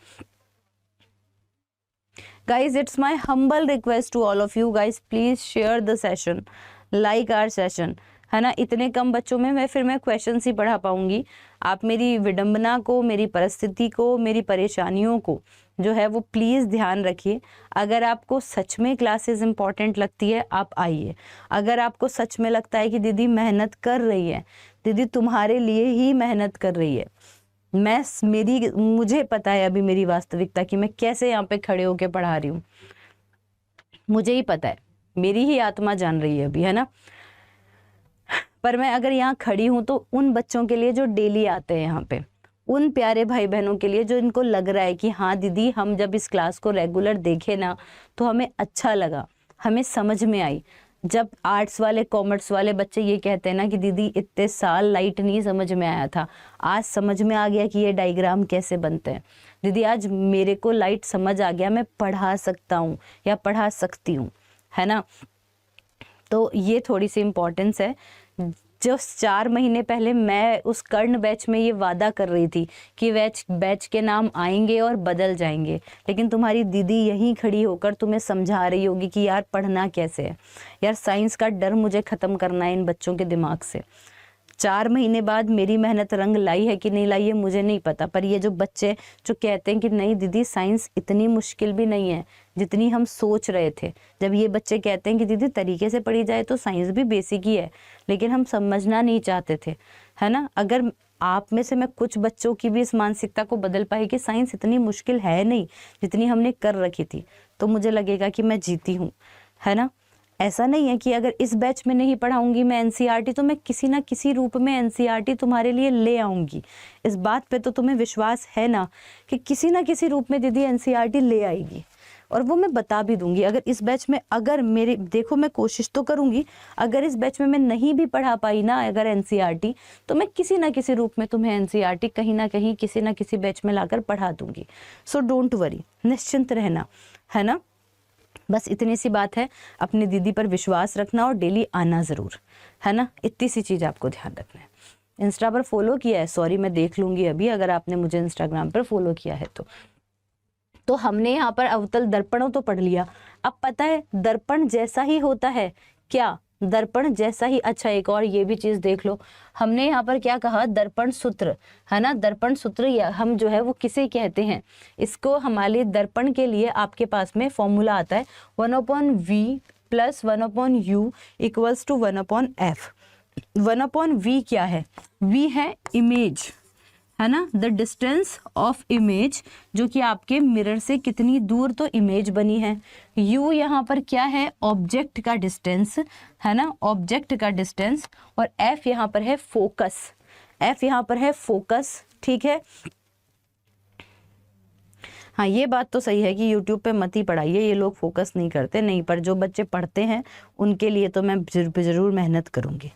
guys, it's my humble request to all of you guys, please share the session, like our session है ना। इतने कम बच्चों में मैं क्वेश्चंस ही पढ़ा पाऊंगी। आप मेरी विडंबना को, मेरी परिस्थिति को, मेरी परेशानियों को जो है वो प्लीज़ ध्यान रखिए। अगर आपको सच में क्लासेस इंपॉर्टेंट लगती है आप आइए। अगर आपको सच में लगता है कि दीदी मेहनत कर रही है, दीदी तुम्हारे लिए ही मेहनत कर रही है, मुझे पता है अभी मेरी वास्तविकता कि मैं कैसे यहाँ पे खड़े होके पढ़ा रही हूँ, मुझे ही पता है, मेरी ही आत्मा जान रही है अभी है ना। पर मैं अगर यहाँ खड़ी हूँ तो उन बच्चों के लिए जो डेली आते हैं यहाँ पे, उन प्यारे भाई बहनों के लिए जो इनको लग रहा है कि हाँ दीदी हम जब इस क्लास को रेगुलर देखे ना तो हमें अच्छा लगा, हमें समझ में आई। जब आर्ट्स वाले कॉमर्स वाले बच्चे ये कहते हैं ना कि दीदी इतने साल लाइट नहीं समझ में आया था, आज समझ में आ गया कि ये डायग्राम कैसे बनते हैं, दीदी आज मेरे को लाइट समझ आ गया, मैं पढ़ा सकता हूँ या पढ़ा सकती हूँ है ना। तो ये थोड़ी सी इम्पोर्टेंस है। जो 4 महीने पहले मैं उस कर्ण बैच में ये वादा कर रही थी कि बैच के नाम आएंगे और बदल जाएंगे, लेकिन तुम्हारी दीदी यहीं खड़ी होकर तुम्हें समझा रही होगी कि यार पढ़ना कैसे है, यार साइंस का डर मुझे ख़त्म करना है इन बच्चों के दिमाग से। 4 महीने बाद मेरी मेहनत रंग लाई है कि नहीं लाई है मुझे नहीं पता, पर ये जो बच्चे जो कहते हैं कि नहीं दीदी साइंस इतनी मुश्किल भी नहीं है जितनी हम सोच रहे थे, जब ये बच्चे कहते हैं कि दीदी तरीके से पढ़ी जाए तो साइंस भी बेसिक ही है, लेकिन हम समझना नहीं चाहते थे है ना। अगर आप में से मैं कुछ बच्चों की भी इस मानसिकता को बदल पाई कि साइंस इतनी मुश्किल है नहीं जितनी हमने कर रखी थी, तो मुझे लगेगा कि मैं जीती हूँ है ना। ऐसा नहीं है कि अगर इस बैच में नहीं पढ़ाऊंगी मैं एनसीईआरटी तो मैं किसी ना किसी रूप में एनसीईआरटी तुम्हारे लिए ले आऊंगी। इस बात पे तो तुम्हें विश्वास है ना कि किसी ना किसी रूप में दीदी एनसीईआरटी ले आएगी, और वो मैं बता भी दूंगी। अगर इस बैच में अगर मेरे देखो मैं कोशिश तो करूंगी, अगर इस बैच में मैं नहीं भी पढ़ा पाई ना अगर एनसीईआरटी तो मैं किसी ना किसी रूप में तुम्हें एनसीईआरटी कहीं ना कहीं किसी ना किसी बैच में लाकर पढ़ा दूंगी। सो डोंट वरी, निश्चिंत रहना है ना। बस इतनी सी बात है, अपनी दीदी पर विश्वास रखना और डेली आना ज़रूर है ना। इतनी सी चीज़ आपको ध्यान रखना है। इंस्टा पर फॉलो किया है, सॉरी मैं देख लूँगी अभी, अगर आपने मुझे इंस्टाग्राम पर फॉलो किया है तो हमने यहाँ पर अवतल दर्पणों तो पढ़ लिया। अब पता है दर्पण जैसा ही होता है क्या, दर्पण जैसा ही। अच्छा एक और ये भी चीज देख लो, हमने यहाँ पर क्या कहा, दर्पण सूत्र है ना। दर्पण सूत्र या हम जो है वो किसे कहते हैं, इसको हमारे दर्पण के लिए आपके पास में फॉर्मूला आता है 1/v + 1/u = 1/f। 1/v क्या है, v है इमेज है ना, द डिस्टेंस ऑफ इमेज, जो कि आपके मिरर से कितनी दूर तो इमेज बनी है। u यहाँ पर क्या है, ऑब्जेक्ट का डिस्टेंस है ना, ऑब्जेक्ट का डिस्टेंस। और f यहाँ पर है फोकस, f यहाँ पर है फोकस, ठीक है। हाँ ये बात तो सही है कि YouTube पे मत ही पढ़ाइए, ये लोग फोकस नहीं करते, नहीं, पर जो बच्चे पढ़ते हैं उनके लिए तो मैं जरूर मेहनत करूँगी।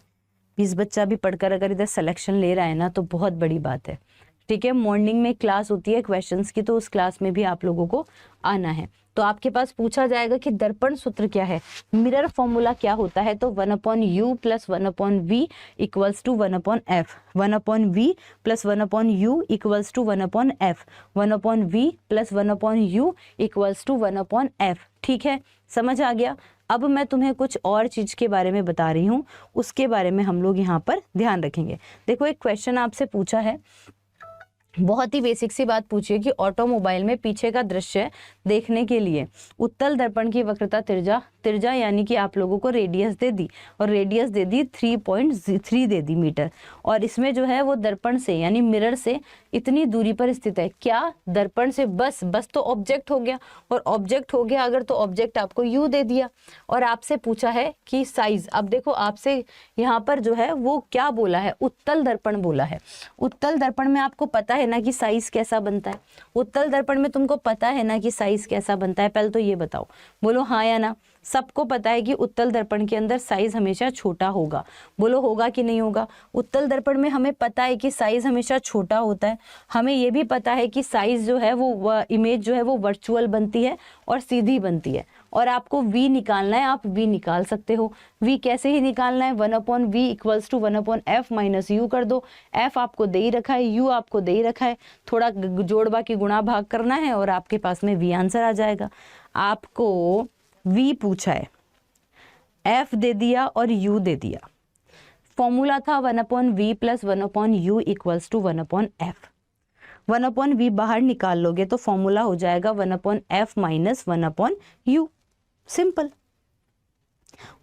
20 बच्चा भी पढ़कर अगर इधर सिलेक्शन ले रहा है ना तो बहुत बड़ी बात है, ठीक है। मॉर्निंग में क्लास होती है क्वेश्चंस की, तो उस क्लास में भी आप लोगों को आना है। तो आपके पास पूछा जाएगा कि दर्पण सूत्र क्या है, मिरर फॉर्मूला क्या होता है, तो 1/u + 1/v = 1/f। 1/v + 1/u = 1/f। 1/v + 1/u = 1/f, ठीक है, समझ आ गया। अब मैं तुम्हें कुछ और चीज के बारे में बता रही हूँ, उसके बारे में हम लोग यहाँ पर ध्यान रखेंगे। देखो एक क्वेश्चन आपसे पूछा है, बहुत ही बेसिक सी बात पूछिए कि ऑटोमोबाइल में पीछे का दृश्य देखने के लिए उत्तल दर्पण की वक्रता तिरजा यानी कि आप लोगों को रेडियस दे दी, और रेडियस दे दी 3.3 दे दी मीटर, और इसमें जो है वो दर्पण से यानी मिरर से इतनी दूरी पर स्थित है। क्या दर्पण से? बस तो ऑब्जेक्ट हो गया, और ऑब्जेक्ट हो गया अगर तो ऑब्जेक्ट आपको यू दे दिया, और आपसे पूछा है कि साइज। अब देखो आपसे यहाँ पर जो है वो क्या बोला है, उत्तल दर्पण बोला है। उत्तल दर्पण में आपको पता है ना कि साइज कैसा बनता है? उत्तल दर्पण में तुमको पता है ना कि साइज कैसा बनता है? पहले तो ये बताओ, बोलो हाँ या ना। सबको पता है कि उत्तल दर्पण के अंदर साइज हमेशा छोटा होगा। बोलो होगा कि नहीं होगा? उत्तल दर्पण में हमें पता है कि साइज हमेशा छोटा होता है। हमें ये भी पता है कि साइज जो है वो इमेज जो है वो वर्चुअल बनती है और सीधी बनती है। और आपको v निकालना है, आप v निकाल सकते हो। v कैसे ही निकालना है? 1/v equals to 1/f minus u कर दो। f आपको दे ही रखा है, u आपको दे ही रखा है, थोड़ा जोड़ बाकी गुणा भाग करना है और आपके पास में v आंसर आ जाएगा। आपको v पूछा है, f दे दिया और u दे दिया। फॉर्मूला था 1/v plus 1/u equals to 1/f। 1/v बाहर निकाल लोगे तो फॉर्मूला हो जाएगा 1/f माइनस 1/u। सिंपल।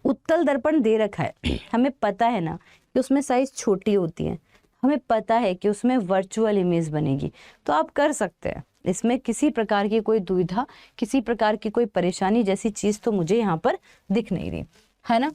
उत्तल दर्पण दे रखा है, हमें पता है ना कि उसमें साइज छोटी होती है, हमें पता है कि उसमें वर्चुअल इमेज बनेगी, तो आप कर सकते हैं। इसमें किसी प्रकार की कोई दुविधा, किसी प्रकार की कोई परेशानी जैसी चीज तो मुझे यहाँ पर दिख नहीं रही है ना।